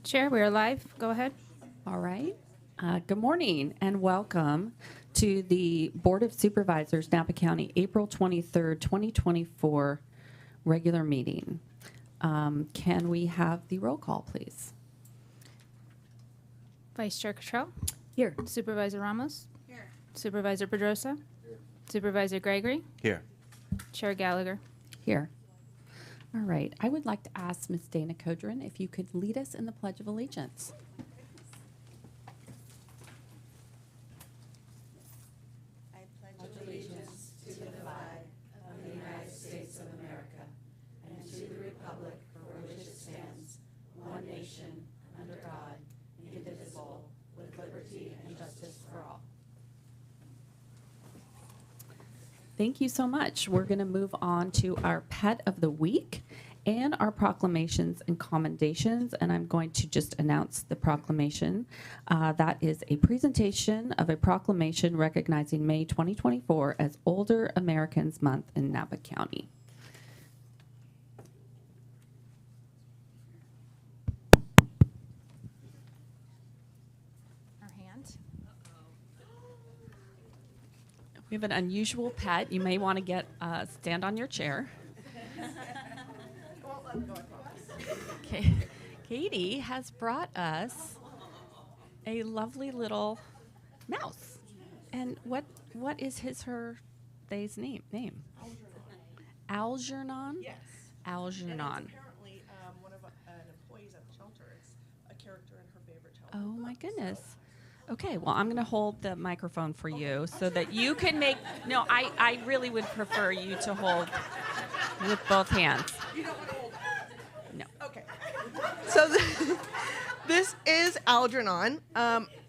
Chair, we are live. Go ahead. All right. Good morning and welcome to the Board of Supervisors, Napa County, April 23rd, 2024 regular meeting. Can we have the roll call, please? Vice Chair Cottrell. Here. Supervisor Ramos. Here. Supervisor Pedrosa. Here. Supervisor Gregory. Here. Chair Gallagher. Here. All right. I would like to ask Ms. Dana Kodrin if you could lead us in the Pledge of Allegiance. I pledge allegiance to the flag of the United States of America and to the republic for which it stands, one nation, under God, indivisible, with liberty and justice for all. Thank you so much. We're going to move on to our pet of the week and our proclamations and commendations. And I'm going to just announce the proclamation. That is a presentation of a proclamation recognizing May 2024 as Older Americans Month in Napa County. Our hand. We have an unusual pet. You may want to get stand on your chair. Okay. Katie has brought us a lovely little mouse. And what is they's name? Algernon? Yes. Algernon. And it's apparently one of an employees at the shelter. It's a character in her favorite children's Oh my book, goodness. so- Okay, well, I'm going to hold the microphone for you so that you can make. No, I really would prefer you to hold with both hands. You don't want to hold it? No. Okay. So this is Algernon.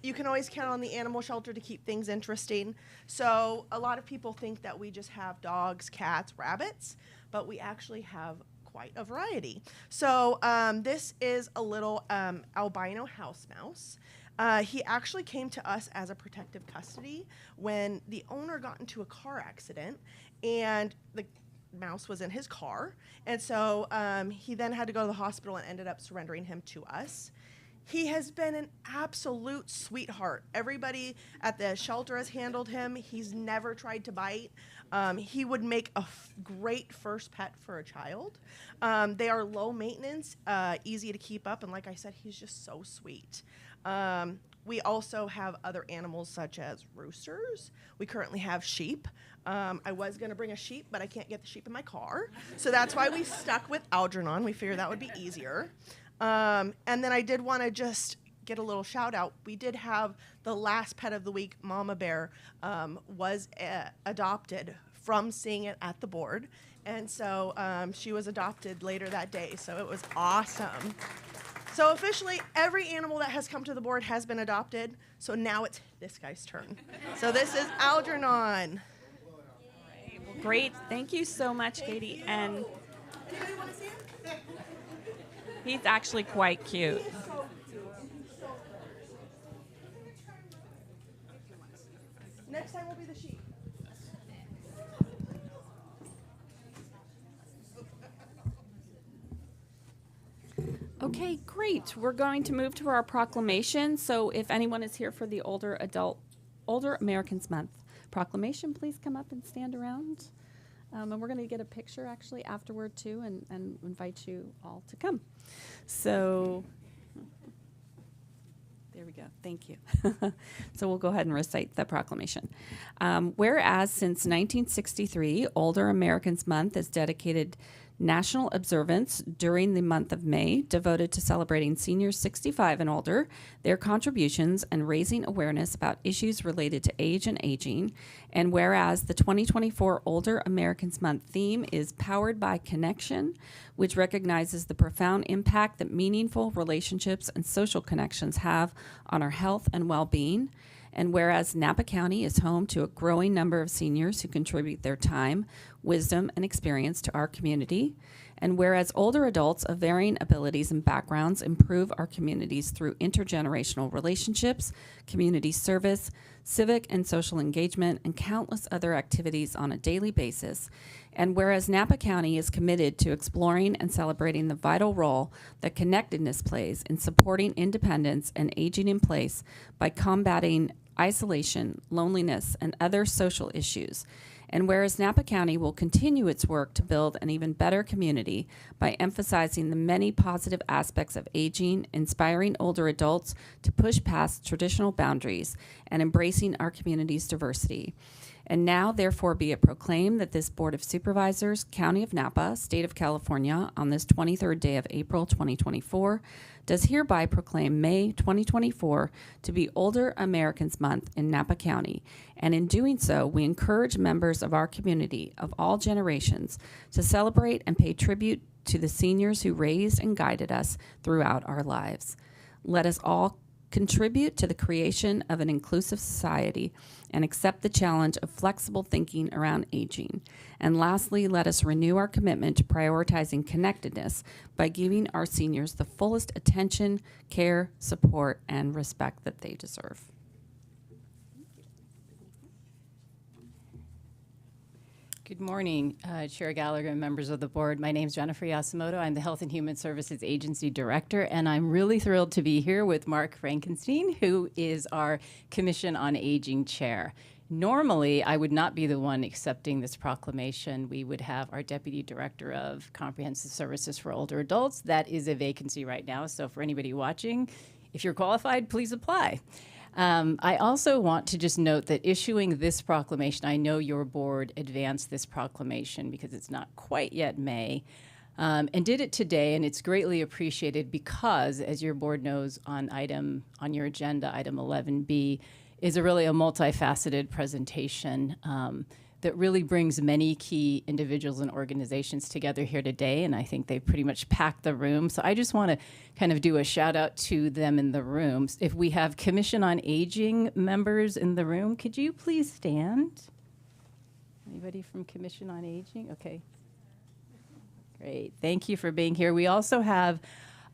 You can always count on the animal shelter to keep things interesting. So a lot of people think that we just have dogs, cats, rabbits, but we actually have quite a variety. So this is a little albino house mouse. He actually came to us as a protective custody when the owner got into a car accident and the mouse was in his car. And so he then had to go to the hospital and ended up surrendering him to us. He has been an absolute sweetheart. Everybody at the shelter has handled him. He's never tried to bite. He would make a great first pet for a child. They are low maintenance, easy to keep up, and like I said, he's just so sweet. We also have other animals such as roosters. We currently have sheep. I was going to bring a sheep, but I can't get the sheep in my car. So that's why we stuck with Algernon. We figured that would be easier. And then I did want to just get a little shout out. We did have the last pet of the week, Mama Bear, was adopted from seeing it at the board. And so she was adopted later that day. So it was awesome. So officially, every animal that has come to the board has been adopted. So now it's this guy's turn. So this is Algernon. Well, great. Thank you so much, Katie. And Anybody want to see him? he's actually quite cute. Next time will be the sheep. Okay, great. We're going to move to our proclamation. So if anyone is here for the Older Americans Month proclamation, please come up and stand around. And we're going to get a picture actually afterward too and invite you all to come. So there we go. Thank you. So we'll go ahead and recite the proclamation. Whereas since 1963, Older Americans Month is dedicated national observance during the month of May devoted to celebrating seniors 65 and older, their contributions, and raising awareness about issues related to age and aging. And whereas the 2024 Older Americans Month theme is Powered by Connection, which recognizes the profound impact that meaningful relationships and social connections have on our health and well-being. And whereas Napa County is home to a growing number of seniors who contribute their time, wisdom, and experience to our community, and whereas older adults of varying abilities and backgrounds improve our communities through intergenerational relationships, community service, civic and social engagement, and countless other activities on a daily basis. And whereas Napa County is committed to exploring and celebrating the vital role that connectedness plays in supporting independence and aging in place by combating isolation, loneliness, and other social issues. And whereas Napa County will continue its work to build an even better community by emphasizing the many positive aspects of aging, inspiring older adults to push past traditional boundaries, and embracing our community's diversity. And now, therefore, be it proclaimed that this Board of Supervisors, County of Napa, State of California, on this 23rd day of April 2024, does hereby proclaim May 2024 to be Older Americans Month in Napa County. And in doing so, we encourage members of our community of all generations to celebrate and pay tribute to the seniors who raised and guided us throughout our lives. Let us all contribute to the creation of an inclusive society and accept the challenge of flexible thinking around aging. And lastly, let us renew our commitment to prioritizing connectedness by giving our seniors the fullest attention, care, support, and respect that they deserve. Good morning, Chair Gallagher and members of the board. My name is Jennifer Yasumoto. I'm the Health and Human Services Agency Director, and I'm really thrilled to be here with Mark Frankenstein, who is our Commission on Aging Chair. Normally, I would not be the one accepting this proclamation. We would have our Deputy Director of Comprehensive Services for Older Adults. That is a vacancy right now, so for anybody watching, if you're qualified, please apply. I also want to just note that issuing this proclamation, I know your board advanced this proclamation because it's not quite yet May, and did it today, and it's greatly appreciated because, as your board knows, on your agenda, item 11B, is really a multifaceted presentation that really brings many key individuals and organizations together here today, and I think they pretty much packed the room. So I just want to kind of do a shout out to them in the room. If we have Commission on Aging members in the room, could you please stand? Anybody from Commission on Aging? Okay. Great. Thank you for being here. We also have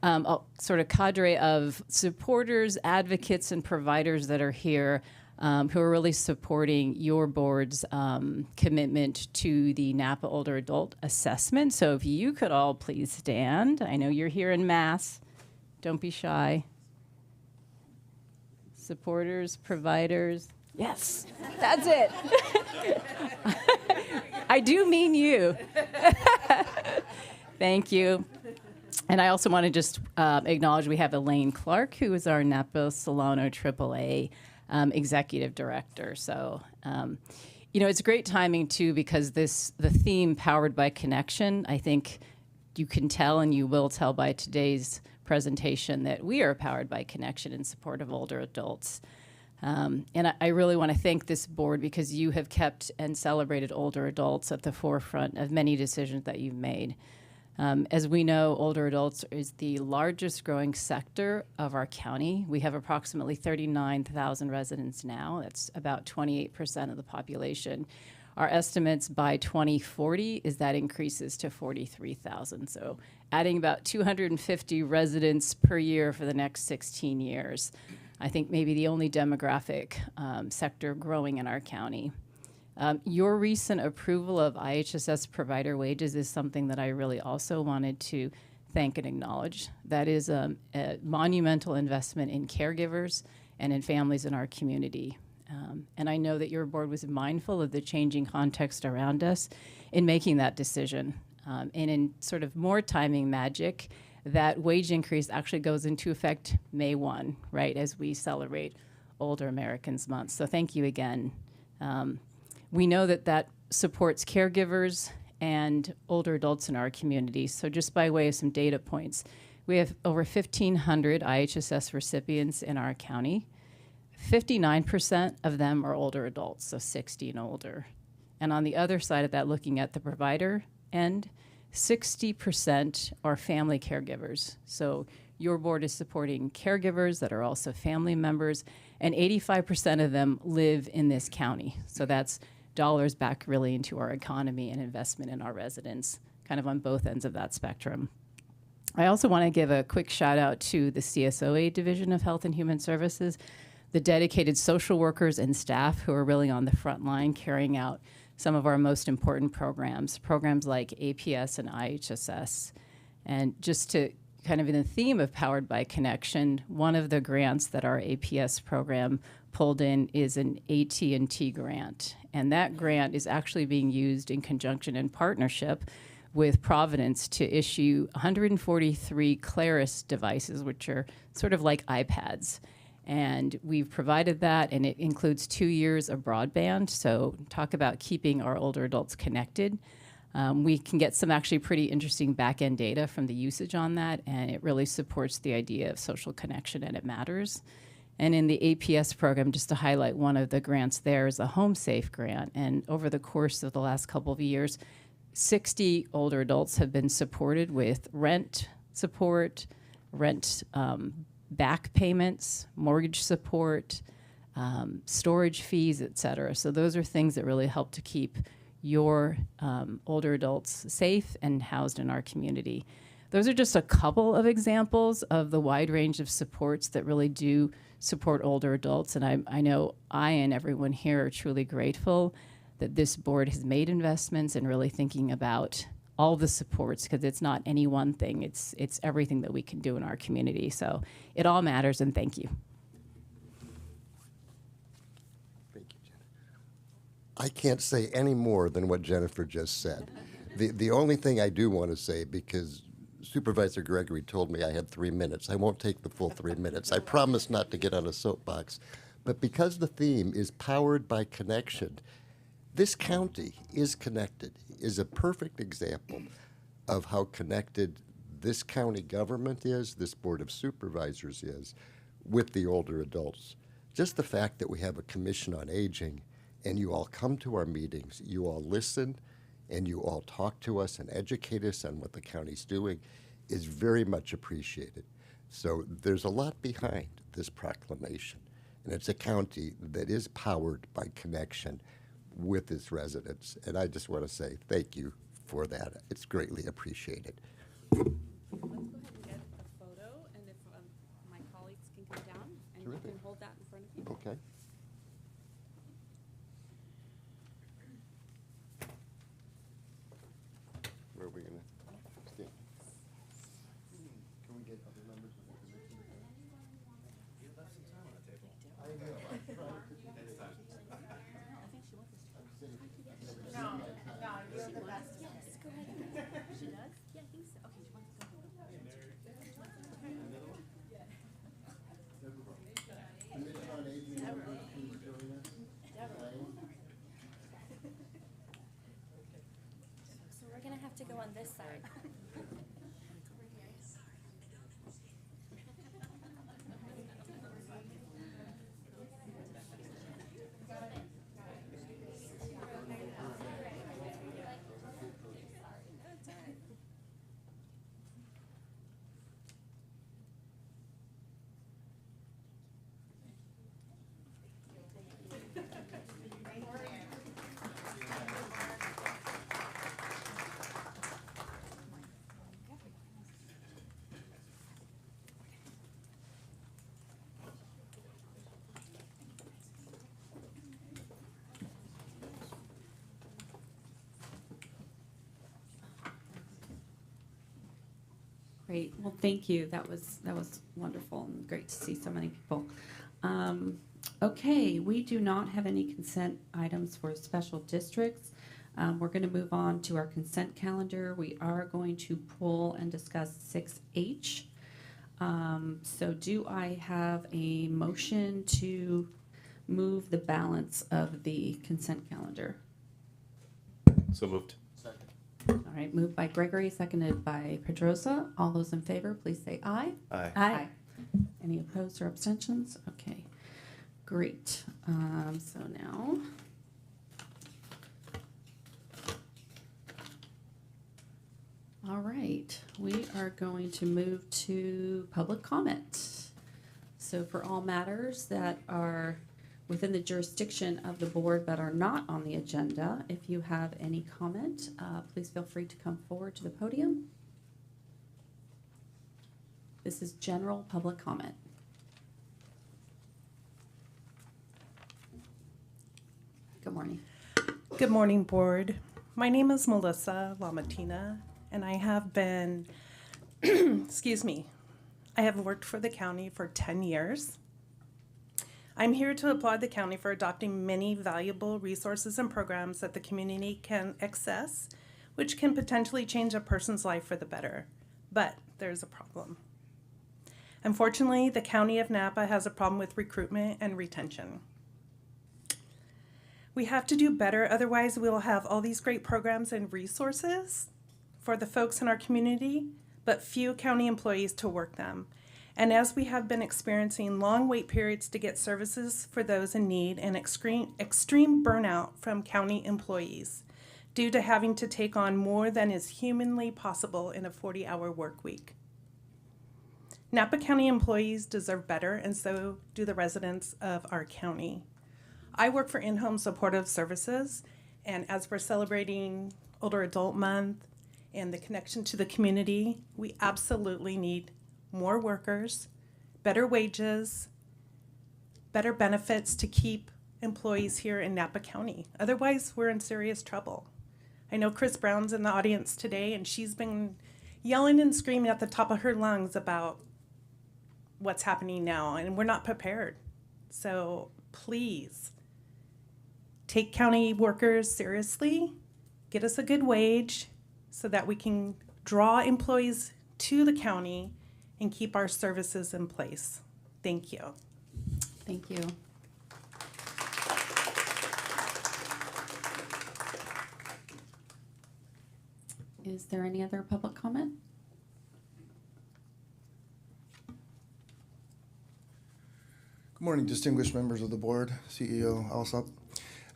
a sort of cadre of supporters, advocates, and providers that are here who are really supporting your board's commitment to the Napa Older Adult Assessment. So if you could all please stand. I know you're here in mass. Don't be shy. Supporters, providers. Yes, that's it. I do mean you. Thank you. And I also want to just acknowledge we have Elaine Clark, who is our Napa Solano AAA Executive Director. So, it's great timing, too, because the theme, Powered by Connection, I think you can tell and you will tell by today's presentation that we are powered by connection in support of older adults. And I really want to thank this board because you have kept and celebrated older adults at the forefront of many decisions that you've made. As we know, older adults is the largest growing sector of our county. We have approximately 39,000 residents now. That's about 28% of the population. Our estimates by 2040 is that increases to 43,000. So adding about 250 residents per year for the next 16 years. I think maybe the only demographic sector growing in our county. Your recent approval of IHSS provider wages is something that I really also wanted to thank and acknowledge. That is a monumental investment in caregivers and in families in our community. And I know that your board was mindful of the changing context around us in making that decision. And in sort of more timing magic, that wage increase actually goes into effect May 1, right, as we celebrate Older Americans Month. So thank you again. We know that supports caregivers and older adults in our community. So just by way of some data points, we have over 1,500 IHSS recipients in our county. 59% of them are older adults, so 60 and older. And on the other side of that, looking at the provider end, 60% are family caregivers. So your board is supporting caregivers that are also family members, and 85% of them live in this county. So that's dollars back really into our economy and investment in our residents, kind of on both ends of that spectrum. I also want to give a quick shout out to the CSOA Division of Health and Human Services. the dedicated social workers and staff who are really on the front line carrying out some of our most important programs like APS and IHSS. And just to kind of in the theme of Powered by Connection, one of the grants that our APS program pulled in is an AT&T grant. And that grant is actually being used in conjunction and partnership with Providence to issue 143 Claris devices, which are sort of like iPads. And we've provided that, and it includes 2 years of broadband. So talk about keeping our older adults connected. We can get some actually pretty interesting back-end data from the usage on that, and it really supports the idea of social connection, and it matters. And in the APS program, just to highlight one of the grants there is a Home Safe grant. And over the course of the last couple of years, 60 older adults have been supported with rent support, rent back payments, mortgage support, storage fees, et cetera. So those are things that really help to keep your older adults safe and housed in our community. Those are just a couple of examples of the wide range of supports that really do support older adults. And I know I and everyone here are truly grateful that this board has made investments and really thinking about all the supports, because it's not any one thing. It's everything that we can do in our community. So it all matters, and thank you. Thank you, Jennifer. I can't say any more than what Jennifer just said. The only thing I do want to say, because Supervisor Gregory told me I had 3 minutes. I won't take the full 3 minutes. I promise not to get on a soapbox. But because the theme is powered by connection, this county is connected, is a perfect example of how connected this county government is, this Board of Supervisors is, with the older adults. Just the fact that we have a Commission on Aging and you all come to our meetings, you all listen, and you all talk to us and educate us on what the county's doing is very much appreciated. So there's a lot behind this proclamation, and it's a county that is powered by connection with its residents, and I just want to say thank you for that. It's greatly appreciated. Let's go ahead and get a photo, and if my colleagues can come down and you can hold that in front of you. Okay. Where are we going to stand? Can we get other members of the commission? You left some time on the table. I know. I tried to. So we're gonna have to go on this side. Great. Well, thank you. That was wonderful and great to see so many people. Okay, we do not have any consent items for special districts. We're going to move on to our consent calendar. We are going to pull and discuss 6H. So do I have a motion to move the balance of the consent calendar? So moved. All right, moved by Gregory, seconded by Pedrosa. All those in favor, please say aye. Aye. Aye. Any opposed or abstentions? Okay, great. So now, all right, we are going to move to public comment. So for all matters that are within the jurisdiction of the board but are not on the agenda, if you have any comment, please feel free to come forward to the podium. This is general public comment. Good morning. Good morning, board. My name is Melissa Lamatina, and I have been, excuse me, I have worked for the county for 10 years. I'm here to applaud the county for adopting many valuable resources and programs that the community can access, which can potentially change a person's life for the better. But there's a problem. Unfortunately, the county of Napa has a problem with recruitment and retention. We have to do better, otherwise we will have all these great programs and resources for the folks in our community, but few county employees to work them. And as we have been experiencing long wait periods to get services for those in need and extreme burnout from county employees due to having to take on more than is humanly possible in a 40-hour work week. Napa County employees deserve better, and so do the residents of our county. I work for In-Home Supportive Services, and as we're celebrating Older Adult Month and the connection to the community, we absolutely need more workers, better wages, better benefits to keep employees here in Napa County. Otherwise, we're in serious trouble. I know Chris Brown's in the audience today, and she's been yelling and screaming at the top of her lungs about what's happening now, and we're not prepared. So please, take county workers seriously, get us a good wage so that we can draw employees to the county and keep our services in place. Thank you. Thank you. Is there any other public comment? Good morning, distinguished members of the board, CEO Alsop.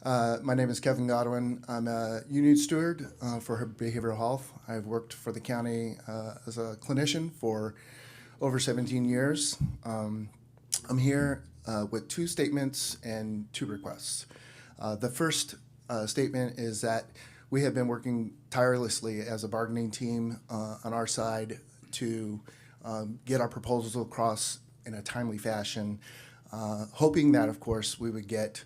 My name is Kevin Godwin. I'm a union steward for behavioral health. I've worked for the county as a clinician for over 17 years. I'm here with two statements and two requests. The first statement is that we have been working tirelessly as a bargaining team on our side to get our proposals across in a timely fashion, hoping that, of course, we would get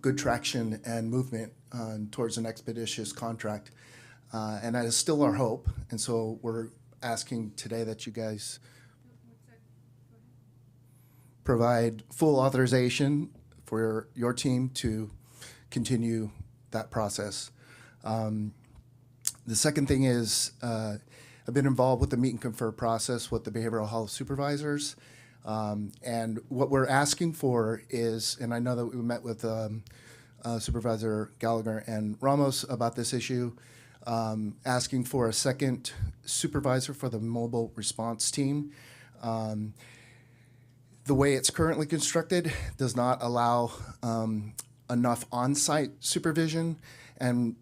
good traction and movement towards an expeditious contract. And that is still our hope. And so we're asking today that you guys provide full authorization for your team to continue that process. The second thing is I've been involved with the meet and confer process with the behavioral health supervisors. And what we're asking for is, and I know that we met with Supervisor Gallagher and Ramos about this issue, asking for a second supervisor for the mobile response team. The way it's currently constructed does not allow enough on-site supervision and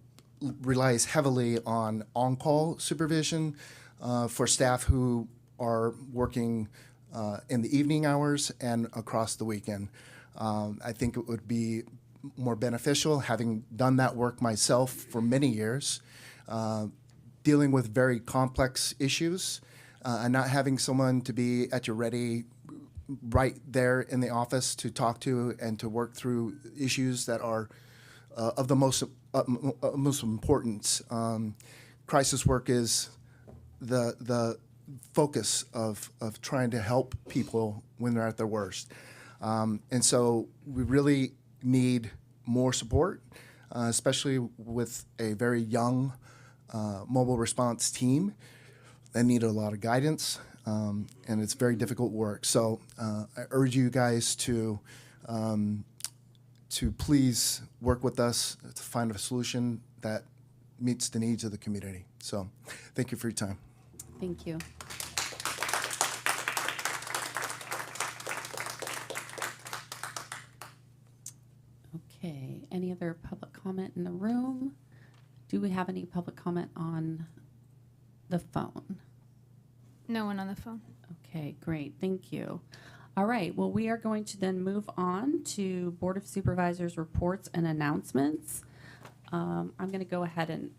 relies heavily on on-call supervision for staff who are working in the evening hours and across the weekend. I think it would be more beneficial, having done that work myself for many years, dealing with very complex issues, and not having someone to be at your ready right there in the office to talk to and to work through issues that are of the most importance. Crisis work is the focus of trying to help people when they're at their worst. And so we really need more support, especially with a very young mobile response team that need a lot of guidance, and it's very difficult work. So I urge you guys to please work with us to find a solution that meets the needs of the community. So thank you for your time. Thank you. Okay, any other public comment in the room? Do we have any public comment on the phone? No one on the phone. Okay, great, thank you. All right, well, we are going to then move on to Board of Supervisors reports and announcements. I'm going to go ahead and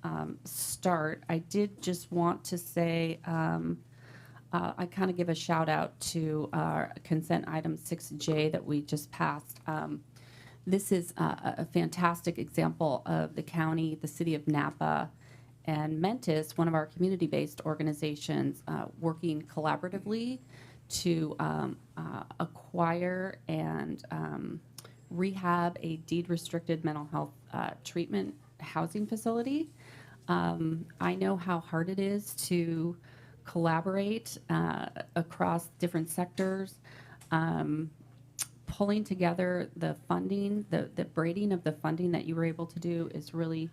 start. I did just want to say, I kind of give a shout out to our consent item 6J that we just passed. This is a fantastic example of the county, the city of Napa, and Mentis, one of our community-based organizations, working collaboratively to acquire and rehab a deed-restricted mental health treatment housing facility. I know how hard it is to collaborate across different sectors. Pulling together the funding, the braiding of the funding that you were able to do is really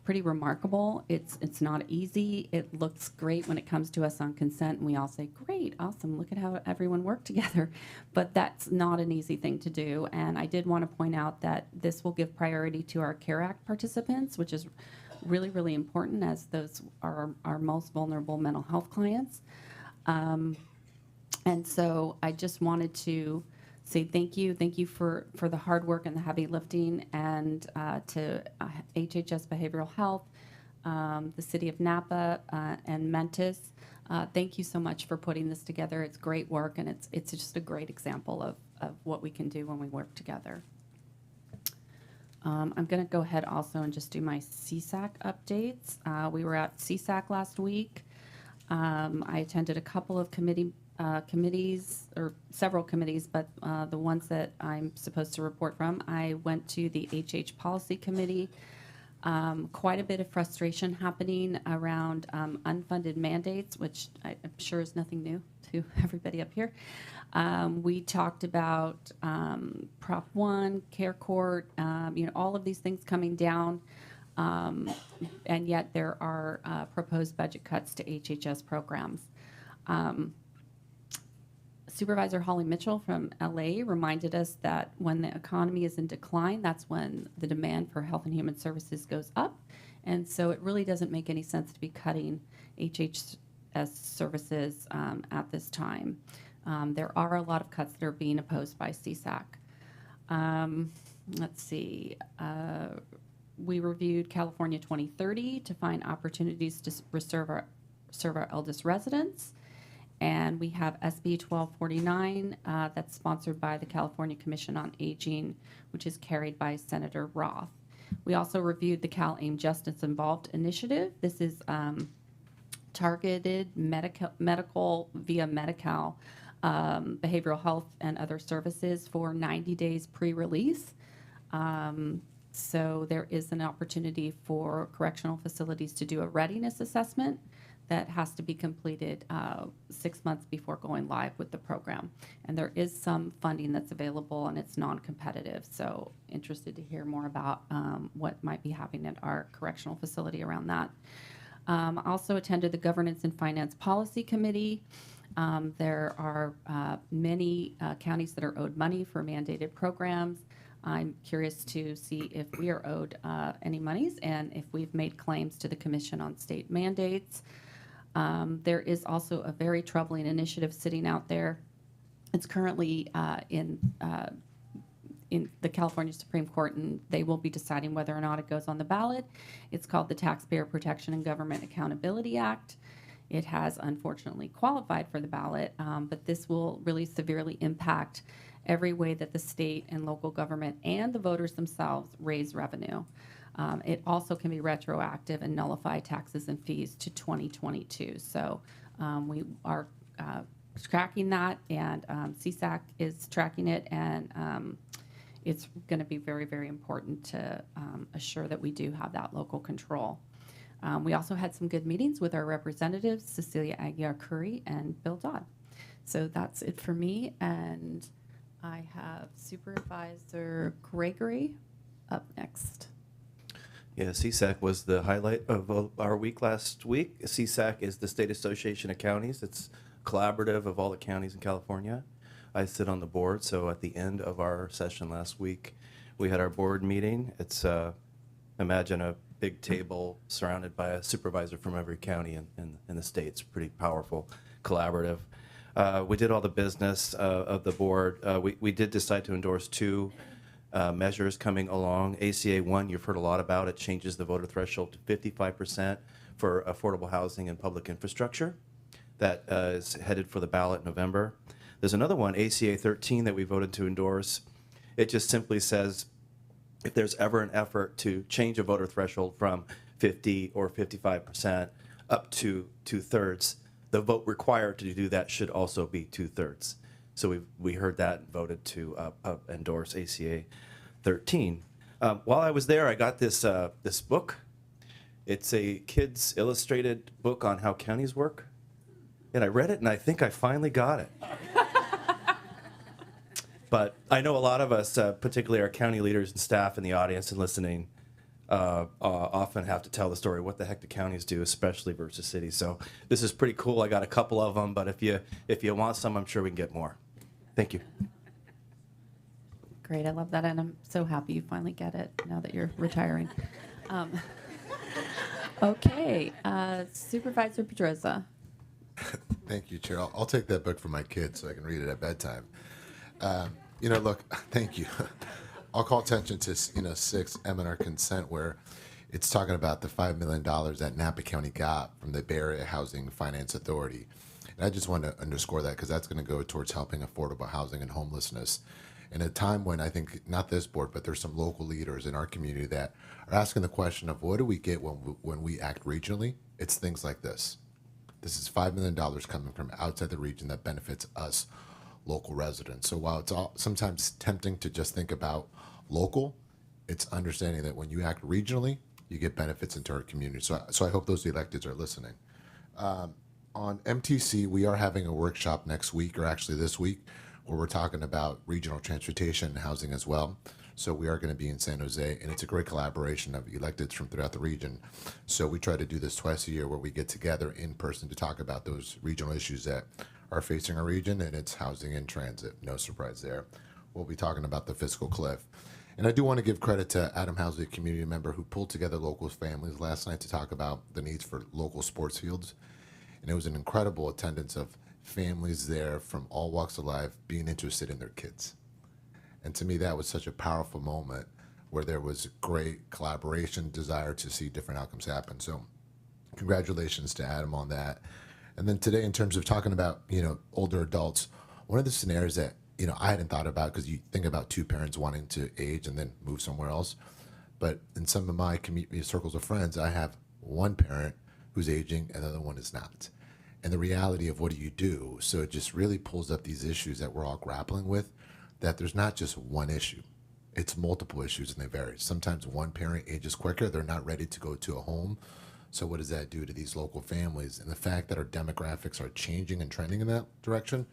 pretty remarkable. It's not easy. It looks great when it comes to us on consent, and we all say, great, awesome, look at how everyone worked together. But that's not an easy thing to do. And I did want to point out that this will give priority to our CARE Act participants, which is really, really important, as those are our most vulnerable mental health clients. And so I just wanted to say thank you for the hard work and the heavy lifting, and to HHS Behavioral Health, the City of Napa, and Mentis. Thank you so much for putting this together. It's great work, and it's just a great example of what we can do when we work together. I'm going to go ahead also and just do my CSAC updates. We were at CSAC last week. I attended a couple of committees, or several committees, but the ones that I'm supposed to report from, I went to the HH Policy Committee. Quite a bit of frustration happening around unfunded mandates, which I'm sure is nothing new to everybody up here. We talked about Prop 1, Care Court, all of these things coming down, and yet there are proposed budget cuts to HHS programs. Supervisor Holly Mitchell from LA reminded us that when the economy is in decline, that's when the demand for health and human services goes up. And so it really doesn't make any sense to be cutting HHS services at this time. There are a lot of cuts that are being opposed by CSAC. Let's see. We reviewed California 2030 to find opportunities to serve our eldest residents. And we have SB 1249 that's sponsored by the California Commission on Aging, which is carried by Senator Roth. We also reviewed the Cal-AIM Justice Involved Initiative. This is targeted medical via Medi-Cal behavioral health and other services for 90 days pre-release. So there is an opportunity for correctional facilities to do a readiness assessment that has to be completed 6 months before going live with the program. And there is some funding that's available, and it's non-competitive. So interested to hear more about what might be happening at our correctional facility around that. Also attended the Governance and Finance Policy Committee. There are many counties that are owed money for mandated programs. I'm curious to see if we are owed any monies and if we've made claims to the Commission on State Mandates. There is also a very troubling initiative sitting out there. It's currently in the California Supreme Court, and they will be deciding whether or not it goes on the ballot. It's called the Taxpayer Protection and Government Accountability Act. It has unfortunately qualified for the ballot, but this will really severely impact every way that the state and local government and the voters themselves raise revenue. It also can be retroactive and nullify taxes and fees to 2022. So we are tracking that, and CSAC is tracking it, and it's going to be very, very important to assure that we do have that local control. We also had some good meetings with our representatives, Cecilia Aguiar-Curry and Bill Dodd. So that's it for me, and I have Supervisor Gregory up next. Yeah, CSAC was the highlight of our week last week. CSAC is the State Association of Counties. It's collaborative of all the counties in California. I sit on the board, so at the end of our session last week, we had our board meeting. It's, imagine a big table surrounded by a supervisor from every county in the state. It's pretty powerful, collaborative. We did all the business of the board. We did decide to endorse two measures coming along. ACA 1, you've heard a lot about. It changes the voter threshold to 55% for affordable housing and public infrastructure. That is headed for the ballot in November. There's another one, ACA 13, that we voted to endorse. It just simply says if there's ever an effort to change a voter threshold from 50 or 55% up to 2/3, the vote required to do that should also be 2/3. So we heard that and voted to endorse ACA 13. While I was there, I got this book. It's a kid's illustrated book on how counties work. And I read it, and I think I finally got it. But I know a lot of us, particularly our county leaders and staff in the audience and listening, often have to tell the story, what the heck do counties do, especially versus cities. So this is pretty cool. I got a couple of them, but if you want some, I'm sure we can get more. Thank you. Great, I love that, and I'm so happy you finally get it now that you're retiring. Okay, Supervisor Pedrosa. Thank you, Chair. I'll take that book for my kids so I can read it at bedtime. Look, thank you. I'll call attention to 6 M&R consent, where it's talking about the $5 million that Napa County got from the Berryessa Housing Finance Authority. And I just want to underscore that because that's going to go towards helping affordable housing and homelessness. In a time when I think, not this board, but there's some local leaders in our community that are asking the question of what do we get when we act regionally? It's things like this. This is $5 million coming from outside the region that benefits us local residents. So while it's sometimes tempting to just think about local, it's understanding that when you act regionally, you get benefits into our community. So I hope those electeds are listening. On MTC, we are having a workshop next week, or actually this week, where we're talking about regional transportation and housing as well. So we are going to be in San Jose, and it's a great collaboration of electeds from throughout the region. So we try to do this twice a year where we get together in person to talk about those regional issues that are facing our region, and it's housing and transit. No surprise there. We'll be talking about the fiscal cliff. And I do want to give credit to Adam Housley, a community member who pulled together local families last night to talk about the needs for local sports fields. And it was an incredible attendance of families there from all walks of life being interested in their kids. And to me, that was such a powerful moment where there was great collaboration, desire to see different outcomes happen. So congratulations to Adam on that. And then today, in terms of talking about, older adults, one of the scenarios that, I hadn't thought about, because you think about two parents wanting to age and then move somewhere else. But in some of my community circles of friends, I have one parent who's aging and the other one is not. And the reality of what do you do? So it just really pulls up these issues that we're all grappling with, that there's not just one issue. It's multiple issues, and they vary. Sometimes one parent ages quicker. They're not ready to go to a home. So what does that do to these local families? And the fact that our demographics are changing and trending in that direction,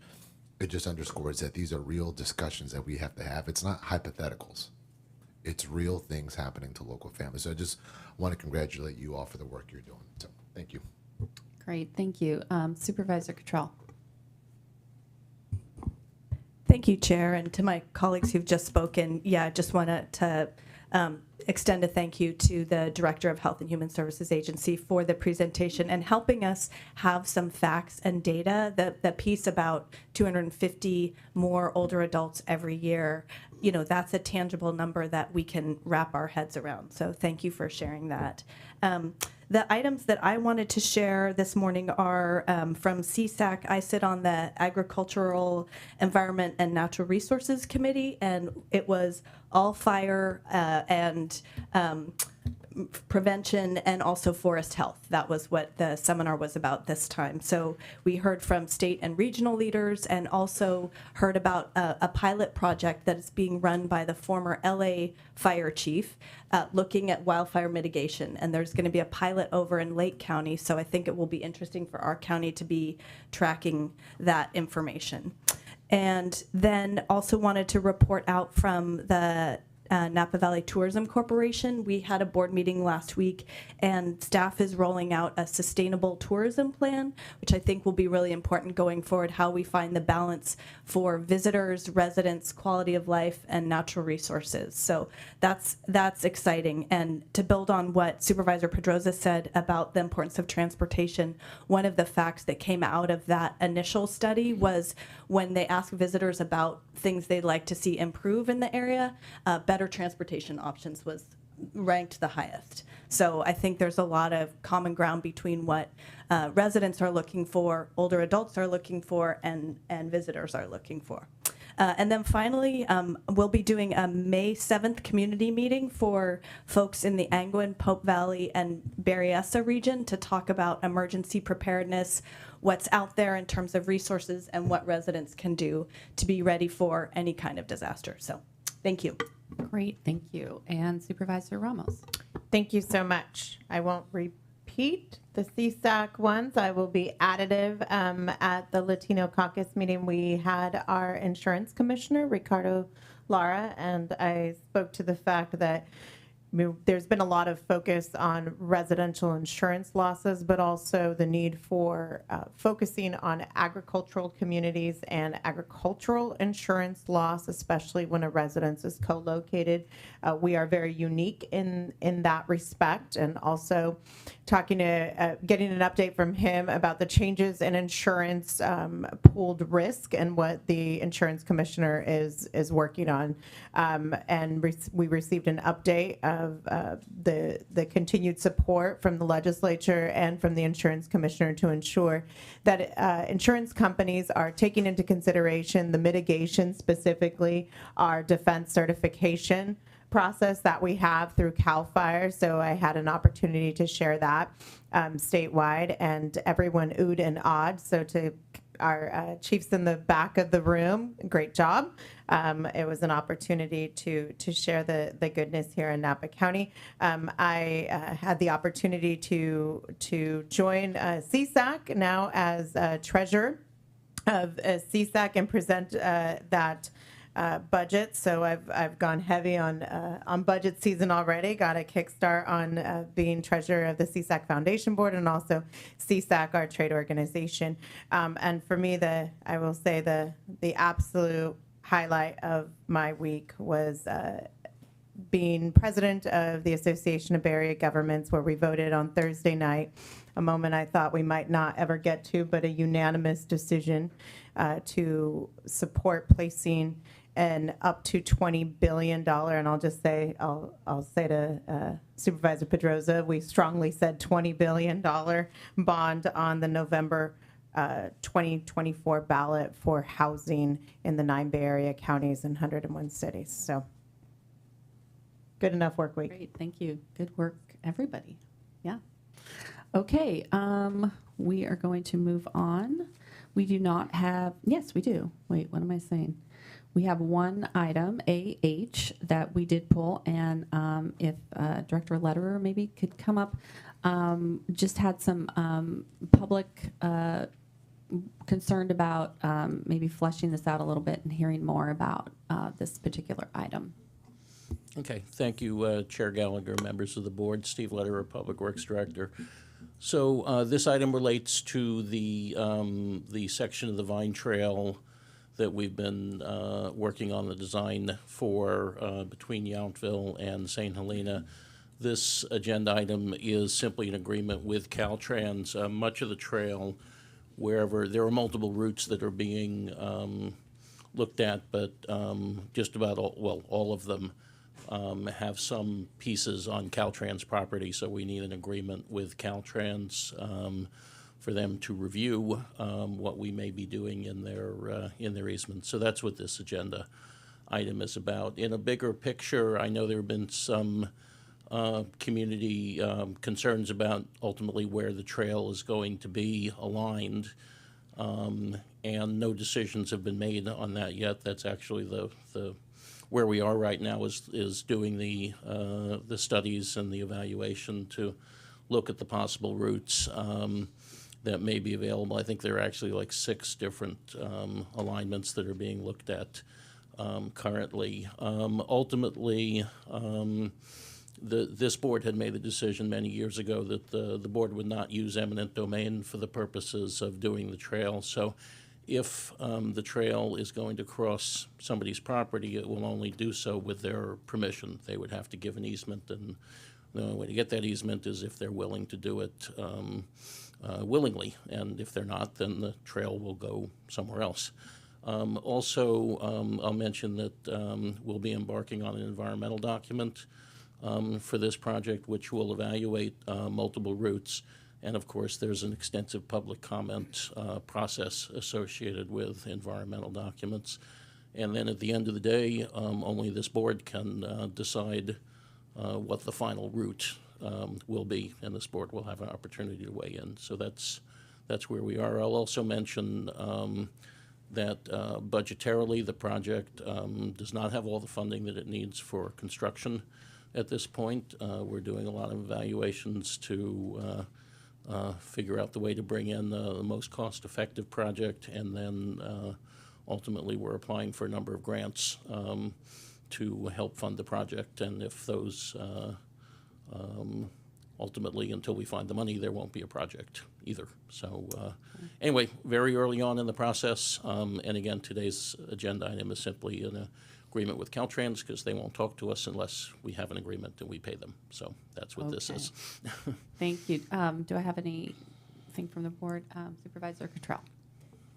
it just underscores that these are real discussions that we have to have. It's not hypotheticals. It's real things happening to local families. So I just want to congratulate you all for the work you're doing. So thank you. Great, thank you. Supervisor Cottrell. Thank you, Chair, and to my colleagues who've just spoken. Yeah, I just wanted to extend a thank you to the Director of Health and Human Services Agency for the presentation and helping us have some facts and data. The piece about 250 more older adults every year, that's a tangible number that we can wrap our heads around. So thank you for sharing that. The items that I wanted to share this morning are from CSAC. I sit on the Agricultural, Environment, and Natural Resources Committee, and it was all fire and prevention and also forest health. That was what the seminar was about this time. So we heard from state and regional leaders and also heard about a pilot project that is being run by the former LA fire chief looking at wildfire mitigation. And there's going to be a pilot over in Lake County. So I think it will be interesting for our county to be tracking that information. And then also wanted to report out from the Napa Valley Tourism Corporation. We had a board meeting last week, and staff is rolling out a sustainable tourism plan, which I think will be really important going forward, how we find the balance for visitors, residents, quality of life, and natural resources. So that's exciting. And to build on what Supervisor Pedrosa said about the importance of transportation, one of the facts that came out of that initial study was when they asked visitors about things they'd like to see improve in the area, better transportation options was ranked the highest. So I think there's a lot of common ground between what residents are looking for, older adults are looking for, and visitors are looking for. And then finally, we'll be doing a May 7th community meeting for folks in the Angwin, Pope Valley, and Berryessa region to talk about emergency preparedness, what's out there in terms of resources, and what residents can do to be ready for any kind of disaster. So thank you. Great, thank you. And Supervisor Ramos. Thank you so much. I won't repeat the CSAC ones. I will be additive. At the Latino Caucus meeting, we had our insurance commissioner, Ricardo Lara, and I spoke to the fact that there's been a lot of focus on residential insurance losses, but also the need for focusing on agricultural communities and agricultural insurance loss, especially when a residence is co-located. We are very unique in that respect, and also talking to getting an update from him about the changes in insurance pooled risk and what the insurance commissioner is working on. And we received an update of the continued support from the legislature and from the insurance commissioner to ensure that insurance companies are taking into consideration the mitigation, specifically our defense certification process that we have through CAL FIRE. So I had an opportunity to share that statewide, and everyone oohed and awed. So to our chiefs in the back of the room, great job. It was an opportunity to share the goodness here in Napa County. I had the opportunity to join CSAC now as treasurer of CSAC and present that budget. So I've gone heavy on budget season already. Got a kickstart on being treasurer of the CSAC Foundation Board, and also CSAC, our trade organization. And for me, I will say the absolute highlight of my week was being president of the Association of Bay Area Governments, where we voted on Thursday night, a moment I thought we might not ever get to, but a unanimous decision to support placing an up to $20 billion, and I'll just say, I'll say to Supervisor Pedroza, we strongly said $20 billion bond on the November 2024 ballot for housing in the 9 Bay Area counties and 101 cities. So good enough work week. Great, thank you. Good work, everybody. Yeah. Okay, we are going to move on. We do not have, yes, we do. Wait, what am I saying? We have one item, AH, that we did pull, and if Director Lederer maybe could come up, just had some public concerned about maybe fleshing this out a little bit and hearing more about this particular item. Okay, thank you, Chair Gallagher, members of the board. Steve Lederer, Public Works Director. So this item relates to the section of the Vine Trail that we've been working on the design for between Yountville and St. Helena. This agenda item is simply an agreement with Caltrans. Much of the trail, wherever there are multiple routes that are being looked at, but just about all of them have some pieces on Caltrans property, so we need an agreement with Caltrans for them to review what we may be doing in their easement. So that's what this agenda item is about. In a bigger picture, I know there have been some community concerns about ultimately where the trail is going to be aligned, and no decisions have been made on that yet. That's actually the where we are right now is doing the studies and the evaluation to look at the possible routes that may be available. I think there are actually like 6 different alignments that are being looked at currently. Ultimately, this board had made the decision many years ago that the board would not use eminent domain for the purposes of doing the trail. So if the trail is going to cross somebody's property, it will only do so with their permission. They would have to give an easement, and the only way to get that easement is if they're willing to do it willingly. And if they're not, then the trail will go somewhere else. Also, I'll mention that we'll be embarking on an environmental document for this project, which will evaluate multiple routes. And of course, there's an extensive public comment process associated with environmental documents. And then at the end of the day, only this board can decide what the final route will be, and this board will have an opportunity to weigh in. So that's where we are. I'll also mention that budgetarily the project does not have all the funding that it needs for construction at this point. We're doing a lot of evaluations to figure out the way to bring in the most cost-effective project, and then ultimately we're applying for a number of grants to help fund the project. And if those ultimately, until we find the money, there won't be a project either. So anyway, very early on in the process, and again, today's agenda item is simply an agreement with Caltrans, because they won't talk to us unless we have an agreement and we pay them. So that's what this is. Thank you. Do I have anything from the board? Supervisor Cottrell.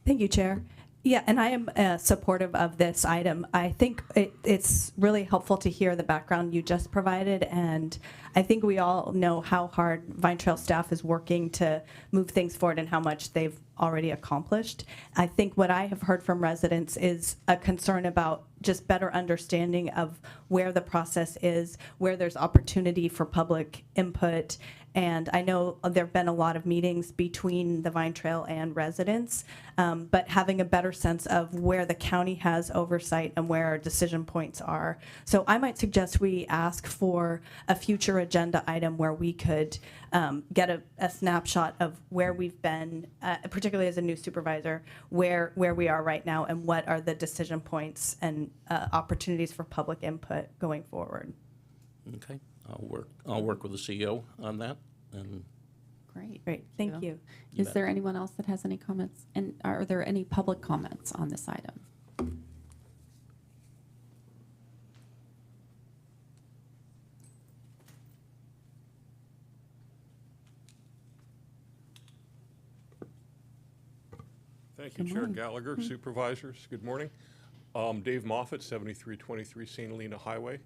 Thank you, Chair. Yeah, and I am supportive of this item. I think it's really helpful to hear the background you just provided, and I think we all know how hard Vine Trail staff is working to move things forward and how much they've already accomplished. I think what I have heard from residents is a concern about just better understanding of where the process is, where there's opportunity for public input. And I know there have been a lot of meetings between the Vine Trail and residents, but having a better sense of where the county has oversight and where our decision points are. So I might suggest we ask for a future agenda item where we could get a snapshot of where we've been, particularly as a new supervisor, where we are right now and what are the decision points and opportunities for public input going forward. Okay, I'll work with the CEO on that. And Great. Thank you. Is there anyone else that has any comments? And are there any public comments on this item? Thank you, Good Chair morning. Gallagher, Supervisors. Good morning. Dave Moffett, 7323 St. Helena Highway.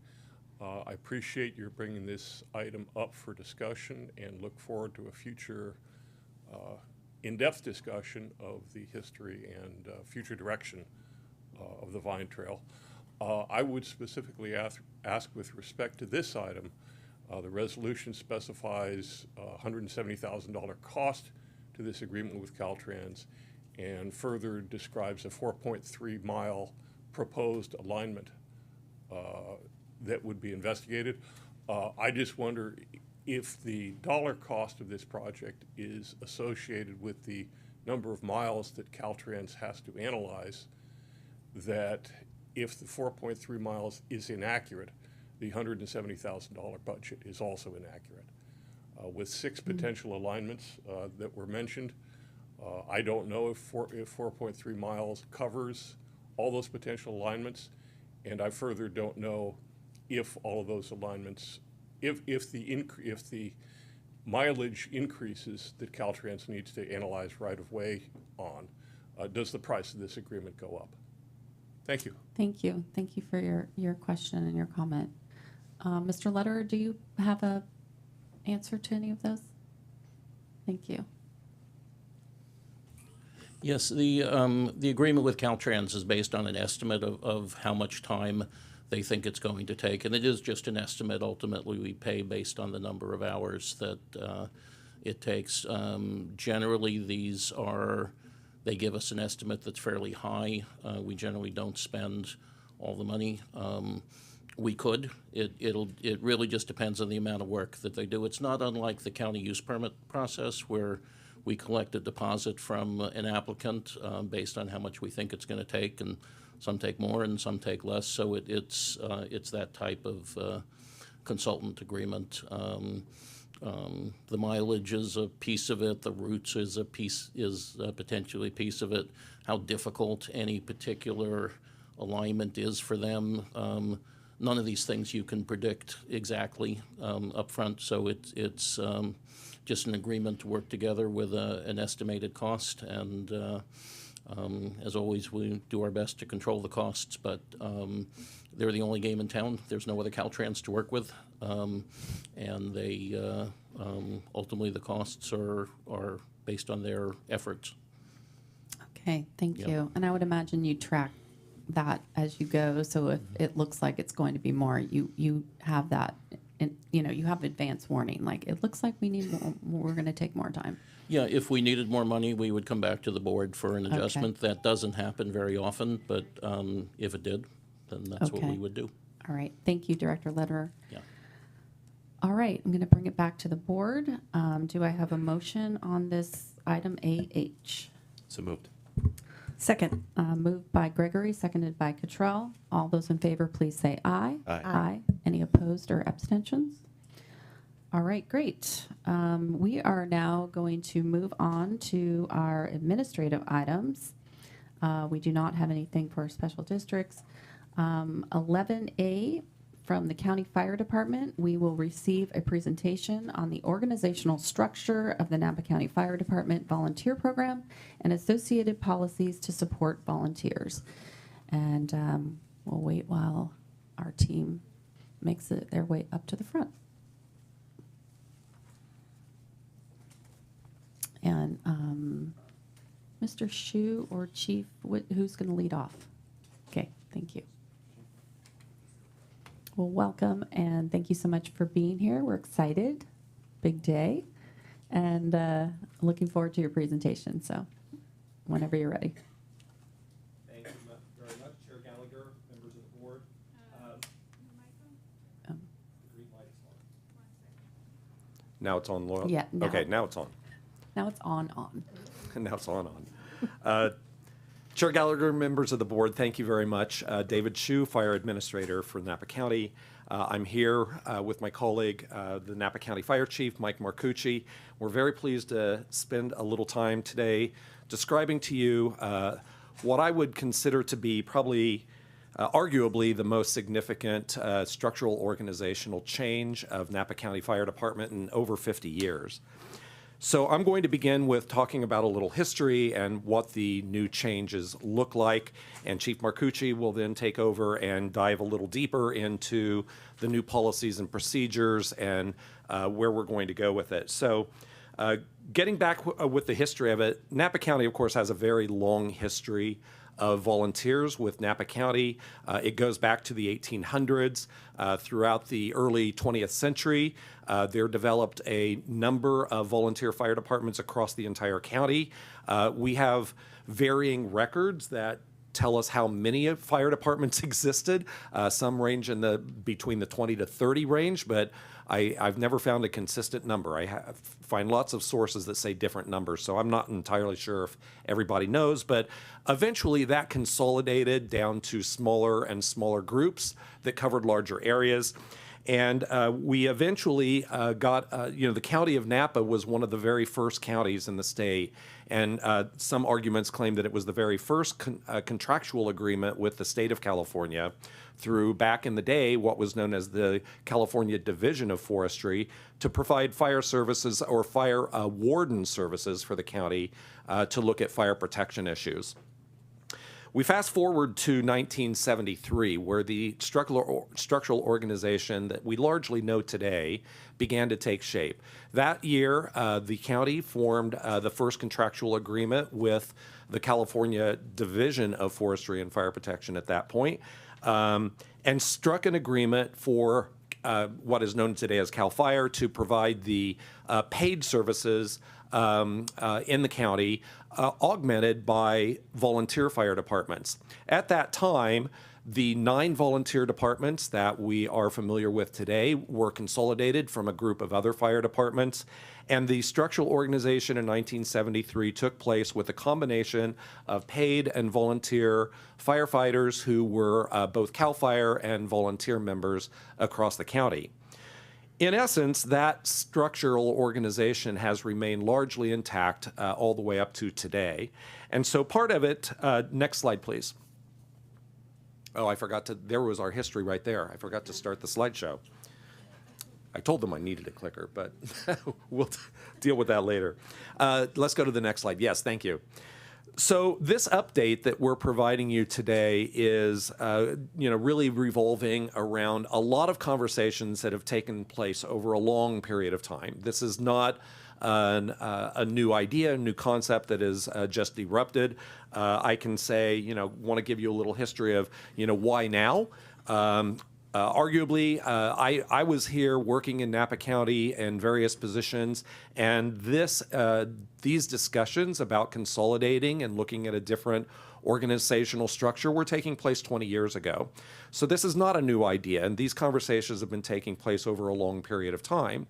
I appreciate your bringing this item up for discussion and look forward to a future in-depth discussion of the history and future direction of the Vine Trail. I would specifically ask with respect to this item, the resolution specifies $170,000 cost to this agreement with Caltrans, and further describes a 4.3 mile proposed alignment that would be investigated. I just wonder if the dollar cost of this project is associated with the number of miles that Caltrans has to analyze, that if the 4.3 miles is inaccurate, the $170,000 budget is also inaccurate. With 6 potential alignments that were mentioned, I don't know if 4.3 miles covers all those potential alignments, and I further don't know if all of those alignments, if the mileage increases that Caltrans needs to analyze right of way on, does the price of this agreement go up? Thank you. Thank you. Thank you for your question and your comment. Mr. Lederer, do you have a answer to any of those? Thank you. yes, the agreement with Caltrans is based on an estimate of how much time they think it's going to take, and it is just an estimate. Ultimately, we pay based on the number of hours that it takes. Generally, they give us an estimate that's fairly high. We generally don't spend all the money. We could. It really just depends on the amount of work that they do. It's not unlike the county use permit process, where we collect a deposit from an applicant based on how much we think it's going to take, and some take more and some take less. So it's that type of consultant agreement. The mileage is a piece of it. The routes is potentially a piece of it. How difficult any particular alignment is for them. None of these things you can predict exactly up front. So it's just an agreement to work together with an estimated cost. And as always, we do our best to control the costs, but they're the only game in town. There's no other Caltrans to work with, and they ultimately the costs are based on their efforts. Okay, thank Yep. you. And I would imagine you track that as you go. So if it looks like it's going to be more, you have that, you have advance warning. Like, it looks like we need more, we're going to take more time. Yeah, if we needed more money, we would come back to the board for an adjustment. That doesn't happen very often, but if it did, then that's what we would do. All right. Thank you, Director Lederer. Yeah. All right. I'm going to bring it back to the board. Do I have a motion on this item AH? So moved. Second. Moved by Gregory, seconded by Cottrell. All those in favor, please say aye. Aye. Aye. Any opposed or abstentions? All right, great. We are now going to move on to our administrative items. We do not have anything for special districts. 11A, from the County Fire Department, we will receive a presentation on the organizational structure of the Napa County Fire Department Volunteer Program and associated policies to support volunteers. And we'll wait while our team makes their way up to the front. And Mr. Shu or Chief, who's going to lead off? Okay, thank you. Well, welcome, and thank you so much for being here. We're excited. Big day. And looking forward to your presentation. So whenever you're ready. Thank you very much, Chair Gallagher, members of the board. The green light is on. Now it's on, Loyal? Yeah. Okay, now it's on. Now it's on. Now it's on. Chair Gallagher, members of the board, thank you very much. David Shu, Fire Administrator for Napa County. I'm here with my colleague, the Napa County Fire Chief, Mike Marcucci. We're very pleased to spend a little time today describing to you what I would consider to be probably arguably the most significant structural organizational change of Napa County Fire Department in over 50 years. So I'm going to begin with talking about a little history and what the new changes look like, and Chief Marcucci will then take over and dive a little deeper into the new policies and procedures and where we're going to go with it. So getting back with the history of it, Napa County, of course, has a very long history of volunteers with Napa County. It goes back to the 1800s. Throughout the early 20th century, there developed a number of volunteer fire departments across the entire county. We have varying records that tell us how many fire departments existed. Some range in between the 20 to 30 range, but I've never found a consistent number. I find lots of sources that say different numbers, so I'm not entirely sure if everybody knows, but eventually that consolidated down to smaller and smaller groups that covered larger areas. And we eventually got, the county of Napa was one of the very first counties in the state. And some arguments claim that it was the very first contractual agreement with the state of California through, back in the day, what was known as the California Division of Forestry, to provide fire services or fire warden services for the county to look at fire protection issues. We fast forward to 1973, where the structural organization that we largely know today began to take shape. That year, the county formed the first contractual agreement with the California Division of Forestry and Fire Protection at that point, and struck an agreement for what is known today as CAL FIRE to provide the paid services in the county, augmented by volunteer fire departments. At that time, the 9 volunteer departments that we are familiar with today were consolidated from a group of other fire departments, and the structural organization in 1973 took place with a combination of paid and volunteer firefighters who were both CAL FIRE and volunteer members across the county. In essence, that structural organization has remained largely intact all the way up to today. And so part of it, next slide, please. Oh, there was our history right there. I forgot to start the slideshow. I told them I needed a clicker, but we'll deal with that later. Let's go to the next slide. Yes, thank you. So this update that we're providing you today is, really revolving around a lot of conversations that have taken place over a long period of time. This is not a new idea, a new concept that is just erupted. I can say, want to give you a little history of, why now. Arguably, I was here working in Napa County in various positions, and these discussions about consolidating and looking at a different organizational structure were taking place 20 years ago. So this is not a new idea, and these conversations have been taking place over a long period of time.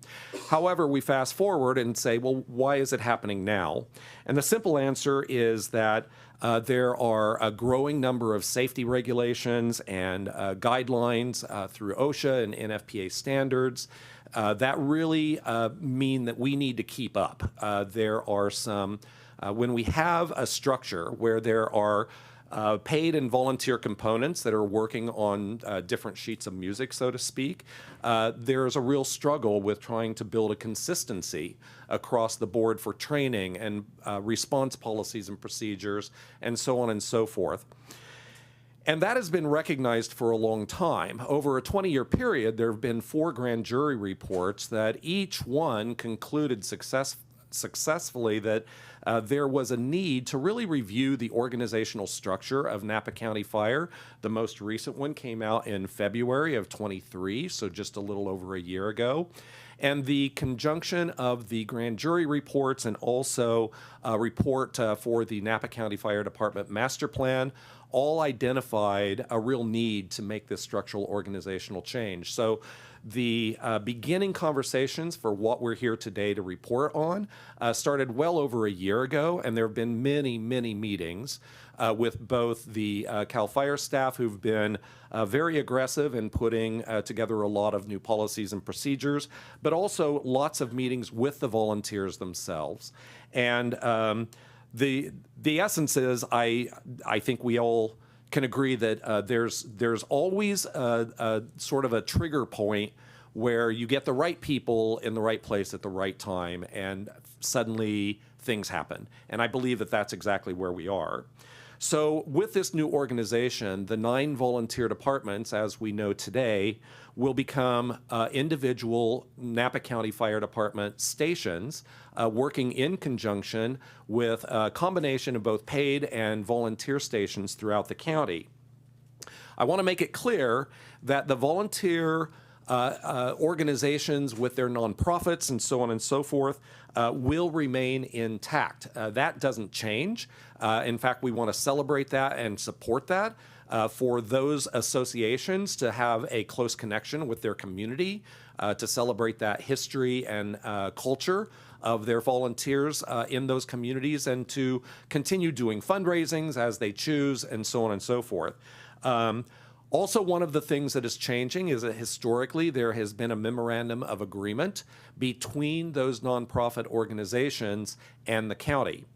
However, we fast forward and say, well, why is it happening now? And the simple answer is that there are a growing number of safety regulations and guidelines through OSHA and NFPA standards that really mean that we need to keep up. There are some, when we have a structure where there are paid and volunteer components that are working on different sheets of music, so to speak, there's a real struggle with trying to build a consistency across the board for training and response policies and procedures and so on and so forth. And that has been recognized for a long time. Over a 20-year period, there have been 4 grand jury reports that each one concluded successfully that there was a need to really review the organizational structure of Napa County Fire. The most recent one came out in February of 23, so just a little over a year ago. And the conjunction of the grand jury reports and also a report for the Napa County Fire Department master plan all identified a real need to make this structural organizational change. So the beginning conversations for what we're here today to report on started well over a year ago, and there have been many, many meetings with both the CAL FIRE staff who've been very aggressive in putting together a lot of new policies and procedures, but also lots of meetings with the volunteers themselves. And the essence is, I think we all can agree that there's always a sort of a trigger point where you get the right people in the right place at the right time, and suddenly things happen. And I believe that that's exactly where we are. So with this new organization, the 9 volunteer departments, as we know today, will become individual Napa County Fire Department stations working in conjunction with a combination of both paid and volunteer stations throughout the county. I want to make it clear that the volunteer organizations with their nonprofits and so on and so forth will remain intact. That doesn't change. In fact, we want to celebrate that and support that for those associations to have a close connection with their community, to celebrate that history and culture of their volunteers in those communities, and to continue doing fundraisings as they choose and so on and so forth. Also, one of the things that is changing is that historically there has been a memorandum of agreement between those nonprofit organizations and the county.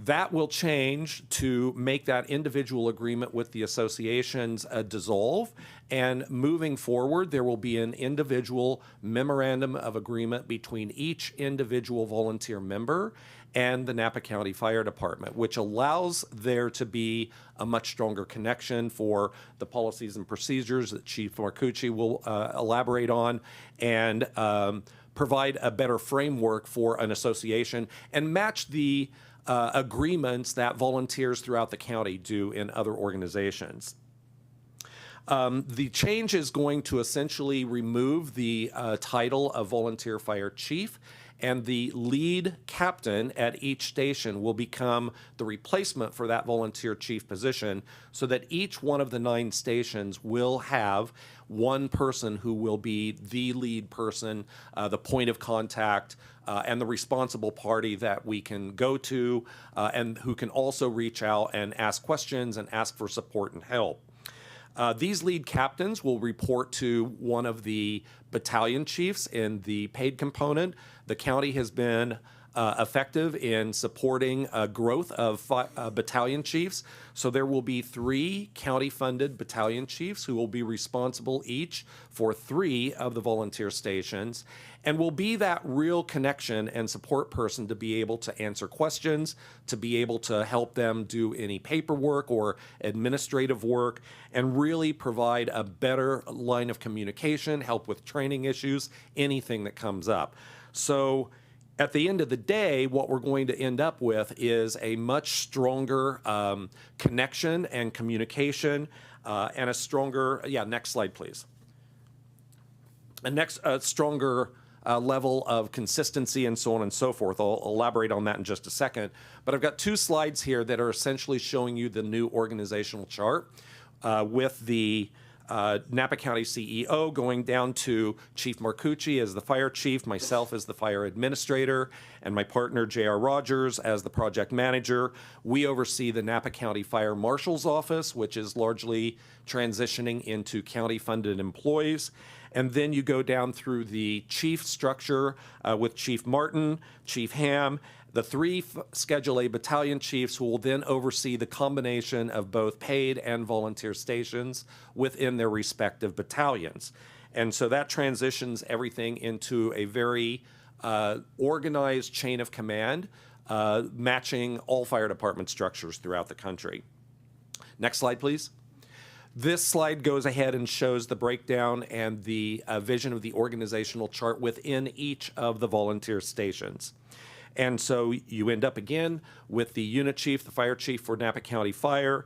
That will change to make that individual agreement with the associations dissolve, and moving forward there will be an individual memorandum of agreement between each individual volunteer member and the Napa County Fire Department, which allows there to be a much stronger connection for the policies and procedures that Chief Marcucci will elaborate on, and provide a better framework for an association and match the agreements that volunteers throughout the county do in other organizations. The change is going to essentially remove the title of volunteer fire chief, and the lead captain at each station will become the replacement for that volunteer chief position, so that each one of the 9 stations will have one person who will be the lead person, the point of contact, and the responsible party that we can go to, and who can also reach out and ask questions and ask for support and help. These lead captains will report to one of the battalion chiefs in the paid component. The county has been effective in supporting growth of battalion chiefs. So there will be 3 county-funded battalion chiefs who will be responsible each for 3 of the volunteer stations, and will be that real connection and support person to be able to answer questions, to be able to help them do any paperwork or administrative work, and really provide a better line of communication, help with training issues, anything that comes up. So at the end of the day, what we're going to end up with is a much stronger connection and communication, and a stronger, next slide, please. A stronger level of consistency and so on and so forth. I'll elaborate on that in just a second. But I've got 2 slides here that are essentially showing you the new organizational chart with the Napa County CEO going down to Chief Marcucci as the fire chief, myself as the fire administrator, and my partner J.R. Rogers as the project manager. We oversee the Napa County Fire Marshal's Office, which is largely transitioning into county-funded employees. And then you go down through the chief structure with Chief Martin, Chief Ham, the 3 Schedule A battalion chiefs who will then oversee the combination of both paid and volunteer stations within their respective battalions. And so that transitions everything into a very organized chain of command, matching all fire department structures throughout the country. Next slide, please. This slide goes ahead and shows the breakdown and the vision of the organizational chart within each of the volunteer stations. And so you end up again with the unit chief, the fire chief for Napa County Fire,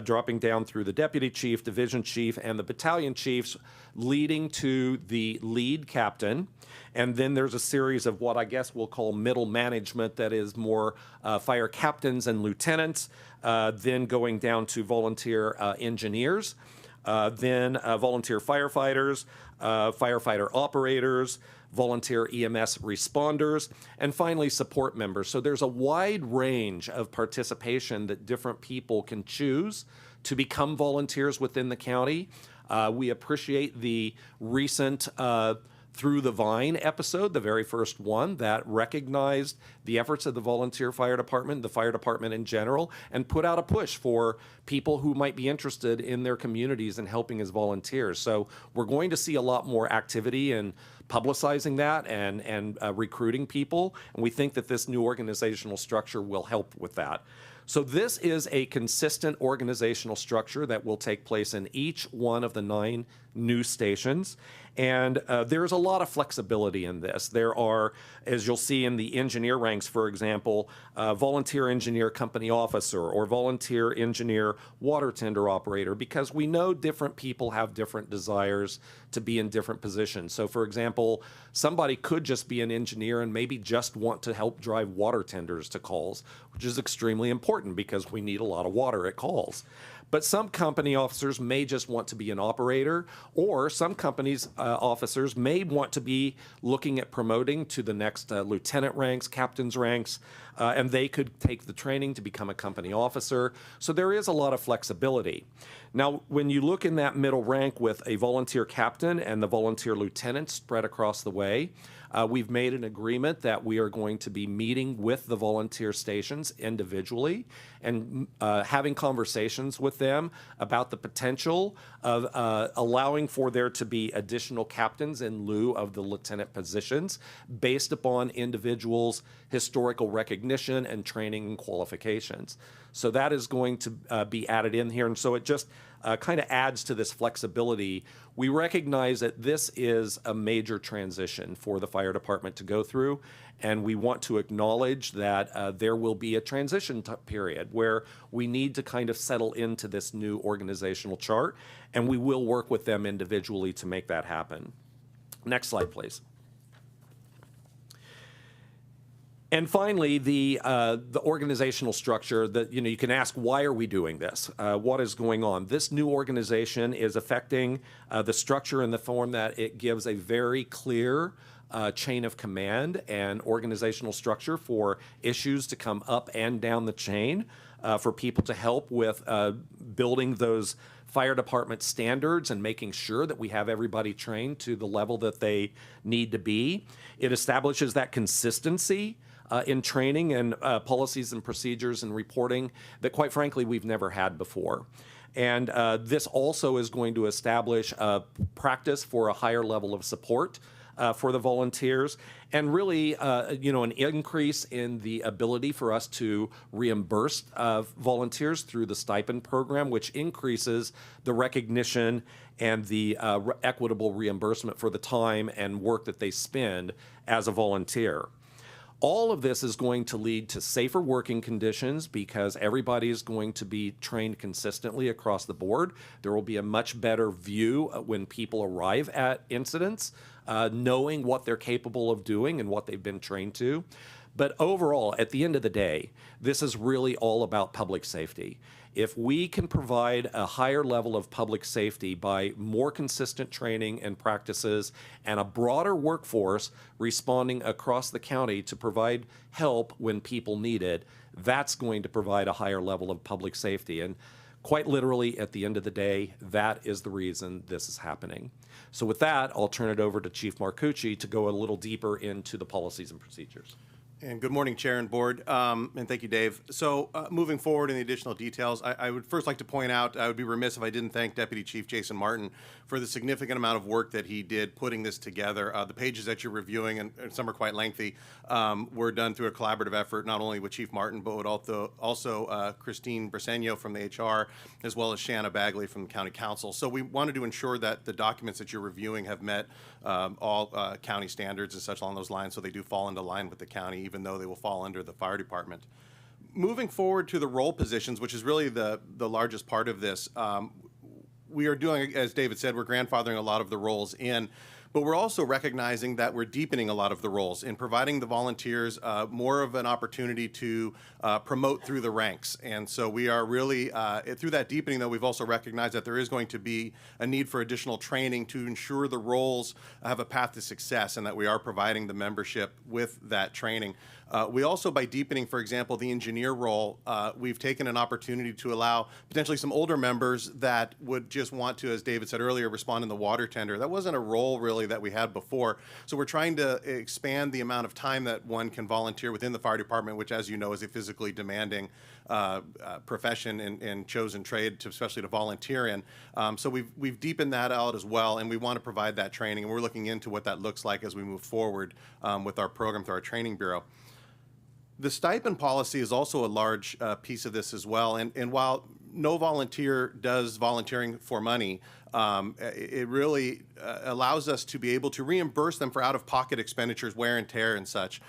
dropping down through the deputy chief, division chief, and the battalion chiefs, leading to the lead captain. And then there's a series of what I guess we'll call middle management that is more fire captains and lieutenants, then going down to volunteer engineers, then volunteer firefighters, firefighter operators, volunteer EMS responders, and finally support members. So there's a wide range of participation that different people can choose to become volunteers within the county. We appreciate the recent Through the Vine episode, the very first one, that recognized the efforts of the volunteer fire department, the fire department in general, and put out a push for people who might be interested in their communities and helping as volunteers. So we're going to see a lot more activity in publicizing that and recruiting people, and we think that this new organizational structure will help with that. So this is a consistent organizational structure that will take place in each one of the 9 new stations. And there's a lot of flexibility in this. There are, as you'll see in the engineer ranks, for example, volunteer engineer company officer or volunteer engineer water tender operator, because we know different people have different desires to be in different positions. So, for example, somebody could just be an engineer and maybe just want to help drive water tenders to calls, which is extremely important because we need a lot of water at calls. But some company officers may just want to be an operator, or some companies' officers may want to be looking at promoting to the next lieutenant ranks, captain's ranks, and they could take the training to become a company officer. So there is a lot of flexibility. Now, when you look in that middle rank with a volunteer captain and the volunteer lieutenant spread across the way, we've made an agreement that we are going to be meeting with the volunteer stations individually and having conversations with them about the potential of allowing for there to be additional captains in lieu of the lieutenant positions based upon individuals' historical recognition and training and qualifications. So that is going to be added in here. And so it just kind of adds to this flexibility. We recognize that this is a major transition for the fire department to go through, and we want to acknowledge that there will be a transition period where we need to kind of settle into this new organizational chart, and we will work with them individually to make that happen. Next slide, please. And finally, the organizational structure. That you can ask, why are we doing this? What is going on? This new organization is affecting the structure in the form that it gives a very clear chain of command and organizational structure for issues to come up and down the chain, for people to help with building those fire department standards and making sure that we have everybody trained to the level that they need to be. It establishes that consistency in training and policies and procedures and reporting that, quite frankly, we've never had before. And this also is going to establish a practice for a higher level of support for the volunteers, and really, an increase in the ability for us to reimburse volunteers through the stipend program, which increases the recognition and the equitable reimbursement for the time and work that they spend as a volunteer. All of this is going to lead to safer working conditions because everybody is going to be trained consistently across the board. There will be a much better view when people arrive at incidents, knowing what they're capable of doing and what they've been trained to. But overall, at the end of the day, this is really all about public safety. If we can provide a higher level of public safety by more consistent training and practices and a broader workforce responding across the county to provide help when people need it, that's going to provide a higher level of public safety. And quite literally, at the end of the day, that is the reason this is happening. So with that, I'll turn it over to Chief Marcucci to go a little deeper into the policies and procedures. And good morning, Chair and Board, and thank you, Dave. So moving forward in the additional details, I would first like to point out, I would be remiss if I didn't thank Deputy Chief Jason Martin for the significant amount of work that he did putting this together. The pages that you're reviewing, and some are quite lengthy, were done through a collaborative effort, not only with Chief Martin, but with also Christine Briseno from the HR, as well as Shanna Bagley from the County Council. So we wanted to ensure that the documents that you're reviewing have met all county standards and such along those lines, so they do fall into line with the county, even though they will fall under the fire department. Moving forward to the role positions, which is really the largest part of this, we are doing, as David said, we're grandfathering a lot of the roles in, but we're also recognizing that we're deepening a lot of the roles in providing the volunteers more of an opportunity to promote through the ranks. And so we are really, through that deepening, though, we've also recognized that there is going to be a need for additional training to ensure the roles have a path to success and that we are providing the membership with that training. We also, by deepening, for example, the engineer role, we've taken an opportunity to allow potentially some older members that would just want to, as David said earlier, respond in the water tender. That wasn't a role really that we had before. So we're trying to expand the amount of time that one can volunteer within the fire department, which, as you know, is a physically demanding profession and chosen trade, especially to volunteer in. So we've deepened that out as well, and we want to provide that training. And we're looking into what that looks like as we move forward with our program through our training bureau. The stipend policy is also a large piece of this as well. And while no volunteer does volunteering for money, it really allows us to be able to reimburse them for out-of-pocket expenditures, wear and tear and such.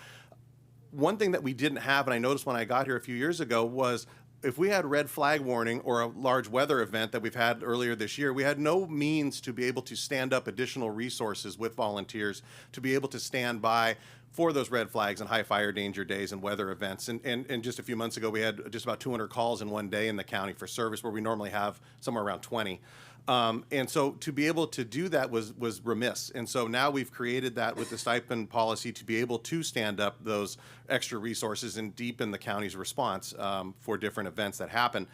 One thing that we didn't have, and I noticed when I got here a few years ago, was if we had red flag warning or a large weather event that we've had earlier this year, we had no means to be able to stand up additional resources with volunteers to be able to stand by for those red flags and high fire danger days and weather events. And just a few months ago, we had just about 200 calls in one day in the county for service, where we normally have somewhere around 20. And so to be able to do that was remiss. And so now we've created that with the stipend policy to be able to stand up those extra resources and deepen the county's response for different events that happen.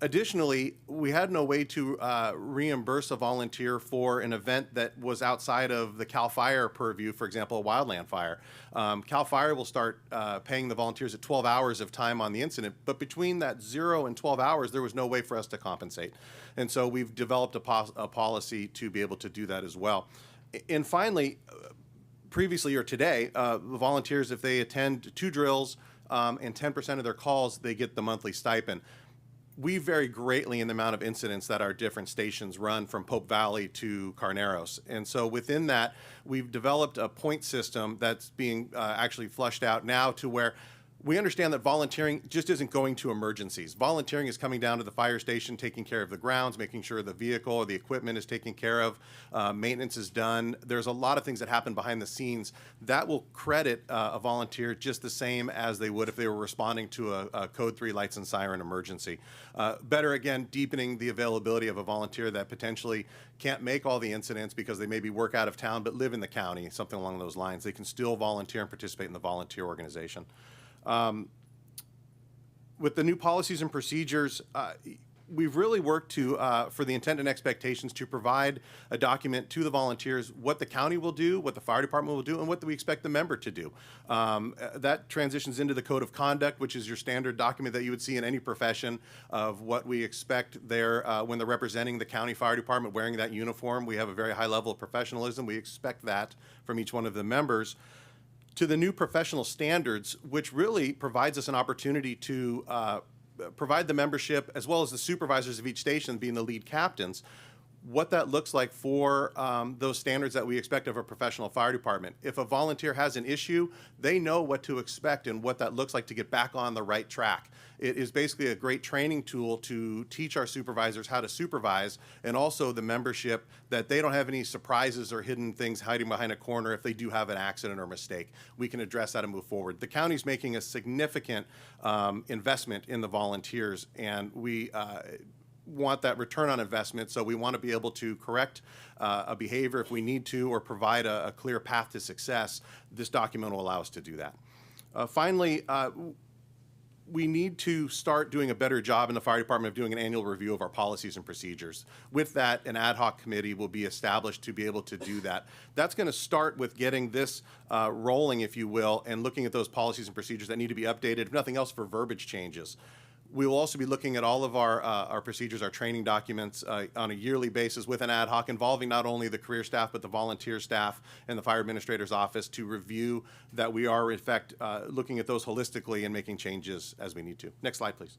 Additionally, we had no way to reimburse a volunteer for an event that was outside of the CAL FIRE purview, for example, a wildland fire. CAL FIRE will start paying the volunteers at 12 hours of time on the incident, but between that 0 and 12 hours, there was no way for us to compensate. And so we've developed a policy to be able to do that as well. And finally, previously or today, the volunteers, if they attend 2 drills and 10% of their calls, they get the monthly stipend. We vary greatly in the amount of incidents that our different stations run from Pope Valley to Carneros. And so within that, we've developed a point system that's being actually flushed out now to where we understand that volunteering just isn't going to emergencies. Volunteering is coming down to the fire station, taking care of the grounds, making sure the vehicle or the equipment is taken care of, maintenance is done. There's a lot of things that happen behind the scenes that will credit a volunteer just the same as they would if they were responding to a Code 3 lights and siren emergency. Better, again, deepening the availability of a volunteer that potentially can't make all the incidents because they maybe work out of town but live in the county, something along those lines. They can still volunteer and participate in the volunteer organization. With the new policies and procedures, we've really worked to, for the intent and expectations, to provide a document to the volunteers what the county will do, what the fire department will do, and what do we expect the member to do. That transitions into the code of conduct, which is your standard document that you would see in any profession of what we expect there when they're representing the county fire department wearing that uniform. We have a very high level of professionalism. We expect that from each one of the members. To the new professional standards, which really provides us an opportunity to provide the membership, as well as the supervisors of each station being the lead captains, what that looks like for those standards that we expect of a professional fire department. If a volunteer has an issue, they know what to expect and what that looks like to get back on the right track. It is basically a great training tool to teach our supervisors how to supervise, and also the membership that they don't have any surprises or hidden things hiding behind a corner if they do have an accident or mistake. We can address that and move forward. The county's making a significant investment in the volunteers, and we want that return on investment, so we want to be able to correct a behavior if we need to, or provide a clear path to success. This document will allow us to do that. Finally, we need to start doing a better job in the fire department of doing an annual review of our policies and procedures. With that, an ad hoc committee will be established to be able to do that. That's going to start with getting this rolling, if you will, and looking at those policies and procedures that need to be updated, if nothing else, for verbiage changes. We will also be looking at all of our procedures, our training documents on a yearly basis with an ad hoc involving not only the career staff but the volunteer staff and the fire administrator's office to review that we are, in fact, looking at those holistically and making changes as we need to. Next slide, please.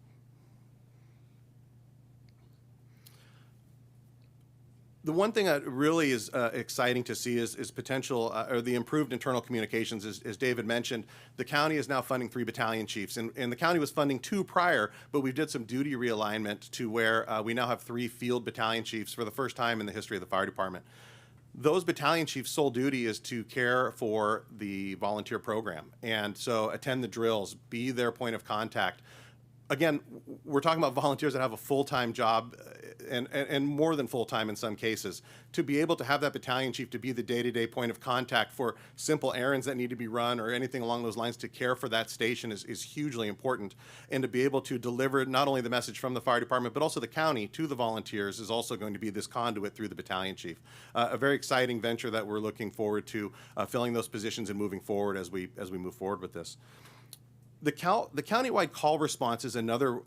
The one thing that really is exciting to see is potential, or the improved internal communications. As David mentioned, the county is now funding 3 battalion chiefs, and the county was funding 2 prior, but we did some duty realignment to where we now have 3 field battalion chiefs for the first time in the history of the fire department. Those battalion chiefs' sole duty is to care for the volunteer program, and so attend the drills, be their point of contact. Again, we're talking about volunteers that have a full-time job and more than full-time in some cases. To be able to have that battalion chief to be the day-to-day point of contact for simple errands that need to be run or anything along those lines to care for that station is hugely important. And to be able to deliver not only the message from the fire department but also the county to the volunteers is also going to be this conduit through the battalion chief. A very exciting venture that we're looking forward to filling those positions and moving forward as we move forward with this. The countywide call response is another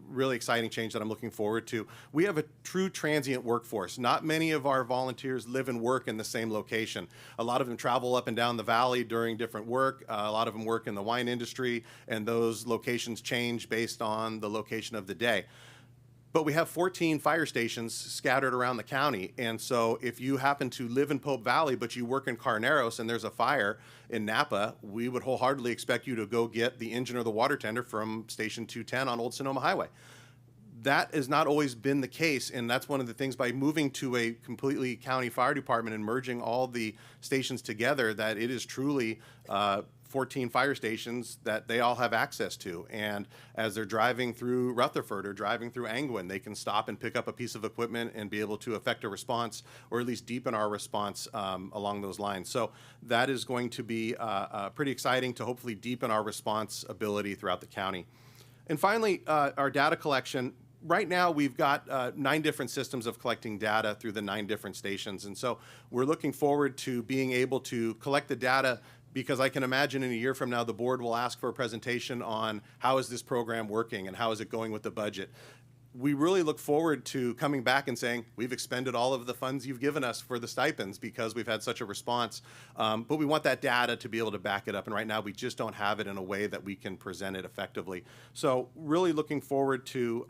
really exciting change that I'm looking forward to. We have a true transient workforce. Not many of our volunteers live and work in the same location. A lot of them travel up and down the valley during different work. A lot of them work in the wine industry, and those locations change based on the location of the day. But we have 14 fire stations scattered around the county, and so if you happen to live in Pope Valley but you work in Carneros and there's a fire in Napa, we would wholeheartedly expect you to go get the engine or the water tender from Station 210 on Old Sonoma Highway. That has not always been the case, and that's one of the things by moving to a completely county fire department and merging all the stations together, that it is truly 14 fire stations that they all have access to. And as they're driving through Rutherford or driving through Angwin, they can stop and pick up a piece of equipment and be able to effect a response, or at least deepen our response along those lines. So that is going to be pretty exciting to hopefully deepen our response ability throughout the county. And finally, our data collection. Right now, we've got 9 different systems of collecting data through the 9 different stations. And so we're looking forward to being able to collect the data, because I can imagine in a year from now, the board will ask for a presentation on how is this program working and how is it going with the budget. We really look forward to coming back and saying, we've expended all of the funds you've given us for the stipends because we've had such a response. But we want that data to be able to back it up. And right now, we just don't have it in a way that we can present it effectively. So really looking forward to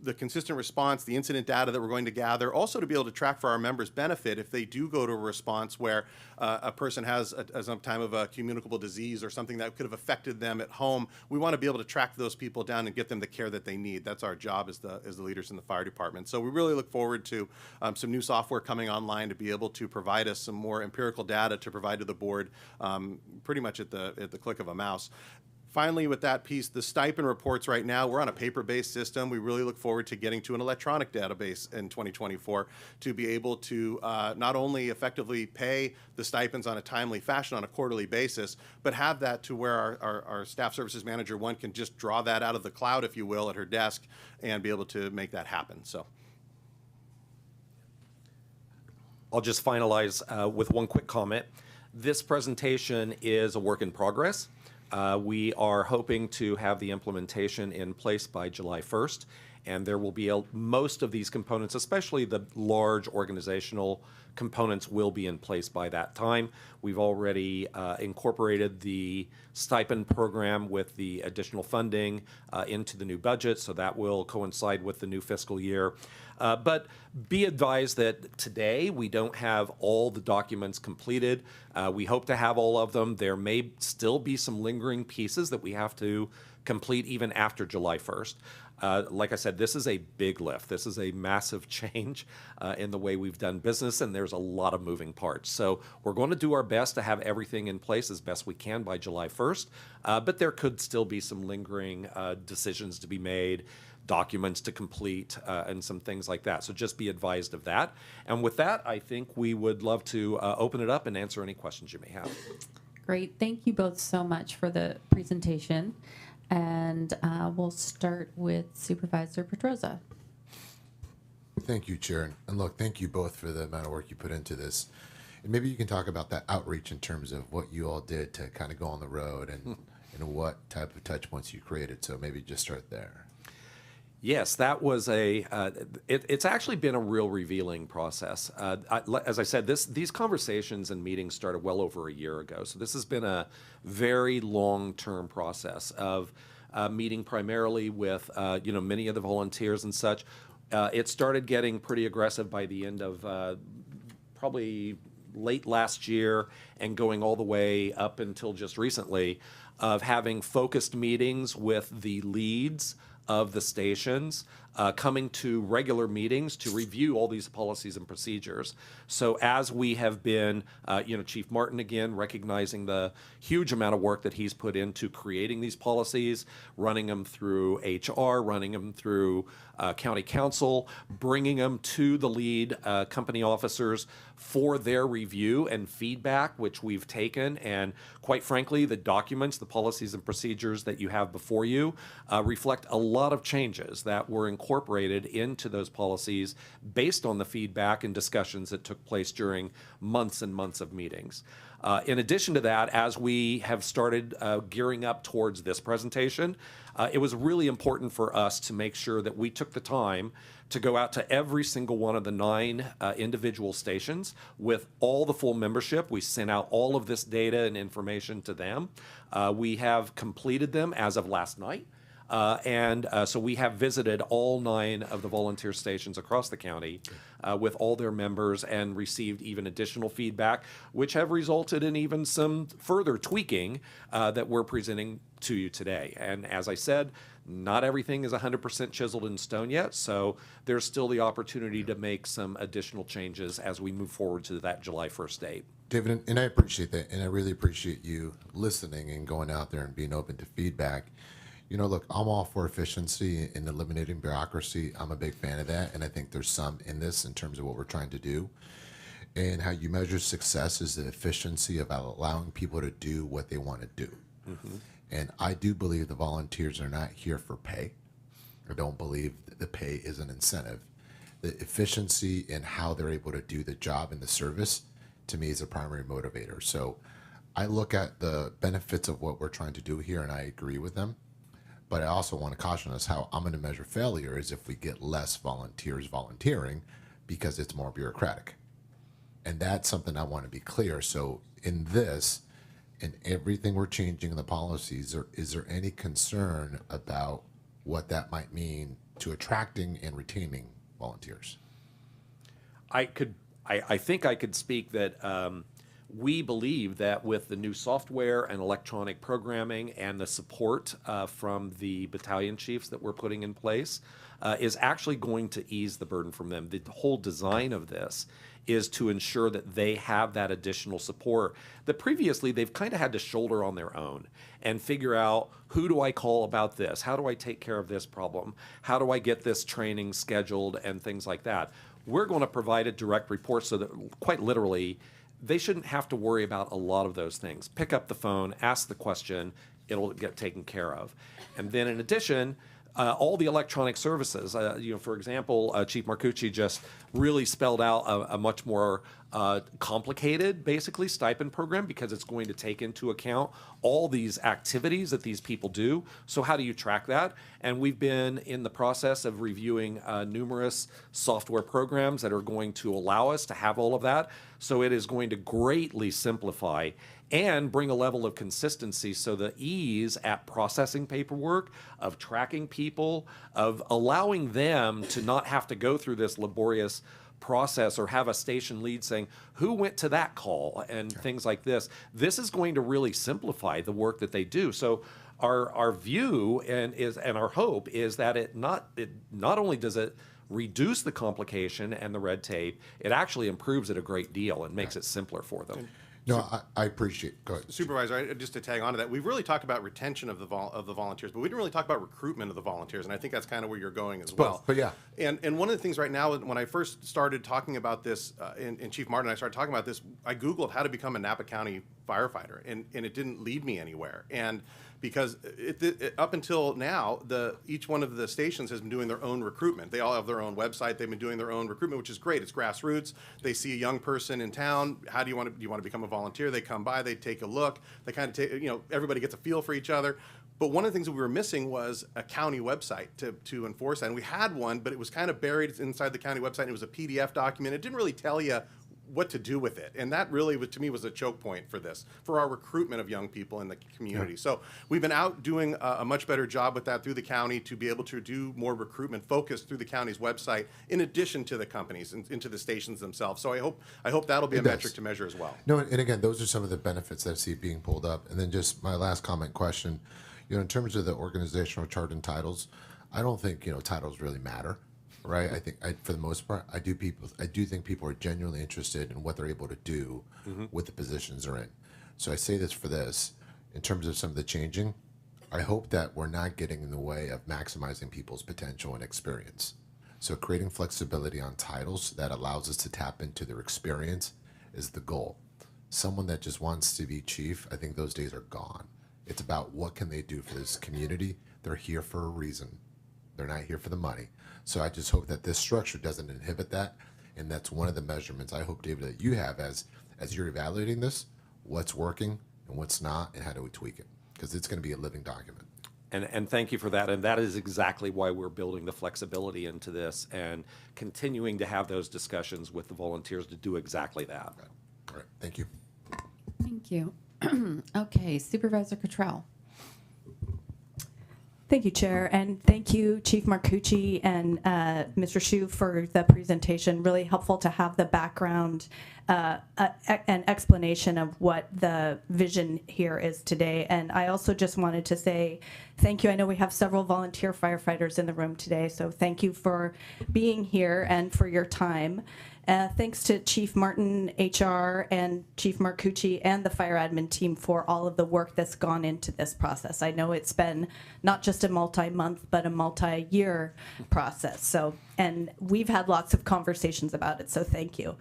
the consistent response, the incident data that we're going to gather, also to be able to track for our members' benefit if they do go to a response where a person has some time of a communicable disease or something that could have affected them at home. We want to be able to track those people down and get them the care that they need. That's our job as the leaders in the fire department. So we really look forward to some new software coming online to be able to provide us some more empirical data to provide to the board pretty much at the click of a mouse. Finally, with that piece, the stipend reports right now, we're on a paper-based system. We really look forward to getting to an electronic database in 2024 to be able to not only effectively pay the stipends on a timely fashion on a quarterly basis, but have that to where our staff services manager, one can just draw that out of the cloud, if you will, at her desk and be able to make that happen. So. I'll just finalize with one quick comment. This presentation is a work in progress. We are hoping to have the implementation in place by July 1st, and there will be most of these components, especially the large organizational components, will be in place by that time. We've already incorporated the stipend program with the additional funding into the new budget, so that will coincide with the new fiscal year. But be advised that today we don't have all the documents completed. We hope to have all of them. There may still be some lingering pieces that we have to complete even after July 1st. Like I said, this is a big lift. This is a massive change in the way we've done business, and there's a lot of moving parts. So we're going to do our best to have everything in place as best we can by July 1st, but there could still be some lingering decisions to be made, documents to complete, and some things like that. So just be advised of that. And with that, I think we would love to open it up and answer any questions you may have. Great. Thank you both so much for the presentation. And we'll start with Supervisor Pedrosa. Thank you, Chair. And look, thank you both for the amount of work you put into this. And maybe you can talk about that outreach in terms of what you all did to kind of go on the road and what type of touch points you created. So maybe just start there. Yes, that was it's actually been a real revealing process. As I said, these conversations and meetings started well over a year ago. So this has been a very long-term process of meeting primarily with, many of the volunteers and such. It started getting pretty aggressive by the end of probably late last year and going all the way up until just recently, of having focused meetings with the leads of the stations, coming to regular meetings to review all these policies and procedures. So as we have been, Chief Martin, again, recognizing the huge amount of work that he's put into creating these policies, running them through HR, running them through county council, bringing them to the lead company officers for their review and feedback, which we've taken. And quite frankly, the documents, the policies and procedures that you have before you reflect a lot of changes that were incorporated into those policies based on the feedback and discussions that took place during months and months of meetings. In addition to that, as we have started gearing up towards this presentation, it was really important for us to make sure that we took the time to go out to every single one of the 9 individual stations with all the full membership. We sent out all of this data and information to them. We have completed them as of last night. So we have visited all 9 of the volunteer stations across the county with all their members and received even additional feedback, which have resulted in even some further tweaking that we're presenting to you today. And as I said, not everything is 100% chiseled in stone yet, so there's still the opportunity to make some additional changes as we move forward to that July 1st date. David, and I appreciate that, and I really appreciate you listening and going out there and being open to feedback. Look, I'm all for efficiency and eliminating bureaucracy. I'm a big fan of that, and I think there's some in this in terms of what we're trying to do. And how you measure success is the efficiency of allowing people to do what they want to do. Mm-hmm. And I do believe the volunteers are not here for pay. I don't believe that the pay is an incentive. The efficiency in how they're able to do the job and the service, to me, is a primary motivator. So I look at the benefits of what we're trying to do here, and I agree with them. But I also want to caution us how I'm going to measure failure is if we get less volunteers volunteering because it's more bureaucratic. And that's something I want to be clear. So in this, in everything we're changing in the policies, is there any concern about what that might mean to attracting and retaining volunteers? I think I could speak that we believe that with the new software and electronic programming and the support from the battalion chiefs that we're putting in place is actually going to ease the burden from them. The whole design of this is to ensure that they have that additional support that previously they've kind of had to shoulder on their own and figure out, who do I call about this? How do I take care of this problem? How do I get this training scheduled and things like that? We're going to provide a direct report so that quite literally they shouldn't have to worry about a lot of those things. Pick up the phone, ask the question, it'll get taken care of. And then in addition, all the electronic services, for example, Chief Marcucci just really spelled out a much more complicated, basically, stipend program because it's going to take into account all these activities that these people do. So how do you track that? And we've been in the process of reviewing numerous software programs that are going to allow us to have all of that. So it is going to greatly simplify and bring a level of consistency, so the ease at processing paperwork, of tracking people, of allowing them to not have to go through this laborious process or have a station lead saying, who went to that call, and things like this. This is going to really simplify the work that they do. So our view and our hope is that it not only does it reduce the complication and the red tape, it actually improves it a great deal and makes it simpler for them. No, I appreciate. Go ahead. Supervisor, just to tag on to that, we've really talked about retention of the volunteers, but we didn't really talk about recruitment of the volunteers, and I think that's kind of where you're going as well. But yeah. And one of the things right now, when I first started talking about this, and Chief Martin and I started talking about this, I Googled how to become a Napa County firefighter, and it didn't lead me anywhere. And because up until now, each one of the stations has been doing their own recruitment. They all have their own website. They've been doing their own recruitment, which is great. It's grassroots. They see a young person in town. How do you want to become a volunteer? They come by. They take a look. They kind of take, everybody gets a feel for each other. But one of the things that we were missing was a county website to enforce that. And we had one, but it was kind of buried inside the county website. And it was a PDF document. It didn't really tell you what to do with it. And that really, to me, was a choke point for this, for our recruitment of young people in the community. Yeah. So we've been out doing a much better job with that through the county to be able to do more recruitment focused through the county's website, in addition to the companies and into the stations themselves. So I hope that'll be a metric to measure as well. No, and again, those are some of the benefits that I see being pulled up. And then just my last comment question, in terms of the organizational chart and titles, I don't think, titles really matter. Right, I think for the most part, I do think people are genuinely interested in what they're able to do with the positions they're in. So I say this for this, in terms of some of the changing, I hope that we're not getting in the way of maximizing people's potential and experience. So creating flexibility on titles that allows us to tap into their experience is the goal. Someone that just wants to be chief, I think those days are gone. It's about what can they do for this community. They're here for a reason. They're not here for the money. So I just hope that this structure doesn't inhibit that, and that's one of the measurements I hope, David, that you have as you're evaluating this, what's working and what's not, and how do we tweak it, because it's going to be a living document. And thank you for that, and that is exactly why we're building the flexibility into this and continuing to have those discussions with the volunteers to do exactly that. All right, thank you. Thank you. Okay, Supervisor Cottrell. Thank you, Chair, and thank you, Chief Marcucci and Mr. Hsu, for the presentation. Really helpful to have the background and explanation of what the vision here is today. And I also just wanted to say thank you. I know we have several volunteer firefighters in the room today, so thank you for being here and for your time. Thanks to Chief Martin, HR, and Chief Marcucci and the fire admin team for all of the work that's gone into this process. I know it's been not just a multi-month, but a multi-year process. So, and we've had lots of conversations about it, so thank you.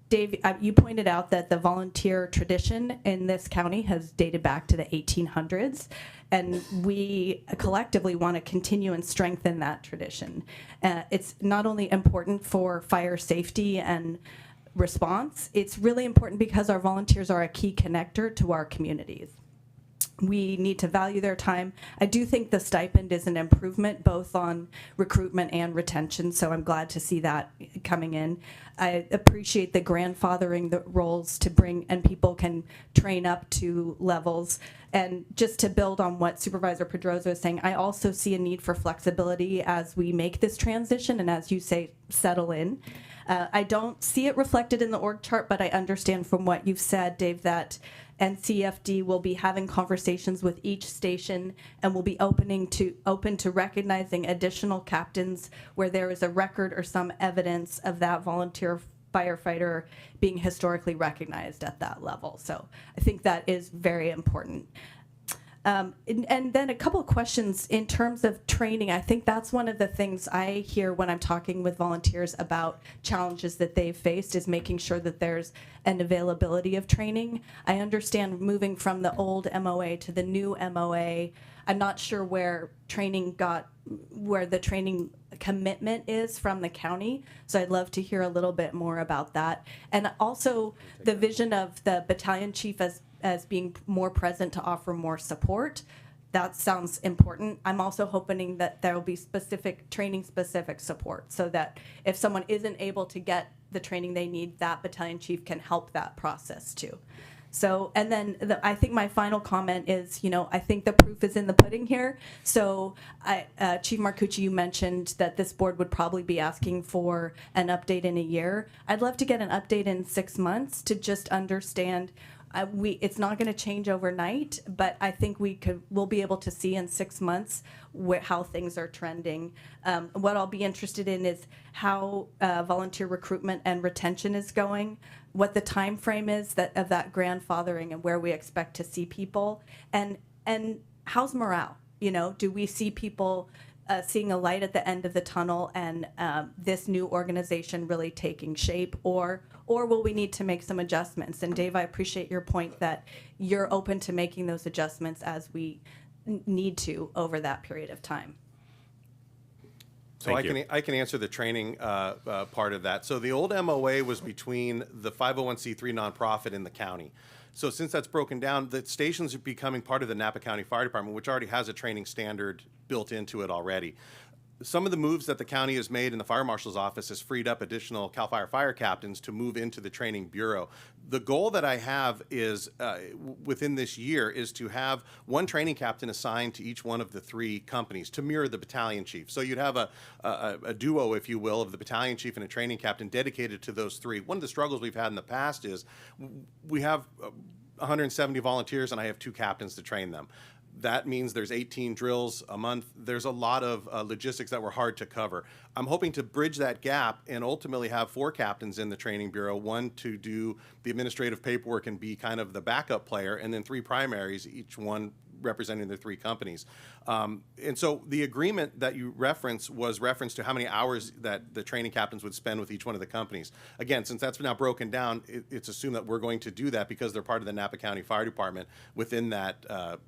Dave, you pointed out that the volunteer tradition in this county has dated back to the 1800s, and we collectively want to continue and strengthen that tradition. It's not only important for fire safety and response, it's really important because our volunteers are a key connector to our communities. We need to value their time. I do think the stipend is an improvement both on recruitment and retention, so I'm glad to see that coming in. I appreciate the grandfathering the roles to bring, and people can train up to levels. And just to build on what Supervisor Pedroza is saying, I also see a need for flexibility as we make this transition and as you say, settle in. I don't see it reflected in the org chart, but I understand from what you've said, Dave, that NCFD will be having conversations with each station and will be open to recognizing additional captains where there is a record or some evidence of that volunteer firefighter being historically recognized at that level. So I think that is very important. And then a couple of questions in terms of training. I think that's one of the things I hear when I'm talking with volunteers about challenges that they've faced, is making sure that there's an availability of training. I understand moving from the old MOA to the new MOA, I'm not sure where the training commitment is from the county. So I'd love to hear a little bit more about that. And also the vision of the battalion chief as being more present to offer more support. That sounds important. I'm also hoping that there will be training-specific support, so that if someone isn't able to get the training they need, that battalion chief can help that process too. So, and then I think my final comment is, I think the proof is in the pudding here. So, Chief Marcucci, you mentioned that this board would probably be asking for an update in a year. I'd love to get an update in 6 months to just understand. It's not going to change overnight, but I think we'll be able to see in 6 months how things are trending. What I'll be interested in is how volunteer recruitment and retention is going, what the time frame is of that grandfathering and where we expect to see people, and how's morale? Do we see people seeing a light at the end of the tunnel and this new organization really taking shape, or will we need to make some adjustments? And Dave, I appreciate your point that you're open to making those adjustments as we need to over that period of time. So I can answer the training part of that. So the old MOA was between the 501c3 nonprofit and the county. So since that's broken down, the stations are becoming part of the Napa County Fire Department, which already has a training standard built into it already. Some of the moves that the county has made in the fire marshal's office has freed up additional CAL FIRE fire captains to move into the training bureau. The goal that I have is within this year is to have one training captain assigned to each one of the 3 companies to mirror the battalion chief. So you'd have a duo, if you will, of the battalion chief and a training captain dedicated to those 3. One of the struggles we've had in the past is we have 170 volunteers and I have 2 captains to train them. That means there's 18 drills a month. There's a lot of logistics that were hard to cover. I'm hoping to bridge that gap and ultimately have 4 captains in the training bureau, one to do the administrative paperwork and be kind of the backup player, and then 3 primaries, each one representing the 3 companies. And so the agreement that you referenced was reference to how many hours that the training captains would spend with each one of the companies. Again, since that's now broken down, it's assumed that we're going to do that because they're part of the Napa County Fire Department. Within that,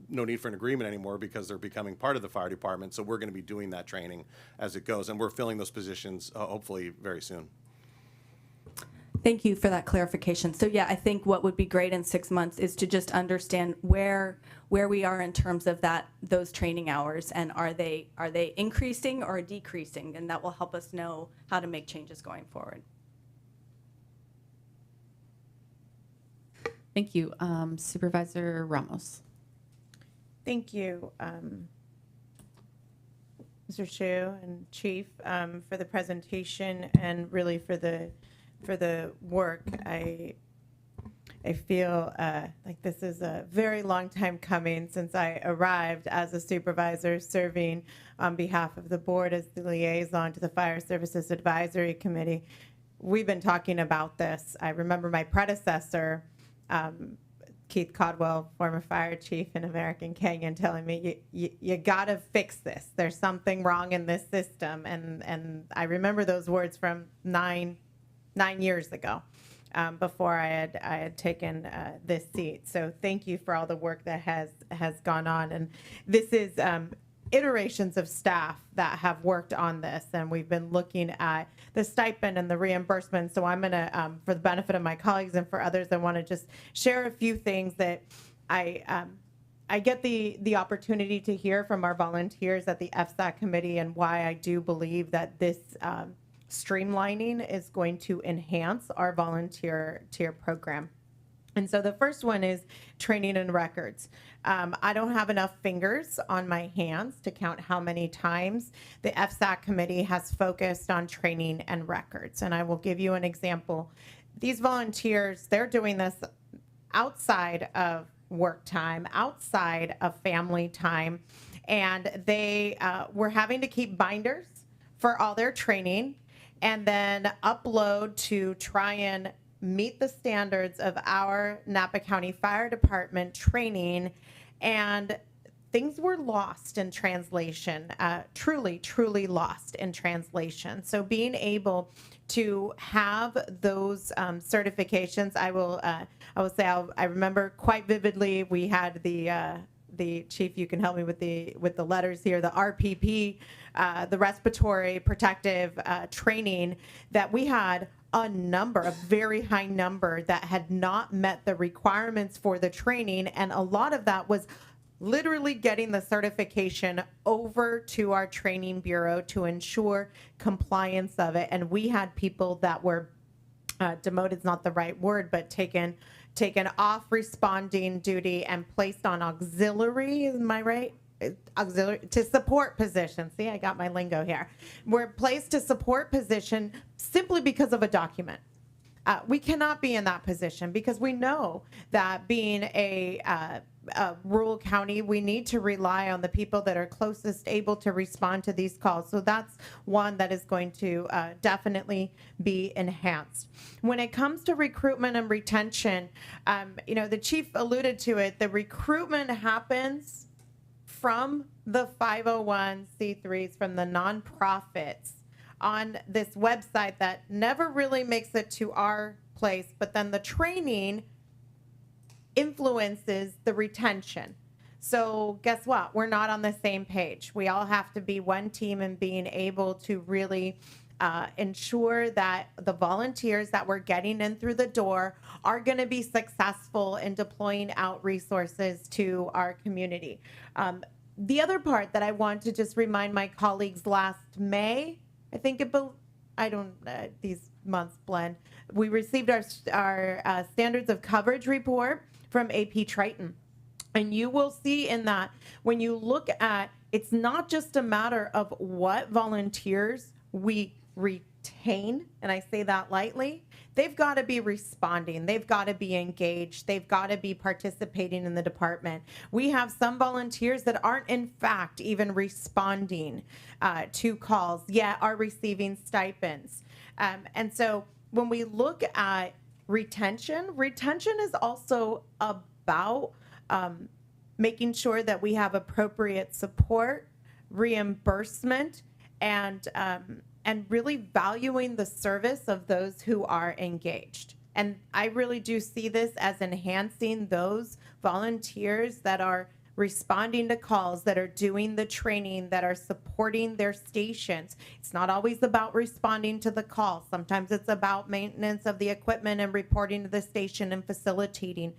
no need for an agreement anymore because they're becoming part of the fire department. So we're going to be doing that training as it goes. And we're filling those positions hopefully very soon. Thank you for that clarification. So yeah, I think what would be great in 6 months is to just understand where we are in terms of those training hours, and are they increasing or decreasing, and that will help us know how to make changes going forward. Thank you. Supervisor Ramos. Thank you, Mr. Chu and Chief, for the presentation and really for the work. I feel like this is a very long time coming since I arrived as a supervisor serving on behalf of the board as the liaison to the Fire Services Advisory Committee. We've been talking about this. I remember my predecessor, Keith Codwell, former fire chief in American Canyon, telling me, you gotta fix this. There's something wrong in this system. And I remember those words from nine years ago, before I had taken this seat. So thank you for all the work that has gone on. And this is iterations of staff that have worked on this, and we've been looking at the stipend and the reimbursement. So I'm going to, for the benefit of my colleagues and for others, I want to just share a few things that I get the opportunity to hear from our volunteers at the FSAC committee, and why I do believe that this streamlining is going to enhance our volunteer program. And so the first one is training and records. I don't have enough fingers on my hands to count how many times the FSAC committee has focused on training and records. And I will give you an example. These volunteers, they're doing this outside of work time, outside of family time, and they were having to keep binders for all their training and then upload to try and meet the standards of our Napa County Fire Department training, and things were lost in translation, truly lost in translation. So being able to have those certifications, I will say I remember quite vividly. We had the chief. You can help me with the letters here. The RPP, the respiratory protective training that we had. A very high number that had not met the requirements for the training, and a lot of that was literally getting the certification over to our training bureau to ensure compliance of it. And we had people that were demoted is not the right word, but taken off responding duty and placed on auxiliary, am I right? Auxiliary to support position. See, I got my lingo here. We're placed to support position simply because of a document. We cannot be in that position because we know that being a rural county, we need to rely on the people that are closest able to respond to these calls. So that's one that is going to definitely be enhanced. When it comes to recruitment and retention, the chief alluded to it. The recruitment happens from the 501c3s, from the nonprofits on this website that never really makes it to our place, but then the training influences the retention. So guess what? We're not on the same page. We all have to be one team in being able to really ensure that the volunteers that we're getting in through the door are going to be successful in deploying out resources to our community. The other part that I want to just remind my colleagues, last May, these months blend, we received our standards of coverage report from AP Triton. And you will see in that, when you look at, it's not just a matter of what volunteers we retain, and I say that lightly, they've got to be responding, they've got to be engaged, they've got to be participating in the department. We have some volunteers that aren't in fact even responding to calls, yet are receiving stipends. And so when we look at retention is also about making sure that we have appropriate support, reimbursement, and really valuing the service of those who are engaged. And I really do see this as enhancing those volunteers that are responding to calls, that are doing the training, that are supporting their stations. It's not always about responding to the call. Sometimes it's about maintenance of the equipment and reporting to the station and facilitating.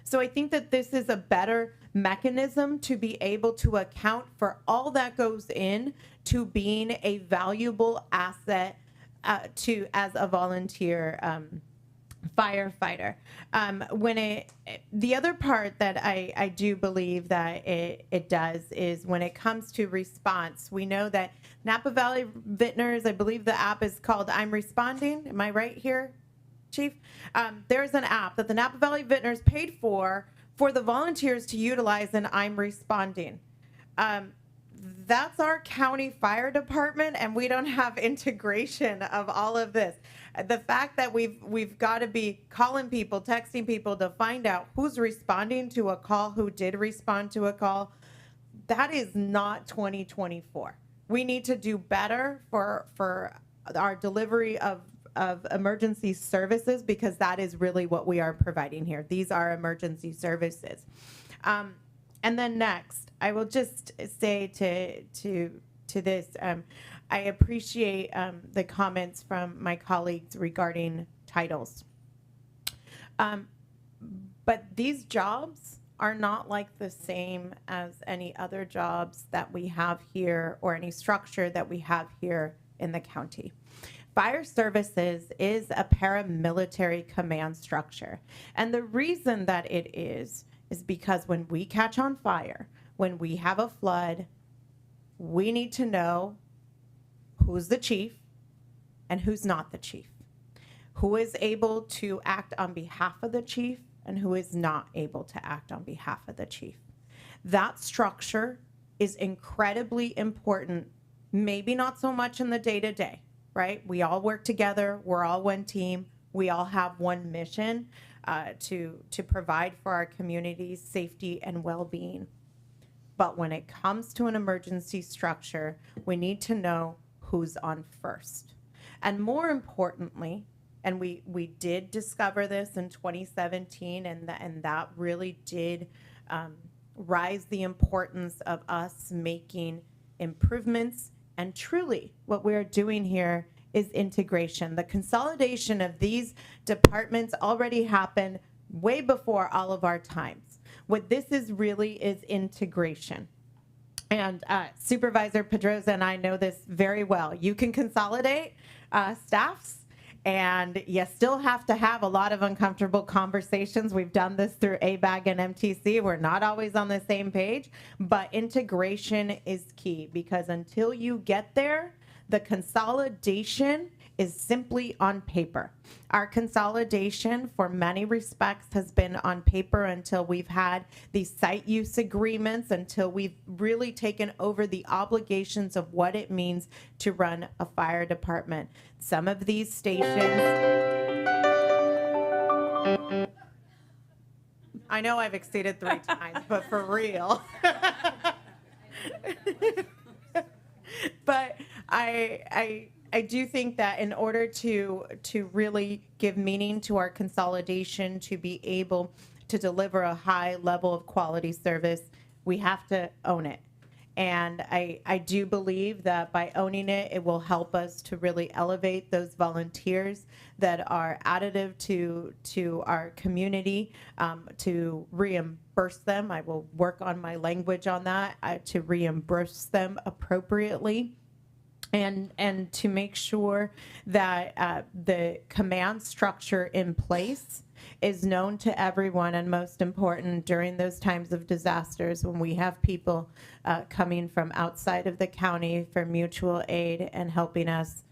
So I think that this is a better mechanism to be able to account for all that goes in to being a valuable asset as a volunteer firefighter. The other part that I do believe that it does is when it comes to response. We know that Napa Valley Vintners, I believe the app is called I'm Responding. Am I right here, Chief? There's an app that the Napa Valley Vintners paid for the volunteers to utilize, and I'm Responding. That's our county fire department, and we don't have integration of all of this. The fact that we've got to be calling people, texting people to find out who's responding to a call, who did respond to a call, that is not 2024. We need to do better for our delivery of emergency services, because that is really what we are providing here. These are emergency services. And then next, I will just say to this, I appreciate the comments from my colleagues regarding titles. But these jobs are not like the same as any other jobs that we have here or any structure that we have here in the county. Fire Services is a paramilitary command structure. And the reason that it is because when we catch on fire, when we have a flood, we need to know who's the chief and who's not the chief, who is able to act on behalf of the chief and who is not able to act on behalf of the chief. That structure is incredibly important, maybe not so much in the day-to-day, right? We all work together, we're all one team, we all have one mission to provide for our community's safety and well-being. But when it comes to an emergency structure, we need to know who's on first. And more importantly, and we did discover this in 2017, and that really did rise the importance of us making improvements. And truly, what we're doing here is integration. The consolidation of these departments already happened way before all of our times. What this is really is integration. And Supervisor Pedrosa and I know this very well. You can consolidate staffs, and you still have to have a lot of uncomfortable conversations. We've done this through ABAG and MTC. We're not always on the same page, but integration is key, because until you get there, the consolidation is simply on paper. Our consolidation, for many respects, has been on paper until we've had these site use agreements, until we've really taken over the obligations of what it means to run a fire department. Some of these stations, I know I've exceeded 3 times, but for real. But I do think that in order to really give meaning to our consolidation, to be able to deliver a high level of quality service, we have to own it. And I do believe that by owning it, it will help us to really elevate those volunteers that are additive to our community, to reimburse them. I will work on my language on that, to reimburse them appropriately. And to make sure that the command structure in place is known to everyone, and most important, during those times of disasters when we have people coming from outside of the county for mutual aid and helping us,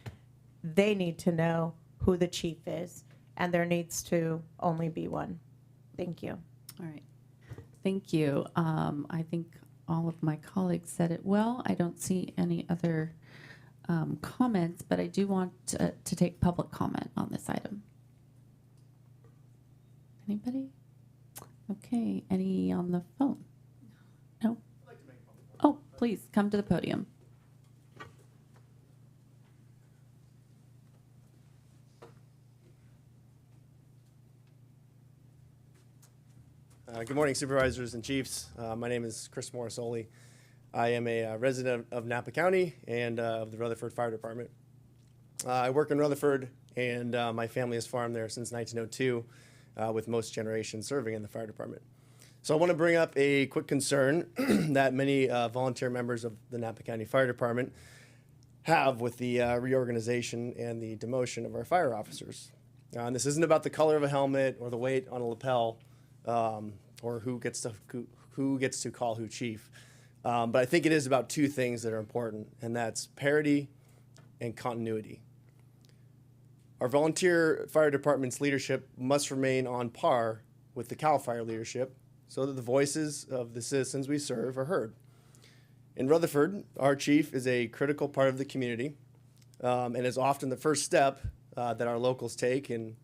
they need to know who the chief is, and there needs to only be one. Thank you. All right. Thank you. I think all of my colleagues said it well. I don't see any other comments, but I do want to take public comment on this item. Anybody? Okay. Any on the phone? No? Oh, please come to the podium. Good morning, Supervisors and Chiefs. My name is Chris Morrisoli. I am a resident of Napa County and of the Rutherford Fire Department. I work in Rutherford, and my family has farmed there since 1902, with most generations serving in the fire department. So I want to bring up a quick concern that many volunteer members of the Napa County Fire Department have with the reorganization and the demotion of our fire officers. And this isn't about the color of a helmet or the weight on a lapel, or who gets to call who chief. But I think it is about 2 things that are important, and that's parity and continuity. Our volunteer fire department's leadership must remain on par with the CAL FIRE leadership so that the voices of the citizens we serve are heard. In Rutherford, our chief is a critical part of the community, and is often the first step that our locals take in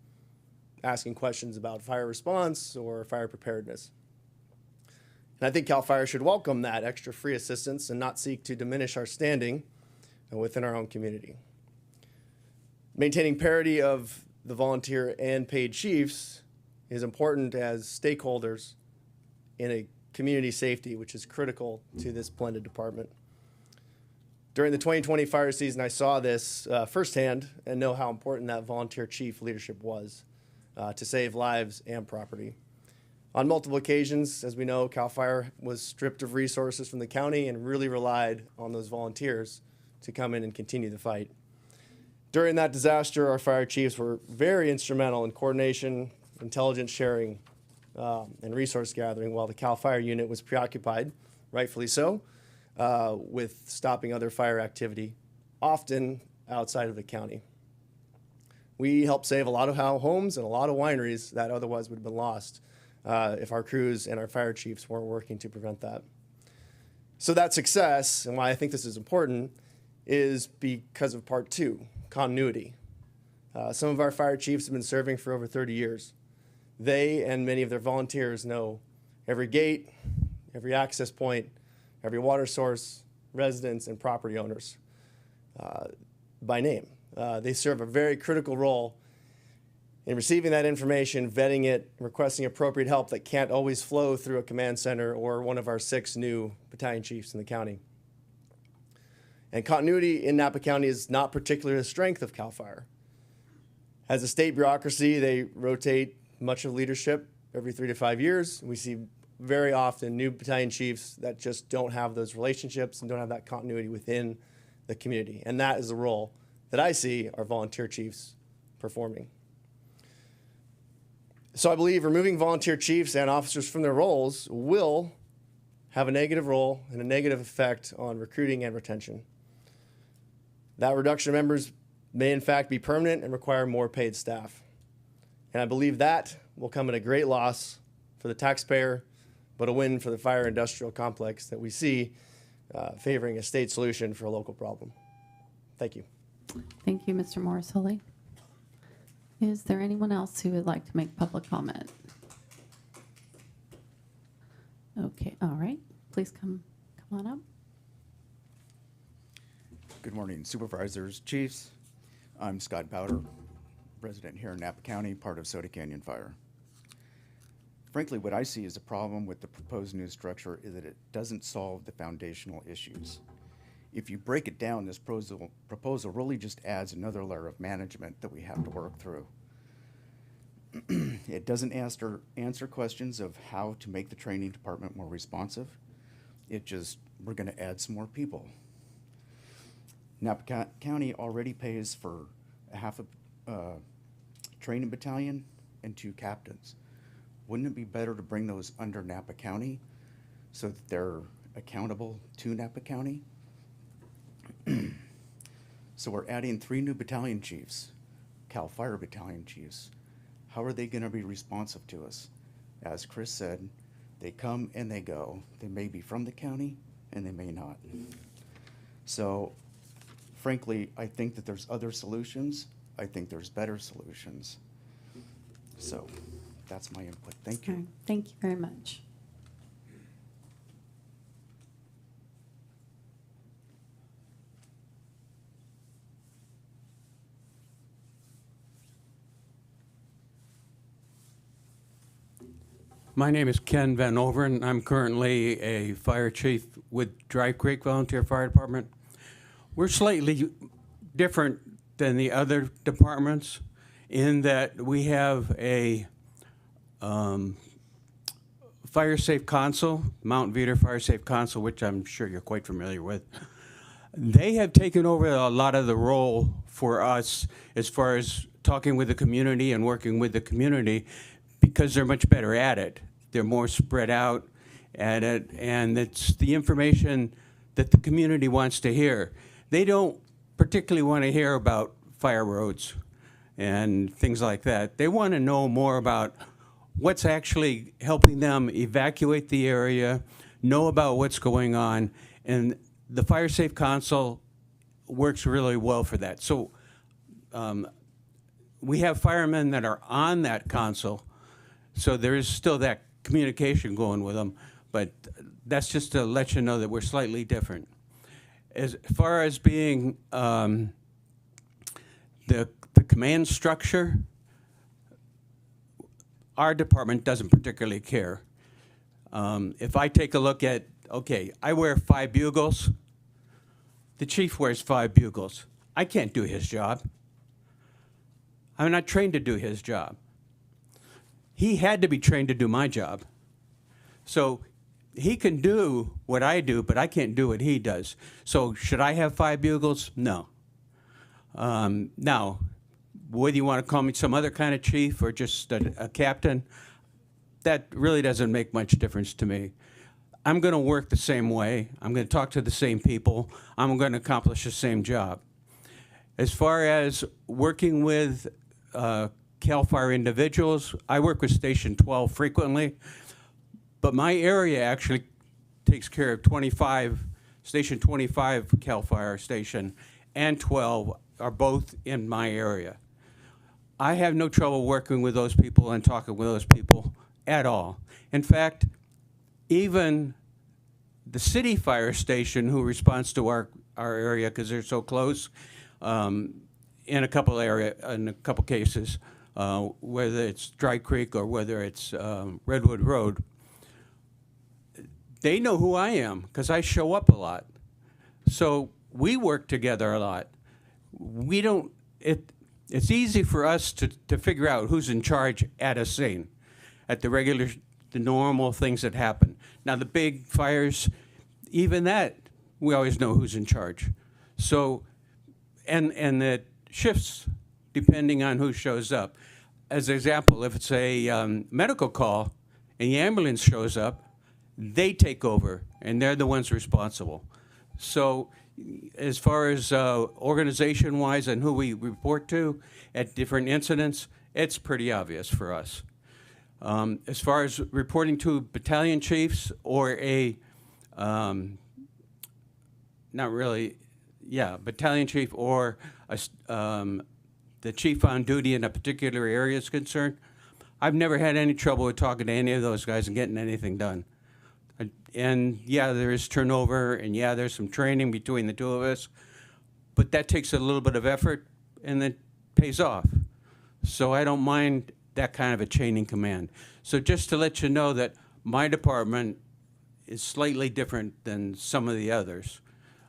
asking questions about fire response or fire preparedness. And I think CAL FIRE should welcome that extra free assistance and not seek to diminish our standing within our own community. Maintaining parity of the volunteer and paid chiefs is important as stakeholders in a community safety, which is critical to this blended department. During the 2020 fire season, I saw this firsthand and know how important that volunteer chief leadership was to save lives and property. On multiple occasions, as we know, CAL FIRE was stripped of resources from the county and really relied on those volunteers to come in and continue the fight. During that disaster, our fire chiefs were very instrumental in coordination, intelligence sharing, and resource gathering while the CAL FIRE unit was preoccupied, rightfully so, with stopping other fire activity, often outside of the county. We helped save a lot of homes and a lot of wineries that otherwise would have been lost if our crews and our fire chiefs weren't working to prevent that. So that success, and why I think this is important, is because of part two, continuity. Some of our fire chiefs have been serving for over 30 years. They and many of their volunteers know every gate, every access point, every water source, residents, and property owners by name. They serve a very critical role in receiving that information, vetting it, requesting appropriate help that can't always flow through a command center or one of our 6 new battalion chiefs in the county. And continuity in Napa County is not particularly the strength of CAL FIRE. As a state bureaucracy, they rotate much of leadership every 3 to 5 years. We see very often new battalion chiefs that just don't have those relationships and don't have that continuity within the community. And that is the role that I see our volunteer chiefs performing. So I believe removing volunteer chiefs and officers from their roles will have a negative role and a negative effect on recruiting and retention. That reduction of members may in fact be permanent and require more paid staff. And I believe that will come at a great loss for the taxpayer, but a win for the fire industrial complex that we see favoring a state solution for a local problem. Thank you. Thank you, Mr. Morris-Holy. Is there anyone else who would like to make public comment? Okay, all right. Please come on up. Good morning, Supervisors, Chiefs. I'm Scott Powder, resident here in Napa County, part of Soda Canyon Fire. Frankly, what I see as a problem with the proposed new structure is that it doesn't solve the foundational issues. If you break it down, this proposal really just adds another layer of management that we have to work through. It doesn't answer questions of how to make the training department more responsive. We're going to add some more people. Napa County already pays for a half a training battalion and 2 captains. Wouldn't it be better to bring those under Napa County so that they're accountable to Napa County? So we're adding 3 new battalion chiefs, CAL FIRE battalion chiefs. How are they going to be responsive to us? As Chris said, they come and they go. They may be from the county and they may not. So frankly, I think that there's other solutions. I think there's better solutions. So that's my input. Thank you. Okay, thank you very much. My name is Ken Van Overen. I'm currently a fire chief with Dry Creek Volunteer Fire Department. We're slightly different than the other departments in that we have a Fire Safe Council, Mount Veeder Fire Safe Council, which I'm sure you're quite familiar with. They have taken over a lot of the role for us as far as talking with the community and working with the community because they're much better at it. They're more spread out at it, and it's the information that the community wants to hear. They don't particularly want to hear about fire roads and things like that. They want to know more about what's actually helping them evacuate the area, know about what's going on, and the Fire Safe Council works really well for that. So we have firemen that are on that council, so there is still that communication going with them, but that's just to let you know that we're slightly different. As far as being the command structure, our department doesn't particularly care. If I take a look at, okay, I wear 5 bugles, the chief wears 5 bugles. I can't do his job. I'm not trained to do his job. He had to be trained to do my job. So he can do what I do, but I can't do what he does. So should I have 5 bugles? No. Now, whether you want to call me some other kind of chief or just a captain, that really doesn't make much difference to me. I'm going to work the same way. I'm going to talk to the same people. I'm going to accomplish the same job. As far as working with CAL FIRE individuals, I work with Station 12 frequently, but my area actually takes care of 25, Station 25 CAL FIRE station and 12 are both in my area. I have no trouble working with those people and talking with those people at all. In fact, even the city fire station, who responds to our area because they're so close, in a couple cases, whether it's Dry Creek or whether it's Redwood Road, they know who I am because I show up a lot. So we work together a lot. We don't. It's easy for us to figure out who's in charge at a scene, at the normal things that happen. Now, the big fires, even that, we always know who's in charge. So, and that shifts depending on who shows up. As an example, if it's a medical call and the ambulance shows up, they take over, and they're the ones responsible. So, as far as organization-wise and who we report to at different incidents, it's pretty obvious for us. As far as reporting to battalion chiefs or battalion chief or the chief on duty in a particular area is concerned, I've never had any trouble with talking to any of those guys and getting anything done. And yeah, there is turnover, and yeah, there's some training between the two of us, but that takes a little bit of effort and then pays off. So I don't mind that kind of a chain in command. So just to let you know that my department is slightly different than some of the others.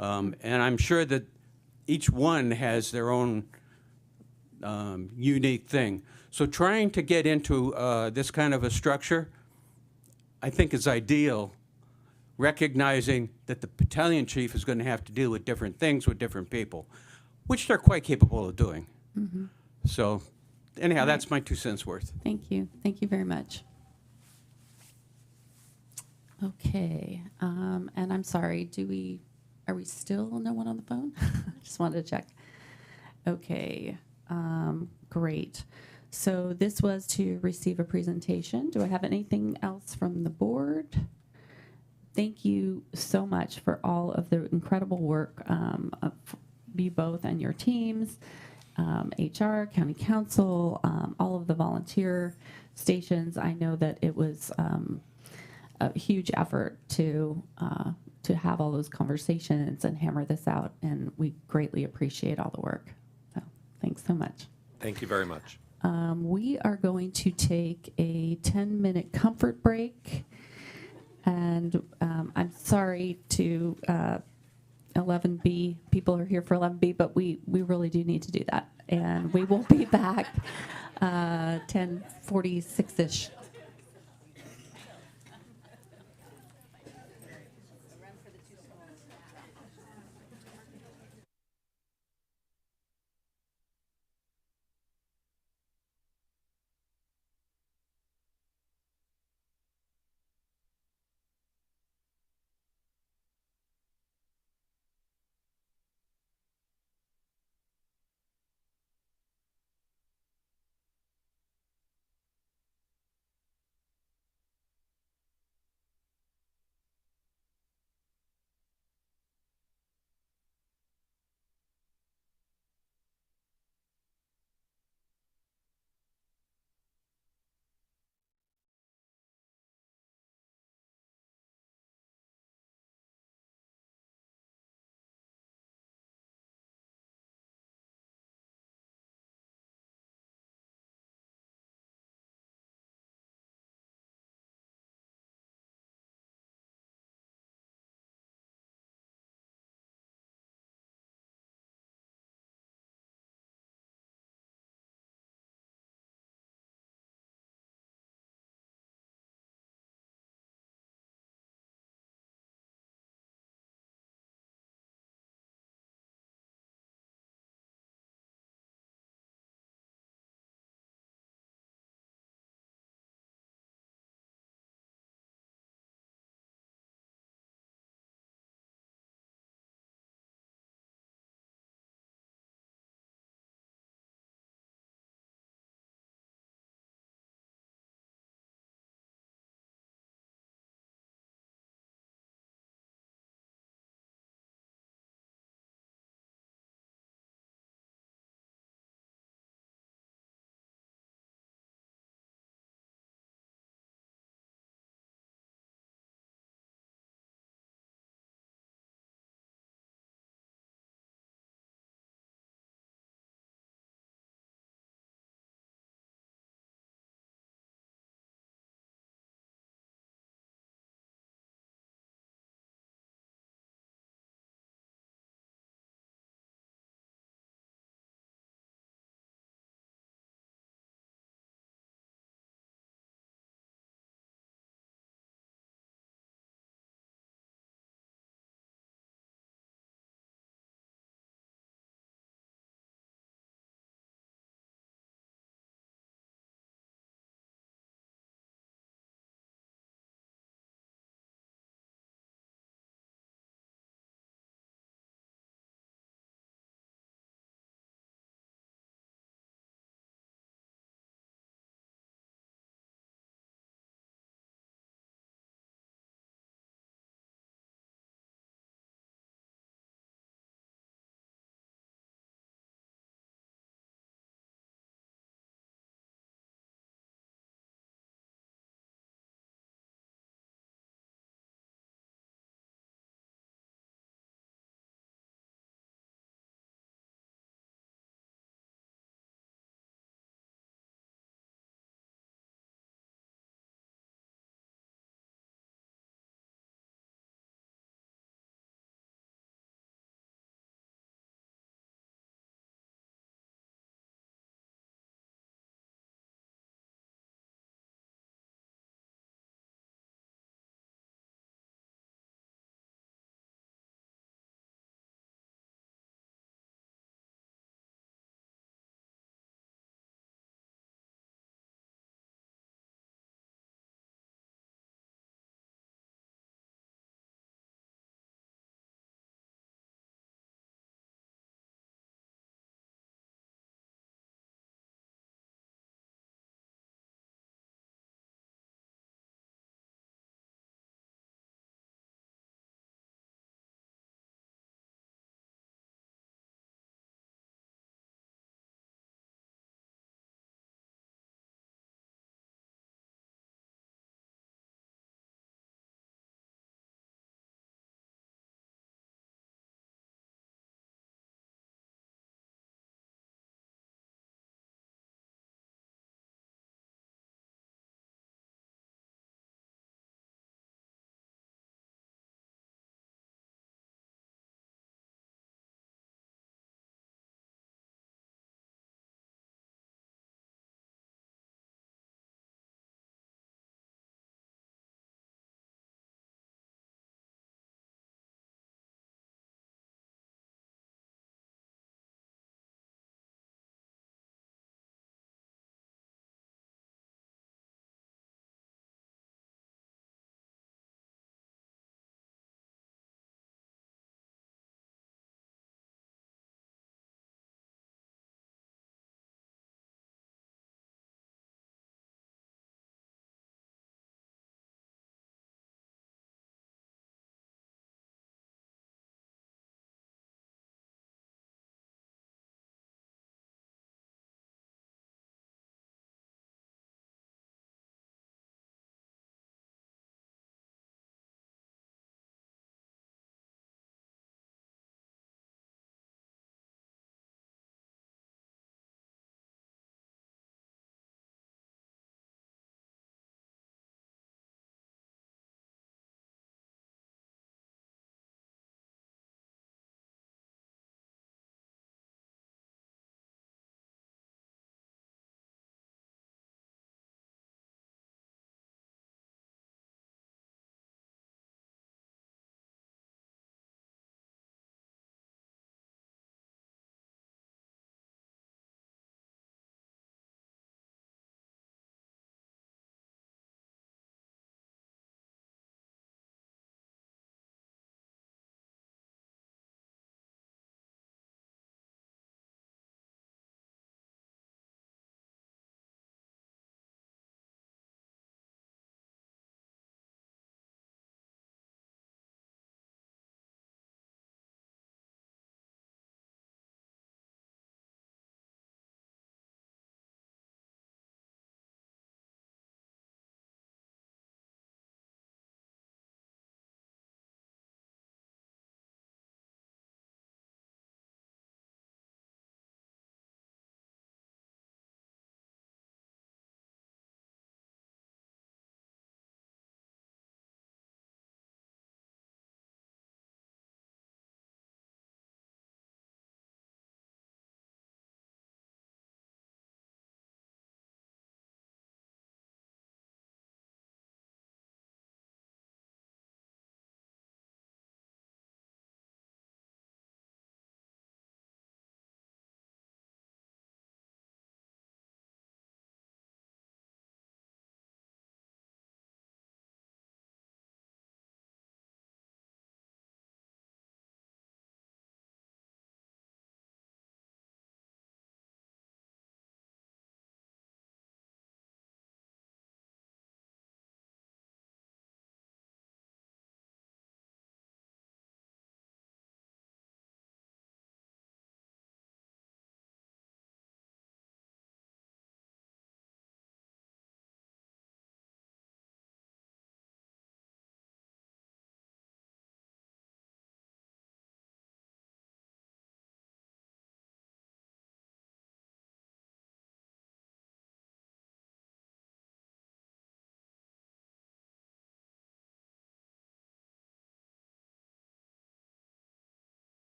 And I'm sure that each one has their own unique thing. So trying to get into this kind of a structure, I think is ideal, recognizing that the battalion chief is going to have to deal with different things with different people, which they're quite capable of doing. Mm-hmm. So anyhow, that's my 2 cents worth. Thank you. Thank you very much. Okay. And I'm sorry, are we still no one on the phone? Just wanted to check. Okay. Great. So this was to receive a presentation. Do I have anything else from the board? Thank you so much for all of the incredible work of you both and your teams, HR, county council, all of the volunteer stations. I know that it was a huge effort to have all those conversations and hammer this out, and we greatly appreciate all the work. So thanks so much. Thank you very much. We are going to take a 10-minute comfort break. And I'm sorry to 11B, people are here for 11B, but we really do need to do that. And we will be back 10:46-ish.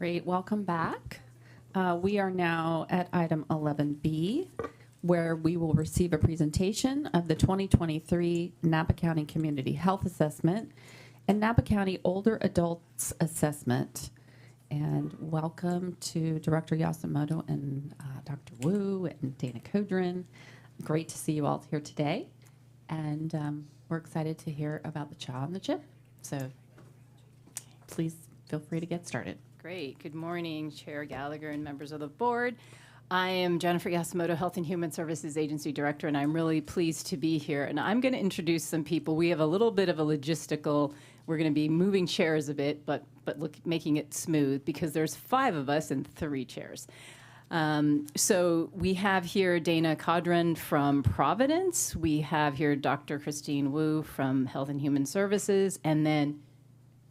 Great, welcome back. We are now at item 11B, where we will receive a presentation of the 2023 Napa County Community Health Assessment and Napa County Older Adults Assessment. And welcome to Director Yasumoto and Dr. Wu and Dana Kodrin. Great to see you all here today. And we're excited to hear about the CHA and the CHIP. So please feel free to get started. Great. Good morning, Chair Gallagher and members of the board. I am Jennifer Yasumoto, Health and Human Services Agency Director, and I'm really pleased to be here. And I'm going to introduce some people. We have a little bit of a logistical, we're going to be moving chairs a bit, but making it smooth because there's 5 of us and 3 chairs. So we have here Dana Kodrin from Providence. We have here Dr. Christine Wu from Health and Human Services. And then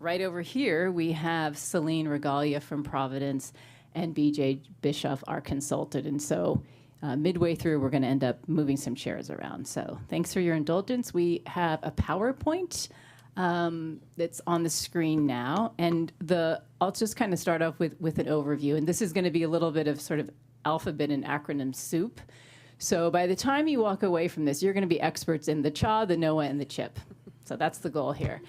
right over here, we have Celine Regalia from Providence and BJ Bischoff, our consultant. And so midway through, we're going to end up moving some chairs around. So thanks for your indulgence. We have a PowerPoint that's on the screen now. And I'll just kind of start off with an overview. And this is going to be a little bit of sort of alphabet and acronym soup. So by the time you walk away from this, you're going to be experts in the CHA, the NOAA, and the CHIP. So that's the goal here.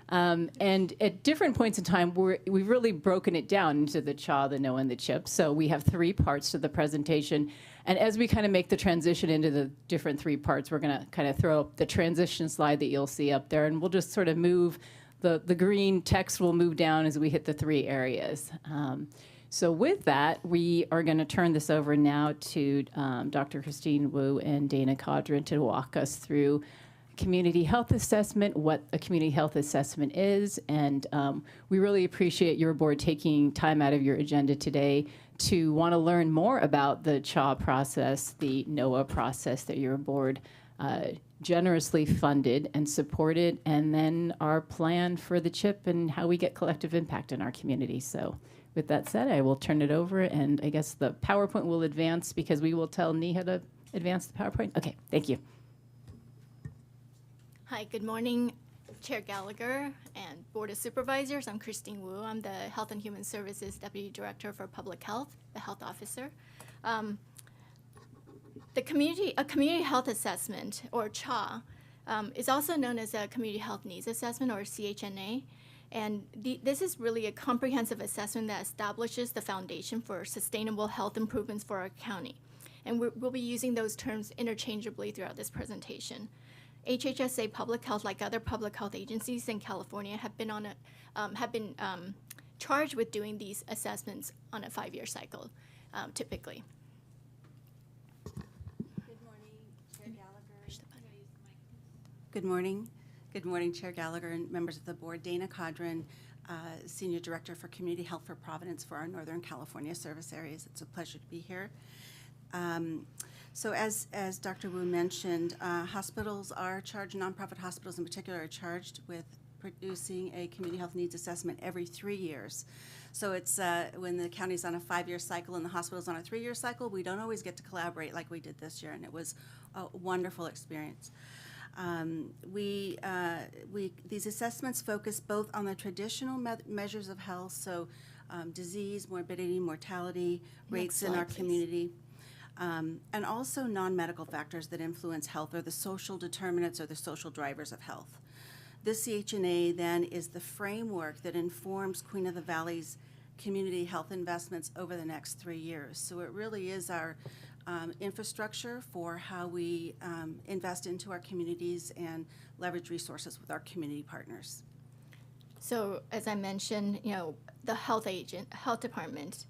And at different points in time, we've really broken it down into the CHA, the NOAA, and the CHIP. So we have 3 parts to the presentation. And as we kind of make the transition into the different 3 parts, we're going to kind of throw up the transition slide that you'll see up there. And we'll just sort of move, the green text will move down as we hit the 3 areas. So with that, we are going to turn this over now to Dr. Christine Wu and Dana Kodrin to walk us through community health assessment, what a community health assessment is, and we really appreciate your board taking time out of your agenda today to want to learn more about the CHA process, the NOAA process that your board generously funded and supported, and then our plan for the CHIP and how we get collective impact in our community. So with that said, I will turn it over, and I guess the PowerPoint will advance because we will tell Neha to advance the PowerPoint. Okay, thank you. Hi, good morning, Chair Gallagher and Board of Supervisors. I'm Christine Wu. I'm the Health and Human Services Deputy Director for Public Health, the health officer. A community health assessment, or CHA, is also known as a Community Health Needs Assessment, or CHNA. And this is really a comprehensive assessment that establishes the foundation for sustainable health improvements for our county. And we'll be using those terms interchangeably throughout this presentation. HHSA Public Health, like other public health agencies in California, have been charged with doing these assessments on a 5-year cycle, typically. Good morning, Chair Gallagher. Good morning. Good morning, Chair Gallagher and members of the board. Dana Kodrin, Senior Director for Community Health for Providence for our Northern California service areas. It's a pleasure to be here. So as Dr. Wu mentioned, hospitals are charged, nonprofit hospitals in particular are charged with producing a community health needs assessment every 3 years. So it's when the county's on a 5-year cycle and the hospital's on a 3-year cycle, we don't always get to collaborate like we did this year, and it was a wonderful experience. These assessments focus both on the traditional measures of health, so disease, morbidity, mortality, rates in our community. And also non-medical factors that influence health, or the social determinants or the social drivers of health. This CHNA then is the framework that informs Queen of the Valley's community health investments over the next 3 years. So it really is our infrastructure for how we invest into our communities and leverage resources with our community partners. So as I mentioned, the health department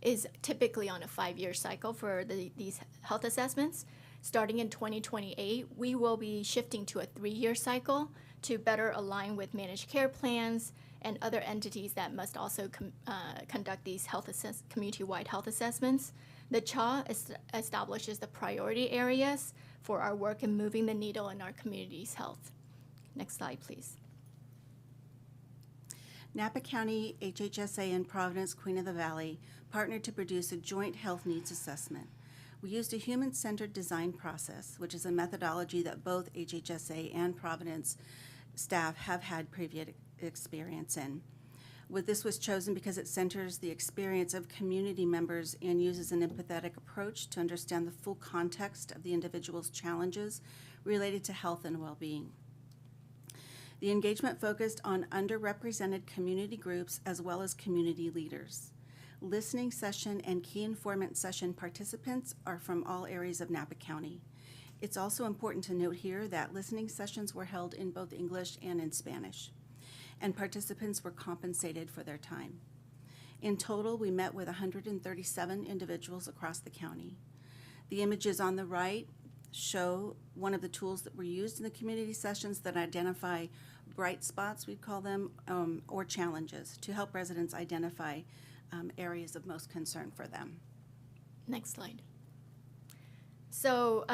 is typically on a 5-year cycle for these health assessments. Starting in 2028, we will be shifting to a 3-year cycle to better align with managed care plans and other entities that must also conduct these community-wide health assessments. The CHA establishes the priority areas for our work in moving the needle in our community's health. Next slide, please. Napa County, HHSA, and Providence, Queen of the Valley partnered to produce a joint health needs assessment. We used a human-centered design process, which is a methodology that both HHSA and Providence staff have had previous experience in. This was chosen because it centers the experience of community members and uses an empathetic approach to understand the full context of the individual's challenges related to health and well-being. The engagement focused on underrepresented community groups as well as community leaders. Listening session and key informant session participants are from all areas of Napa County. It's also important to note here that listening sessions were held in both English and in Spanish, and participants were compensated for their time. In total, we met with 137 individuals across the county. The images on the right show one of the tools that were used in the community sessions that identify bright spots, we'd call them, or challenges to help residents identify areas of most concern for them. Next slide. So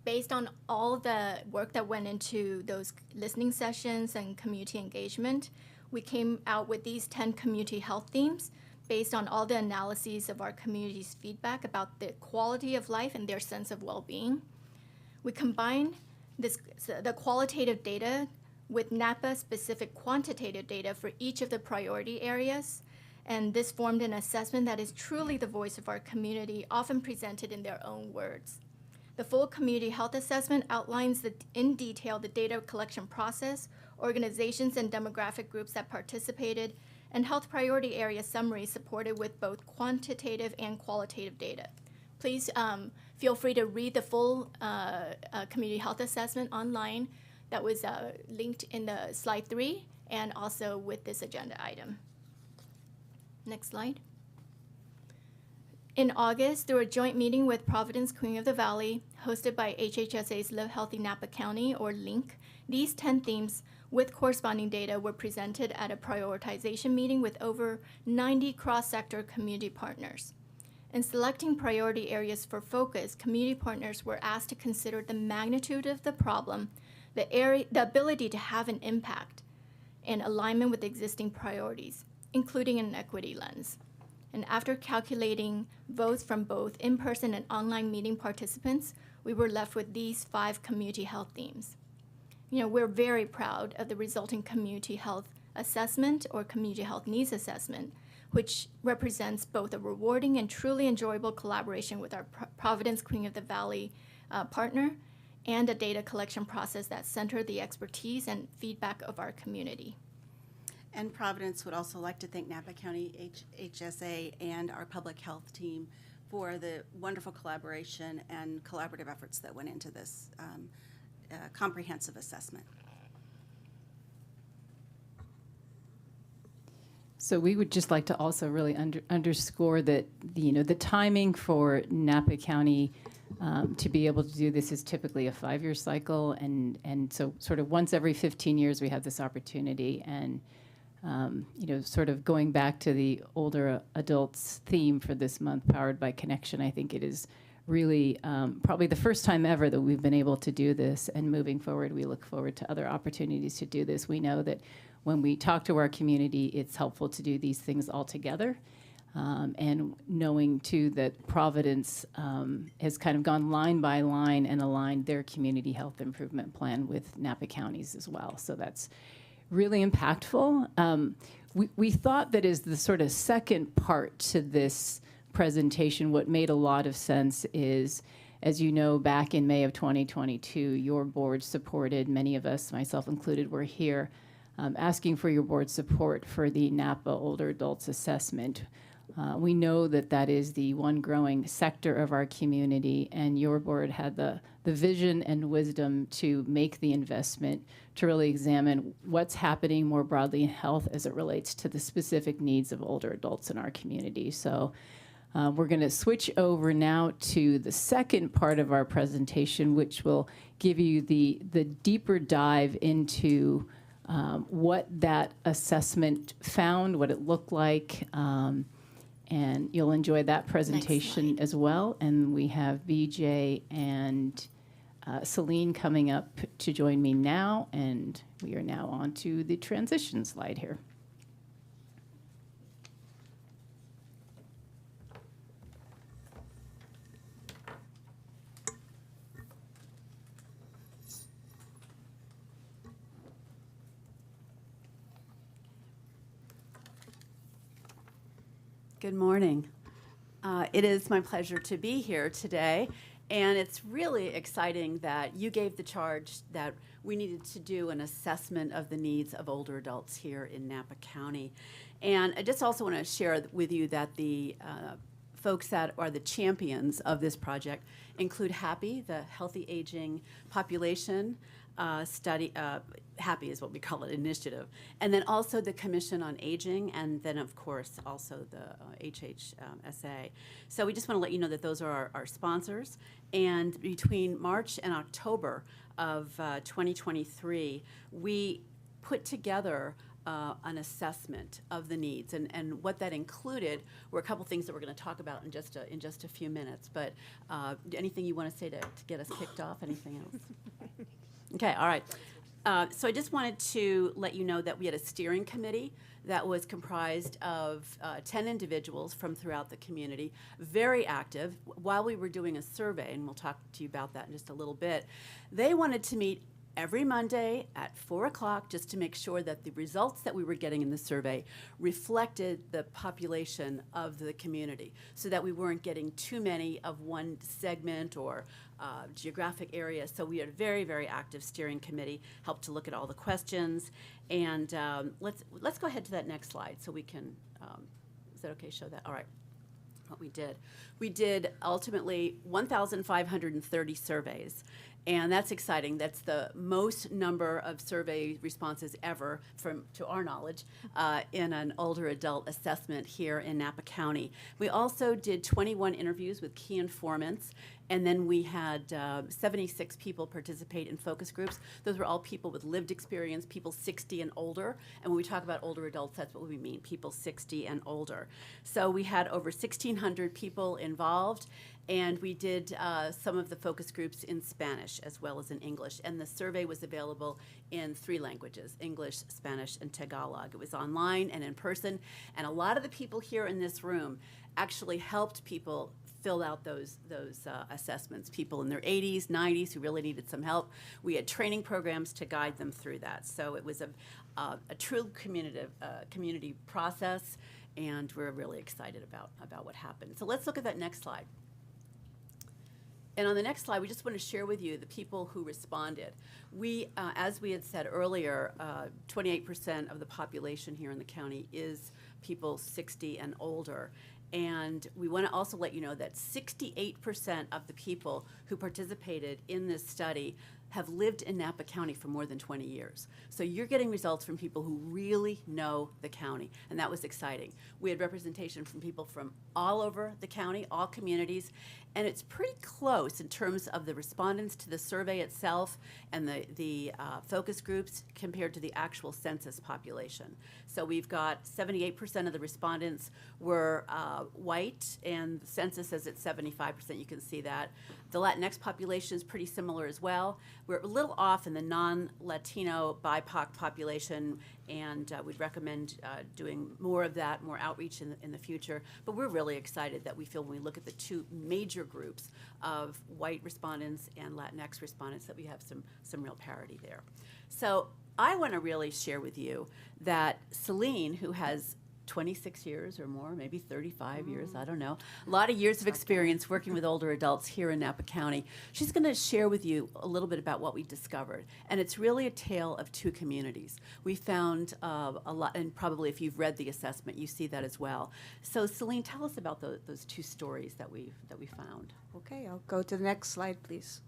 based on all the work that went into those listening sessions and community engagement, we came out with these 10 community health themes based on all the analyses of our community's feedback about the quality of life and their sense of well-being. We combined the qualitative data with Napa-specific quantitative data for each of the priority areas, and this formed an assessment that is truly the voice of our community, often presented in their own words. The full community health assessment outlines in detail the data collection process, organizations and demographic groups that participated, and health priority area summaries supported with both quantitative and qualitative data. Please feel free to read the full community health assessment online that was linked in the slide 3 and also with this agenda item. Next slide. In August, through a joint meeting with Providence Queen of the Valley, hosted by HHSA's Live Healthy Napa County, or LINC, these 10 themes with corresponding data were presented at a prioritization meeting with over 90 cross-sector community partners. In selecting priority areas for focus, community partners were asked to consider the magnitude of the problem, the ability to have an impact, and alignment with existing priorities, including an equity lens. And after calculating votes from both in-person and online meeting participants, we were left with these 5 community health themes. We're very proud of the resulting community health assessment or community health needs assessment, which represents both a rewarding and truly enjoyable collaboration with our Providence Queen of the Valley partner and a data collection process that centered the expertise and feedback of our community. And Providence would also like to thank Napa County HSA and our public health team for the wonderful collaboration and collaborative efforts that went into this comprehensive assessment. So we would just like to also really underscore that the timing for Napa County to be able to do this is typically a 5-year cycle, and so sort of once every 15 years we have this opportunity, and sort of going back to the older adults theme for this month, Powered by Connection, I think it is really probably the first time ever that we've been able to do this, and moving forward we look forward to other opportunities to do this. We know that when we talk to our community, it's helpful to do these things all together, and knowing too that Providence has kind of gone line by line and aligned their community health improvement plan with Napa County's as well. So that's really impactful. We thought that as the sort of second part to this presentation, what made a lot of sense is, as you know, back in May of 2022, your board supported, many of us, myself included, were here asking for your board support for the Napa Older Adults Assessment. We know that that is the one growing sector of our community, and your board had the vision and wisdom to make the investment to really examine what's happening more broadly in health as it relates to the specific needs of older adults in our community. So we're going to switch over now to the second part of our presentation, which will give you the deeper dive into what that assessment found, what it looked like, and you'll enjoy that presentation as well. And we have BJ and Celine coming up to join me now, and we are now on to the transition slide here. Good morning. It is my pleasure to be here today, and it's really exciting that you gave the charge that we needed to do an assessment of the needs of older adults here in Napa County. And I just also want to share with you that the folks that are the champions of this project include HAPPY, the Healthy Aging Population Study, HAPPY is what we call it, initiative, and then also the Commission on Aging, and then of course also the HHSA. So we just want to let you know that those are our sponsors, and between March and October of 2023, we put together an assessment of the needs, and what that included were a couple things that we're going to talk about in just a few minutes. But anything you want to say to get us kicked off? Anything else? Okay, all right. So I just wanted to let you know that we had a steering committee that was comprised of 10 individuals from throughout the community, very active. While we were doing a survey, and we'll talk to you about that in just a little bit, they wanted to meet every Monday at 4 o'clock just to make sure that the results that we were getting in the survey reflected the population of the community, so that we weren't getting too many of one segment or geographic area. So we had a very, very active steering committee, helped to look at all the questions. And let's go ahead to that next slide so we can, is that okay, show that? All right. What we did. We did ultimately 1,530 surveys, and that's exciting. That's the most number of survey responses ever, to our knowledge, in an older adult assessment here in Napa County. We also did 21 interviews with key informants, and then we had 76 people participate in focus groups. Those were all people with lived experience, people 60 and older. And when we talk about older adults, that's what we mean, people 60 and older. So we had over 1,600 people involved, and we did some of the focus groups in Spanish as well as in English. And the survey was available in 3 languages, English, Spanish, and Tagalog. It was online and in person. And a lot of the people here in this room actually helped people fill out those assessments, people in their 80s, 90s who really needed some help. We had training programs to guide them through that. So it was a true community process, and we're really excited about what happened. So let's look at that next slide. And on the next slide, we just want to share with you the people who responded. We, as we had said earlier, 28% of the population here in the county is people 60 and older. And we want to also let you know that 68% of the people who participated in this study have lived in Napa County for more than 20 years. So you're getting results from people who really know the county, and that was exciting. We had representation from people from all over the county, all communities, and it's pretty close in terms of the respondents to the survey itself and the focus groups compared to the actual census population. So we've got 78% of the respondents were white, and the census says it's 75%, you can see that. The Latinx population is pretty similar as well. We're a little off in the non-Latino BIPOC population, and we'd recommend doing more of that, more outreach in the future. But we're really excited that we feel when we look at the 2 major groups of white respondents and Latinx respondents that we have some real parity there. So I want to really share with you that Celine, who has 26 years or more, maybe 35 years, I don't know. A lot of years of experience working with older adults here in Napa County. She's going to share with you a little bit about what we discovered. And it's really a tale of 2 communities. We found a lot, and probably if you've read the assessment, you see that as well. So Celine, tell us about those 2 stories that we found. Okay, I'll go to the next slide, please.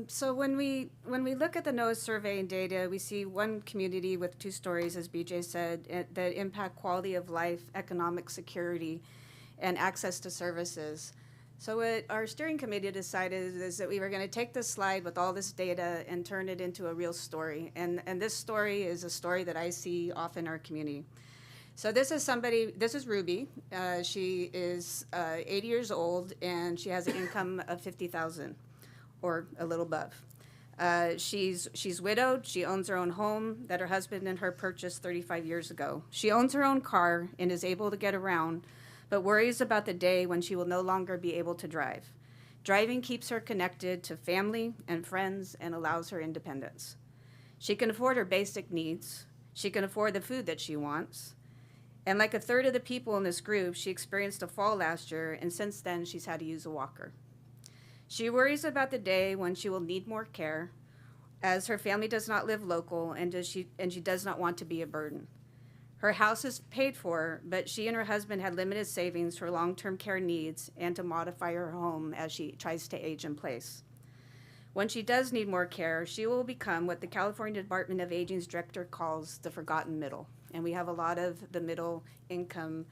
So when we look at the NOAA survey and data, we see one community with 2 stories, as BJ said, that impact quality of life, economic security, and access to services. So what our steering committee decided is that we were going to take this slide with all this data and turn it into a real story. And this story is a story that I see often in our community. So this is Ruby. She is 80 years old, and she has an income of $50,000. Or a little above. She's widowed. She owns her own home that her husband and her purchased 35 years ago. She owns her own car and is able to get around, but worries about the day when she will no longer be able to drive. Driving keeps her connected to family and friends and allows her independence. She can afford her basic needs. She can afford the food that she wants. And like a third of the people in this group, she experienced a fall last year, and since then she's had to use a walker. She worries about the day when she will need more care, as her family does not live local and she does not want to be a burden. Her house is paid for, but she and her husband had limited savings for long-term care needs and to modify her home as she tries to age in place. When she does need more care, she will become what the California Department of Aging's director calls the forgotten middle. And we have a lot of the middle income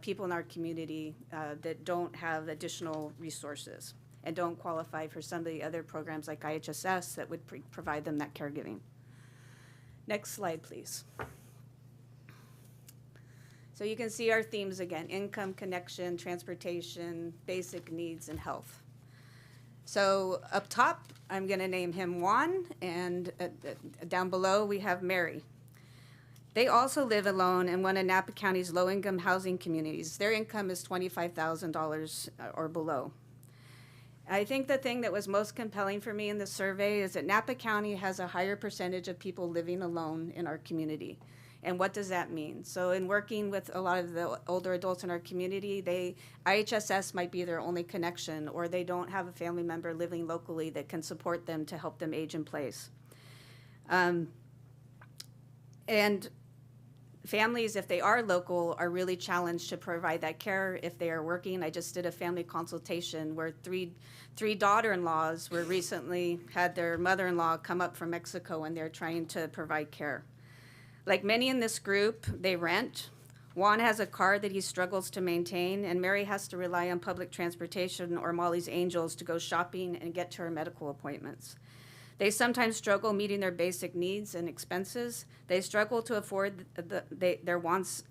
people in our community that don't have additional resources and don't qualify for some of the other programs like IHSS that would provide them that caregiving. Next slide, please. So you can see our themes again: income, connection, transportation, basic needs, and health. So up top, I'm going to name him Juan, and down below we have Mary. They also live alone in one of Napa County's low-income housing communities. Their income is $25,000 or below. I think the thing that was most compelling for me in the survey is that Napa County has a higher percentage of people living alone in our community. And what does that mean? So in working with a lot of the older adults in our community, IHSS might be their only connection, or they don't have a family member living locally that can support them to help them age in place. And families, if they are local, are really challenged to provide that care if they are working. I just did a family consultation where three daughter-in-laws were recently had their mother-in-law come up from Mexico, and they're trying to provide care. Like many in this group, they rent. Juan has a car that he struggles to maintain, and Mary has to rely on public transportation or Molly's Angels to go shopping and get to her medical appointments. They sometimes struggle meeting their basic needs and expenses. They struggle to afford their wants,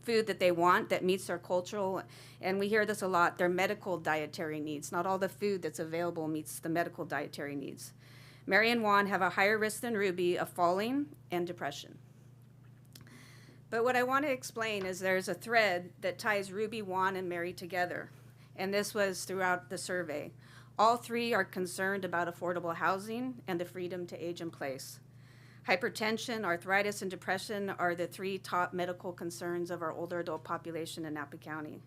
food that they want that meets their cultural, and we hear this a lot, their medical dietary needs. Not all the food that's available meets the medical dietary needs. Mary and Juan have a higher risk than Ruby of falling and depression. But what I want to explain is there's a thread that ties Ruby, Juan, and Mary together, and this was throughout the survey. All three are concerned about affordable housing and the freedom to age in place. Hypertension, arthritis, and depression are the three top medical concerns of our older adult population in Napa County.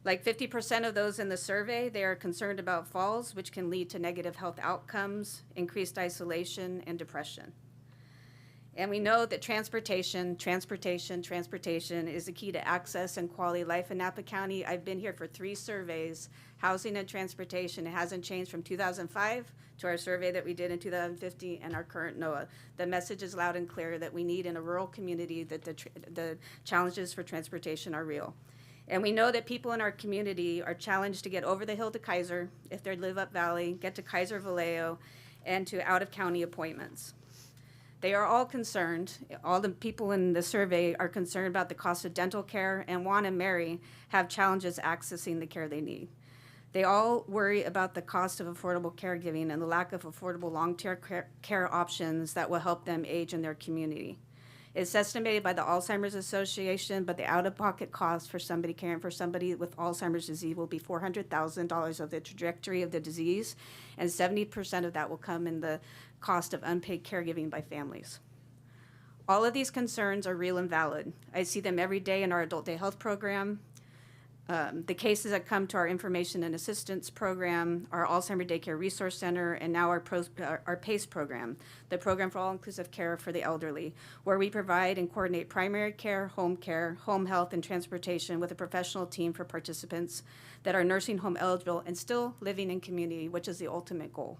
Like 50% of those in the survey, they are concerned about falls, which can lead to negative health outcomes, increased isolation, and depression. And we know that transportation is the key to access and quality of life in Napa County. I've been here for 3 surveys, housing and transportation. It hasn't changed from 2005 to our survey that we did in 2050 and our current NOAA. The message is loud and clear that we need in a rural community that the challenges for transportation are real. And we know that people in our community are challenged to get over the hill to Kaiser if they live up valley, get to Kaiser Vallejo, and to out-of-county appointments. They are all concerned, all the people in the survey are concerned about the cost of dental care, and Juan and Mary have challenges accessing the care they need. They all worry about the cost of affordable caregiving and the lack of affordable long-term care options that will help them age in their community. It's estimated by the Alzheimer's Association, but the out-of-pocket cost for somebody caring for somebody with Alzheimer's disease will be $400,000 of the trajectory of the disease, and 70% of that will come in the cost of unpaid caregiving by families. All of these concerns are real and valid. I see them every day in our adult day health program. The cases that come to our information and assistance program, our Alzheimer's Daycare Resource Center, and now our PACE program, the Program for All-Inclusive Care for the Elderly, where we provide and coordinate primary care, home health, and transportation with a professional team for participants that are nursing home eligible and still living in community, which is the ultimate goal.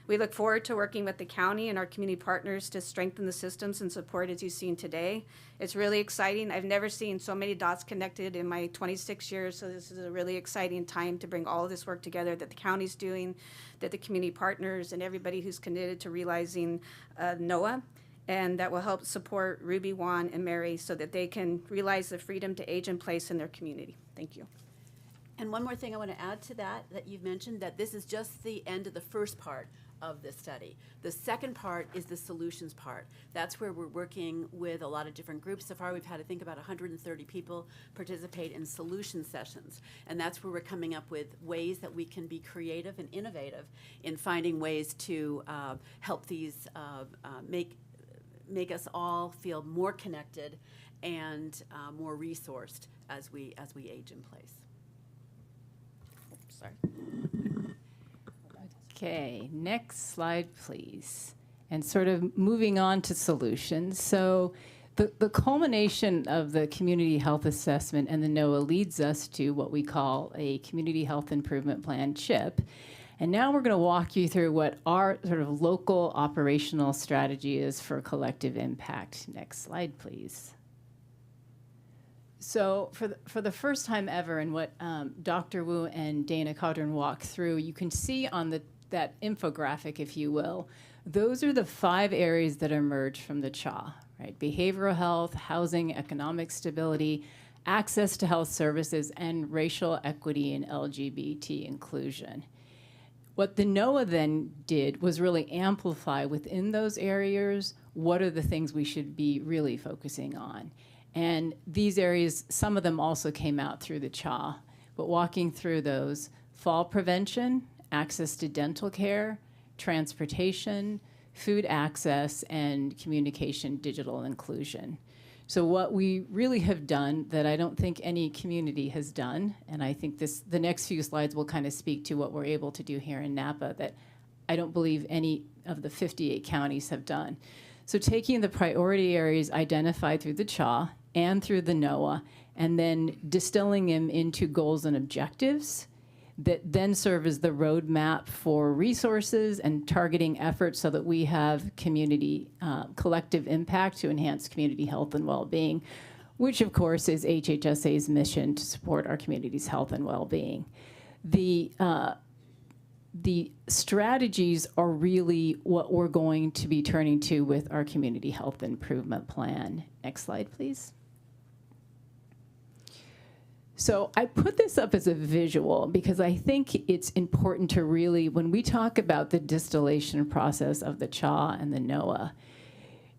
We look forward to working with the county and our community partners to strengthen the systems and support as you've seen today. It's really exciting. I've never seen so many dots connected in my 26 years, so this is a really exciting time to bring all of this work together that the county's doing, that the community partners and everybody who's committed to realizing NOAA, and that will help support Ruby, Juan, and Mary so that they can realize the freedom to age in place in their community. Thank you. And one more thing I want to add to that you've mentioned, that this is just the end of the first part of this study. The second part is the solutions part. That's where we're working with a lot of different groups. So far we've had, I think, about 130 people participate in solution sessions. And that's where we're coming up with ways that we can be creative and innovative in finding ways to help these make us all feel more connected and more resourced as we age in place. Sorry. Okay, next slide, please. And sort of moving on to solutions. So the culmination of the community health assessment and the NOAA leads us to what we call a community health improvement plan, CHIP. And now we're going to walk you through what our sort of local operational strategy is for collective impact. Next slide, please. So for the first time ever, and what Dr. Wu and Dana Cadron walked through, you can see on that infographic, if you will, those are the 5 areas that emerge from the CHA, right? Behavioral health, housing, economic stability, access to health services, and racial equity and LGBT inclusion. What the NOAA then did was really amplify within those areas what are the things we should be really focusing on. And these areas, some of them also came out through the CHA, but walking through those: fall prevention, access to dental care, transportation, food access, and communication digital inclusion. So what we really have done that I don't think any community has done, and I think the next few slides will kind of speak to what we're able to do here in Napa that I don't believe any of the 58 counties have done. So taking the priority areas identified through the CHA and through the NOAA, and then distilling them into goals and objectives that then serve as the roadmap for resources and targeting efforts so that we have community collective impact to enhance community health and well-being, which of course is HHSA's mission to support our community's health and well-being. The strategies are really what we're going to be turning to with our community health improvement plan. Next slide, please. So I put this up as a visual because I think it's important to really, when we talk about the distillation process of the CHA and the NOAA,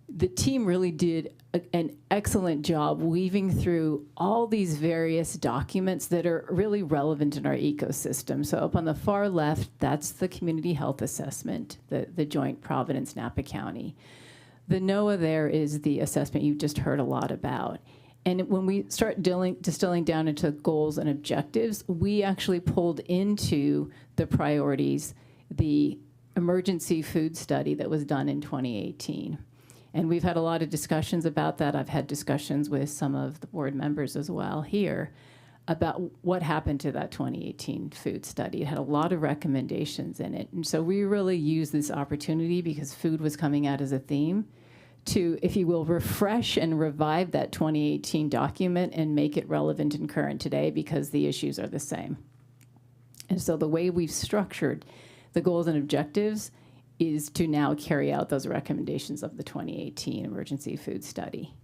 the team really did an excellent job weaving through all these various documents that are really relevant in our ecosystem. So up on the far left, that's the community health assessment, the joint Providence Napa County. The NOAA there is the assessment you've just heard a lot about. And when we start distilling down into goals and objectives, we actually pulled into the priorities the emergency food study that was done in 2018. And we've had a lot of discussions about that. I've had discussions with some of the board members as well here about what happened to that 2018 food study. It had a lot of recommendations in it. And so we really used this opportunity because food was coming out as a theme to, if you will, refresh and revive that 2018 document and make it relevant and current today because the issues are the same. And so the way we've structured the goals and objectives is to now carry out those recommendations of the 2018 emergency food study.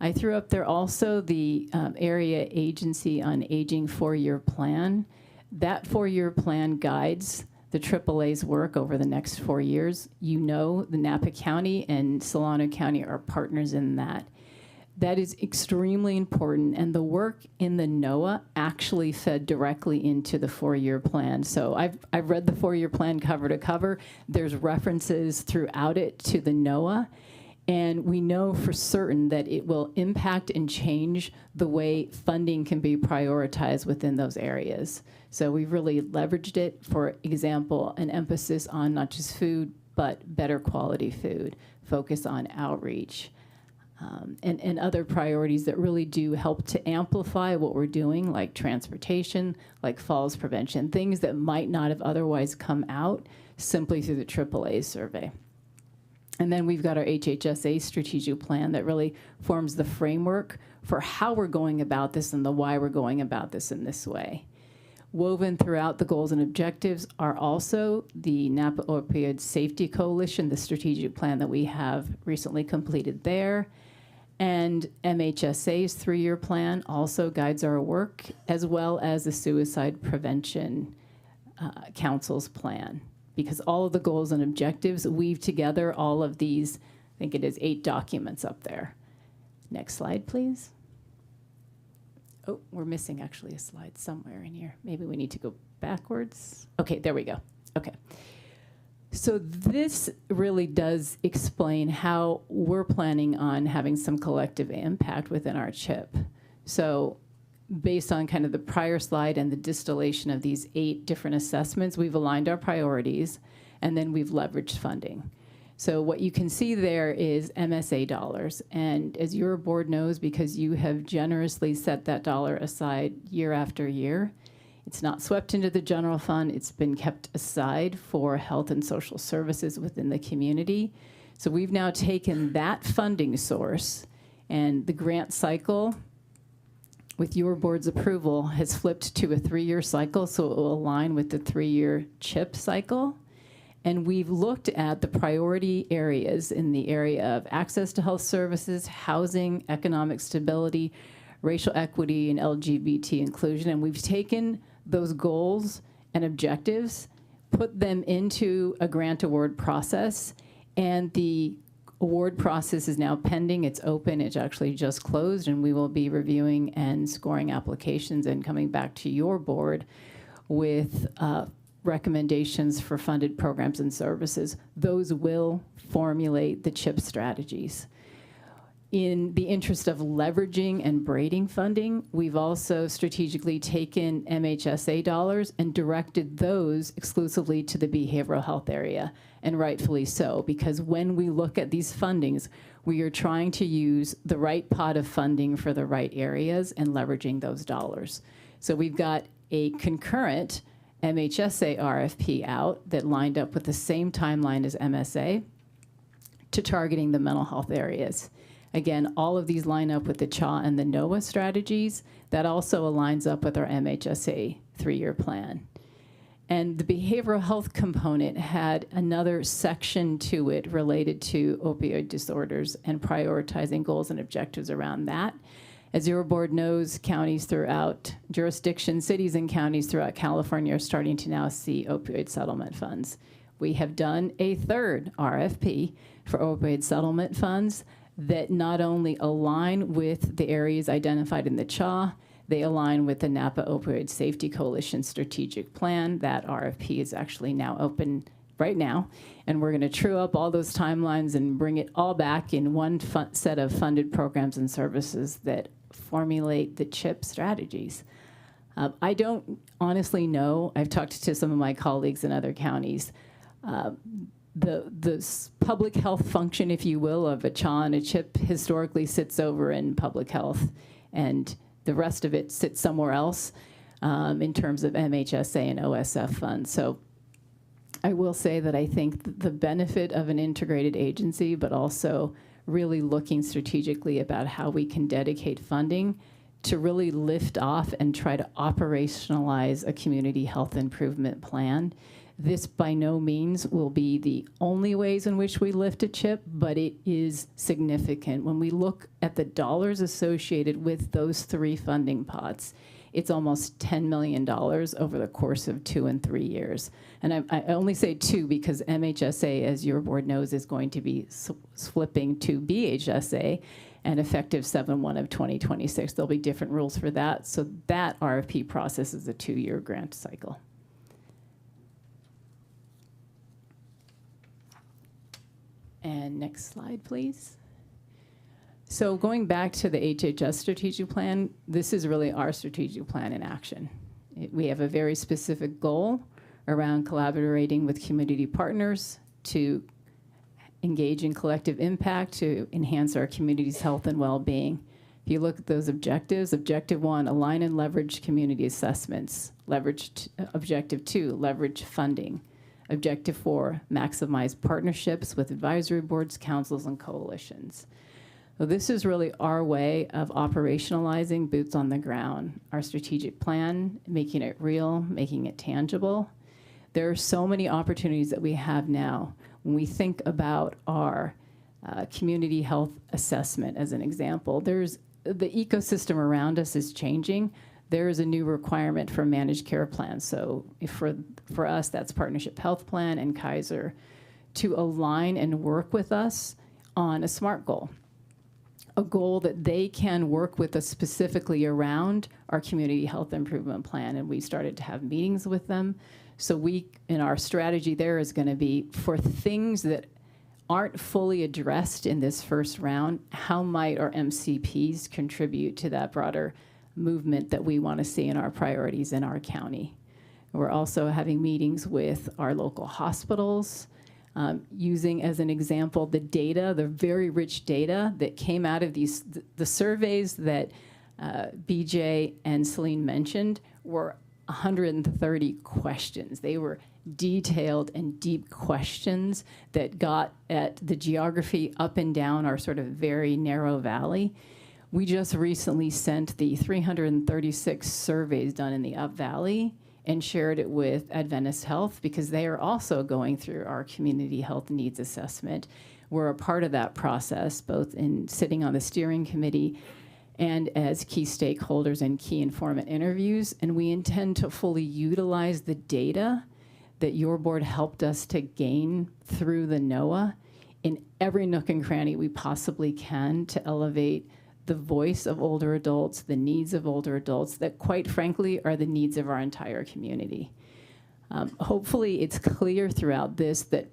I threw up there also the Area Agency on Aging 4-year plan. That 4-year plan guides the AAA's work over the next 4 years. You know, the Napa County and Solano County are partners in that. That is extremely important, and the work in the NOAA actually fed directly into the 4-year plan. So I've read the 4-year plan cover to cover. There's references throughout it to the NOAA, and we know for certain that it will impact and change the way funding can be prioritized within those areas. So we've really leveraged it, for example, an emphasis on not just food, but better quality food, focus on outreach, and other priorities that really do help to amplify what we're doing, like transportation, like falls prevention, things that might not have otherwise come out simply through the AAA survey. And then we've got our HHSA strategic plan that really forms the framework for how we're going about this and the why we're going about this in this way. Woven throughout the goals and objectives are also the Napa Opioid Safety Coalition, the strategic plan that we have recently completed there. And MHSA's 3-year plan also guides our work, as well as the Suicide Prevention Council's plan, because all of the goals and objectives weave together all of these, I think it is 8 documents up there. Next slide, please. Oh, we're missing actually a slide somewhere in here. Maybe we need to go backwards. Okay, there we go. Okay. So this really does explain how we're planning on having some collective impact within our CHIP. So based on kind of the prior slide and the distillation of these 8 different assessments, we've aligned our priorities, and then we've leveraged funding. So what you can see there is MSA dollars. And as your board knows, because you have generously set that dollar aside year after year, it's not swept into the general fund. It's been kept aside for health and social services within the community. So we've now taken that funding source, and the grant cycle, with your board's approval, has flipped to a 3-year cycle, so it will align with the 3-year CHIP cycle. And we've looked at the priority areas in the area of access to health services, housing, economic stability, racial equity, and LGBT inclusion. And we've taken those goals and objectives, put them into a grant award process, and the award process is now pending. It's open. It's actually just closed, and we will be reviewing and scoring applications and coming back to your board with recommendations for funded programs and services. Those will formulate the CHIP strategies. In the interest of leveraging and braiding funding, we've also strategically taken MHSA dollars and directed those exclusively to the behavioral health area, and rightfully so, because when we look at these fundings, we are trying to use the right pot of funding for the right areas and leveraging those dollars. So we've got a concurrent MHSA RFP out that lined up with the same timeline as MSA to targeting the mental health areas. Again, all of these line up with the CHA and the NOAA strategies. That also aligns up with our MHSA 3-year plan. And the behavioral health component had another section to it related to opioid disorders and prioritizing goals and objectives around that. As your board knows, counties throughout jurisdictions, cities and counties throughout California are starting to now see opioid settlement funds. We have done a 3rd RFP for opioid settlement funds that not only align with the areas identified in the CHA, they align with the Napa Opioid Safety Coalition strategic plan. That RFP is actually now open right now, and we're going to true up all those timelines and bring it all back in one set of funded programs and services that formulate the CHIP strategies. I don't honestly know. I've talked to some of my colleagues in other counties. The public health function, if you will, of a CHA and a CHIP historically sits over in public health, and the rest of it sits somewhere else in terms of MHSA and OSF funds. So I will say that I think the benefit of an integrated agency, but also really looking strategically about how we can dedicate funding to really lift off and try to operationalize a community health improvement plan. This by no means will be the only ways in which we lift a CHIP, but it is significant. When we look at the dollars associated with those 3 funding pots, it's almost $10 million over the course of 2 and 3 years. And I only say 2 because MHSA, as your board knows, is going to be flipping to BHSA, and effective 7/1 of 2026. There'll be different rules for that. So that RFP process is a 2-year grant cycle. And next slide, please. So going back to the HHS strategic plan, this is really our strategic plan in action. We have a very specific goal around collaborating with community partners to engage in collective impact to enhance our community's health and well-being. If you look at those objectives, Objective 1, align and leverage community assessments. Objective 2, leverage funding. Objective 4, maximize partnerships with advisory boards, councils, and coalitions. So this is really our way of operationalizing boots on the ground, our strategic plan, making it real, making it tangible. There are so many opportunities that we have now. When we think about our community health assessment as an example, the ecosystem around us is changing. There is a new requirement for managed care plans. So for us, that's Partnership Health Plan and Kaiser to align and work with us on a SMART goal, a goal that they can work with us specifically around our community health improvement plan. And we started to have meetings with them So we, in our strategy there is going to be for things that aren't fully addressed in this first round, how might our MCPs contribute to that broader movement that we want to see in our priorities in our county? We're also having meetings with our local hospitals, using as an example the data, the very rich data that came out of the surveys that BJ and Celine mentioned were 130 questions. They were detailed and deep questions that got at the geography up and down our sort of very narrow valley. We just recently sent the 336 surveys done in the Up Valley and shared it with Adventist Health because they are also going through our community health needs assessment. We're a part of that process, both in sitting on the steering committee and as key stakeholders and key informant interviews. And we intend to fully utilize the data that your board helped us to gain through the NOAA in every nook and cranny we possibly can to elevate the voice of older adults, the needs of older adults that quite frankly are the needs of our entire community. Hopefully it's clear throughout this that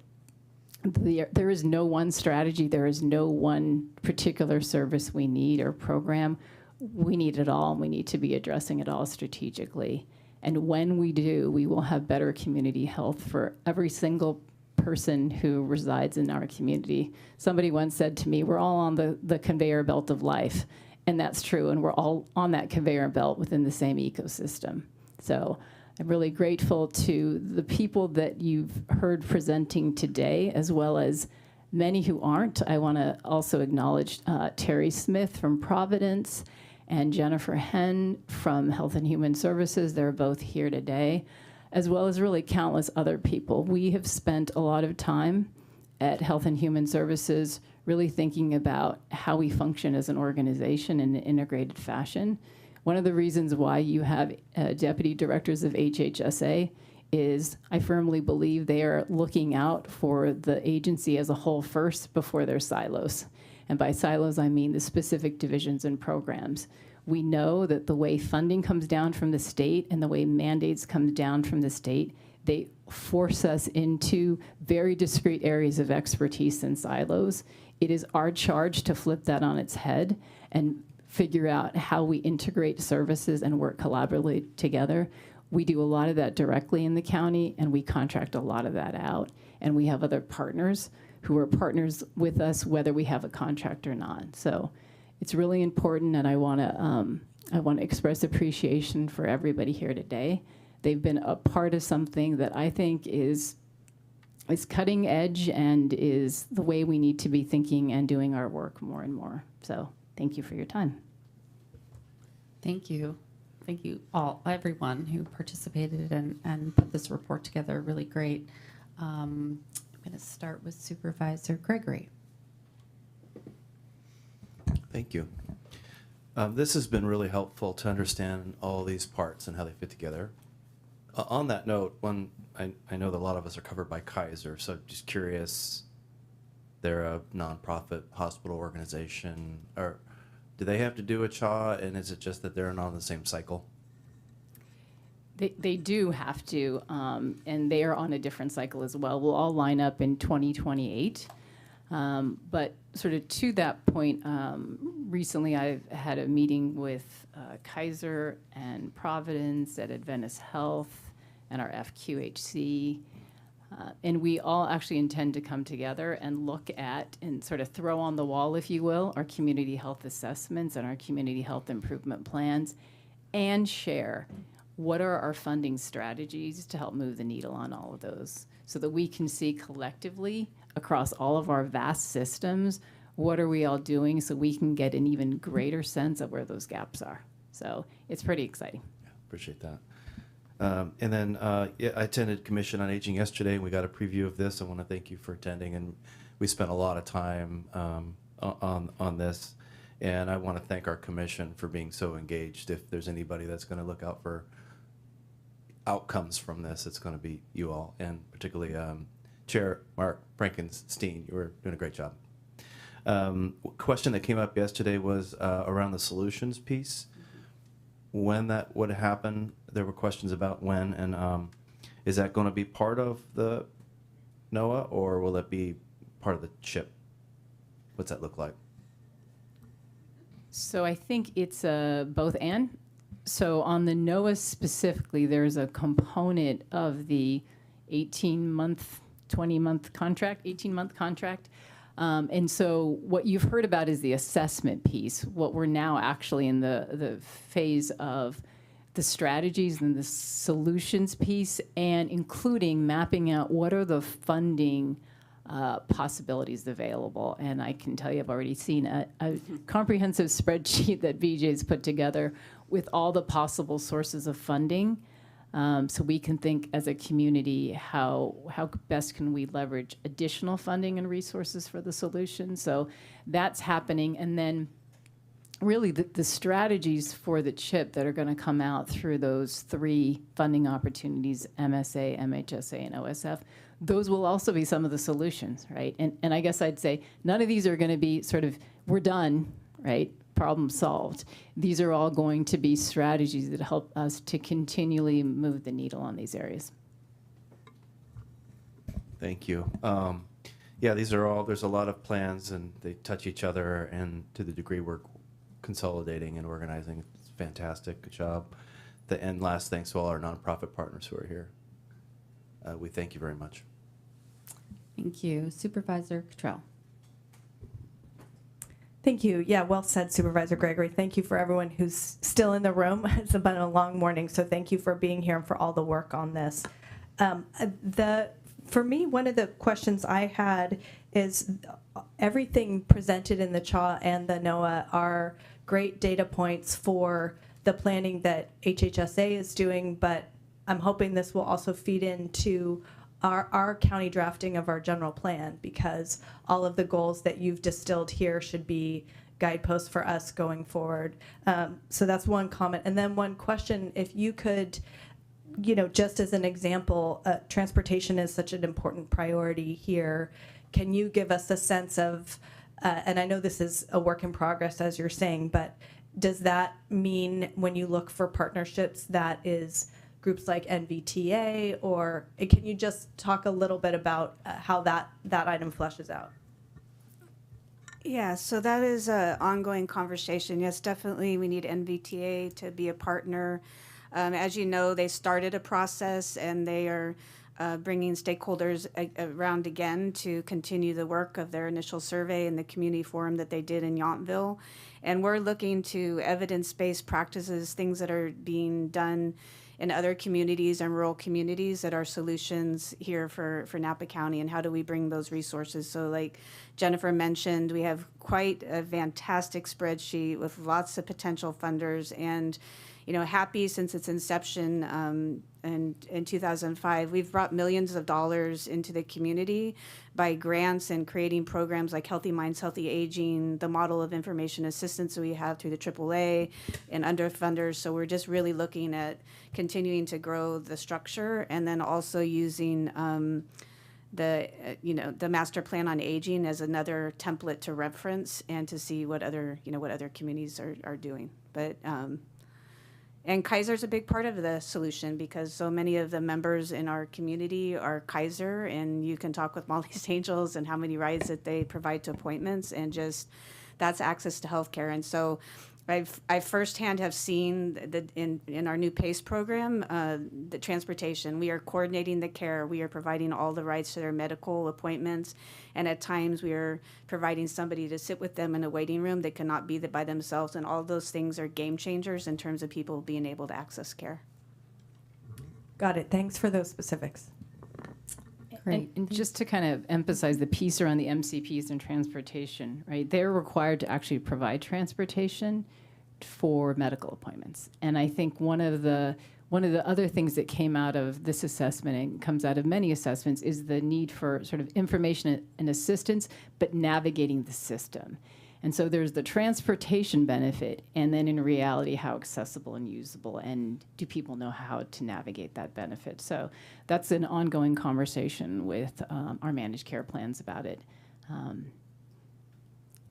there is no one strategy, there is no one particular service we need or program. We need it all, and we need to be addressing it all strategically. And when we do, we will have better community health for every single person who resides in our community. Somebody once said to me, we're all on the conveyor belt of life. And that's true, and we're all on that conveyor belt within the same ecosystem. So I'm really grateful to the people that you've heard presenting today, as well as many who aren't. I want to also acknowledge Terry Smith from Providence and Jennifer Henn from Health and Human Services. They're both here today, as well as really countless other people. We have spent a lot of time at Health and Human Services really thinking about how we function as an organization in an integrated fashion. One of the reasons why you have deputy directors of HHSA is I firmly believe they are looking out for the agency as a whole first before their silos. And by silos, I mean the specific divisions and programs. We know that the way funding comes down from the state and the way mandates come down from the state, they force us into very discrete areas of expertise and silos. It is our charge to flip that on its head and figure out how we integrate services and work collaboratively together. We do a lot of that directly in the county, and we contract a lot of that out. And we have other partners who are partners with us, whether we have a contract or not. So it's really important, and I want to express appreciation for everybody here today. They've been a part of something that I think is cutting edge and is the way we need to be thinking and doing our work more and more. So thank you for your time. Thank you. Thank you all, everyone who participated and put this report together. Really great. I'm going to start with Supervisor Gregory. Thank you. This has been really helpful to understand all these parts and how they fit together. On that note, I know that a lot of us are covered by Kaiser, so just curious, they're a nonprofit hospital organization, or do they have to do a CHA, and is it just that they're not on the same cycle? They do have to, and they are on a different cycle as well. We'll all line up in 2028. But sort of to that point, recently I've had a meeting with Kaiser and Providence at Adventist Health and our FQHC. And we all actually intend to come together and look at and sort of throw on the wall, if you will, our community health assessments and our community health improvement plans, and share what are our funding strategies to help move the needle on all of those, so that we can see collectively across all of our vast systems, what are we all doing so we can get an even greater sense of where those gaps are. So it's pretty exciting. Yeah, appreciate that. And then yeah, I attended Commission on Aging yesterday, and we got a preview of this. I want to thank you for attending, and we spent a lot of time on this. And I want to thank our commission for being so engaged. If there's anybody that's going to look out for outcomes from this, it's going to be you all, and particularly Chair Mark Frankenstein. You were doing a great job. Question that came up yesterday was around the solutions piece. When that would happen, there were questions about when, Is that going to be part of the NOAA, or will it be part of the CHIP? What's that look like? So I think it's both and. So on the NOAA specifically, there's a component of the 18-month, 20-month contract, 18-month contract. And so what you've heard about is the assessment piece. What we're now actually in the phase of the strategies and the solutions piece, and including mapping out what are the funding possibilities available. And I can tell you, I've already seen a comprehensive spreadsheet that BJ's put together with all the possible sources of funding. So we can think as a community, how best can we leverage additional funding and resources for the solution. So that's happening. And then really the strategies for the CHIP that are going to come out through those 3 funding opportunities, MSA, MHSA, and OSF, those will also be some of the solutions, right? And I guess I'd say none of these are going to be sort of, we're done, right? Problem solved. These are all going to be strategies that help us to continually move the needle on these areas. Thank you. Yeah, these are all, there's a lot of plans and they touch each other, and to the degree we're consolidating and organizing, it's fantastic. Good job. And last, thanks to all our nonprofit partners who are here. We thank you very much. Thank you. Supervisor Cottrell. Thank you. Yeah, well said, Supervisor Gregory. Thank you for everyone who's still in the room. It's been a long morning, so thank you for being here and for all the work on this. For me, one of the questions I had is everything presented in the CHA and the NOAA are great data points for the planning that HHSA is doing, but I'm hoping this will also feed into our county drafting of our general plan, because all of the goals that you've distilled here should be guideposts for us going forward. So that's one comment. And then one question, if you could, just as an example, transportation is such an important priority here. Can you give us a sense of, and I know this is a work in progress, as you're saying, but does that mean when you look for partnerships that is groups like NVTA, or can you just talk a little bit about how that item fleshes out? Yeah, so that is an ongoing conversation. Yes, definitely we need NVTA to be a partner. As you know, they started a process and they are bringing stakeholders around again to continue the work of their initial survey and the community forum that they did in Yountville. And we're looking to evidence-based practices, things that are being done in other communities and rural communities that are solutions here for Napa County, and how do we bring those resources. So like Jennifer mentioned, we have quite a fantastic spreadsheet with lots of potential funders, and happy since its inception in 2005. We've brought millions of dollars into the community by grants and creating programs like Healthy Minds, Healthy Aging, the model of information assistance that we have through the AAA and underfunders. So we're just really looking at continuing to grow the structure, and then also using the master plan on aging as another template to reference and to see what other communities are doing. But and Kaiser's a big part of the solution, because so many of the members in our community are Kaiser, and you can talk with Molly's Angels and how many rides that they provide to appointments, and just that's access to healthcare. And so I firsthand have seen that in our new PACE program, the transportation, we are coordinating the care, we are providing all the rights to their medical appointments, and at times we are providing somebody to sit with them in a waiting room. They cannot be by themselves, and all those things are game changers in terms of people being able to access care. Got it. Thanks for those specifics. Great. And just to kind of emphasize the piece around the MCPs and transportation, right? They're required to actually provide transportation for medical appointments. And I think one of the other things that came out of this assessment, and comes out of many assessments, is the need for sort of information and assistance, but navigating the system. And so there's the transportation benefit, and then in reality, how accessible and usable, and do people know how to navigate that benefit? So that's an ongoing conversation with our managed care plans about it.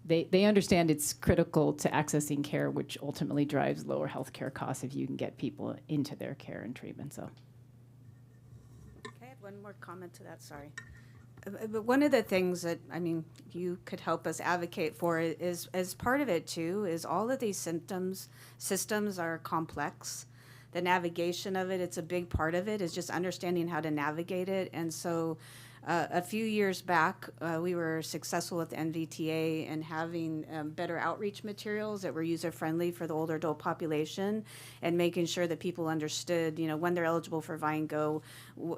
They understand it's critical to accessing care, which ultimately drives lower healthcare costs if you can get people into their care and treatment. So. one more comment to that, sorry. But one of the things that, I mean, you could help us advocate for is, as part of it too, is all of these systems are complex. The navigation of it, it's a big part of it, is just understanding how to navigate it. And so a few years back, we were successful with NVTA and having better outreach materials that were user-friendly for the older adult population, and making sure that people understood, you know, when they're eligible for VineGo,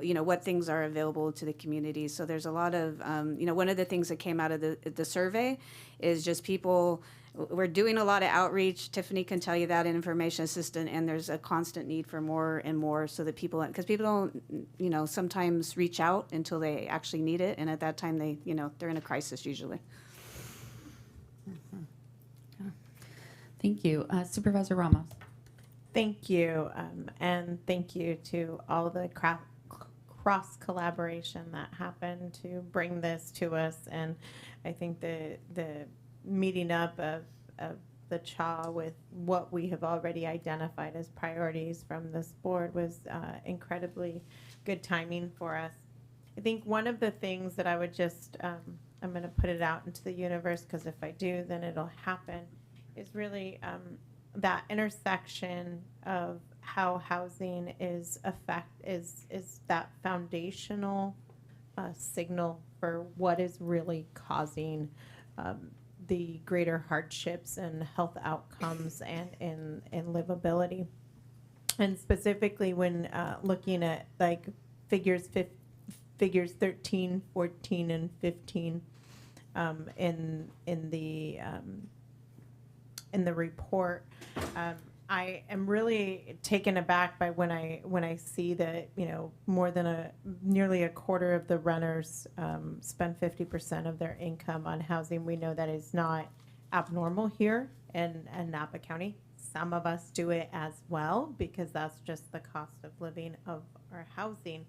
you know, what things are available to the community. So there's a lot of, you know, one of the things that came out of the survey is just people, we're doing a lot of outreach. Tiffany can tell you that, an information assistant, and there's a constant need for more and more, so that people, because people don't, you know, sometimes reach out until they actually need it, and at that time they, you know, they're in a crisis usually. Thank you. Supervisor Ramos. Thank you, and thank you to all the cross collaboration that happened to bring this to us. And I think the meeting up of the CHA with what we have already identified as priorities from this board was incredibly good timing for us. I think one of the things that I would just, I'm going to put it out into the universe, because if I do, then it'll happen, is really that intersection of how housing is that foundational signal for what is really causing the greater hardships and health outcomes and in livability. And specifically when looking at like figures 13, 14, and 15 in the report, I am really taken aback by when I see that, you know, nearly a quarter of the renters spend 50% of their income on housing. We know that is not abnormal here in Napa County. Some of us do it as well, because that's just the cost of living of our housing.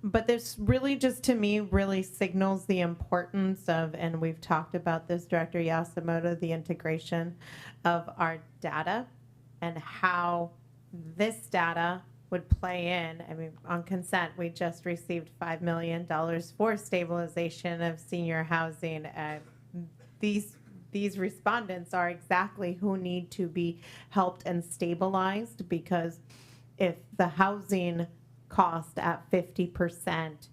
But this really just, to me, really signals the importance of, and we've talked about this, Director Yasumoto, the integration of our data and how this data would play in. I mean, on consent, we just received $5 million for stabilization of senior housing. These respondents are exactly who need to be helped and stabilized, because if the housing cost at 50%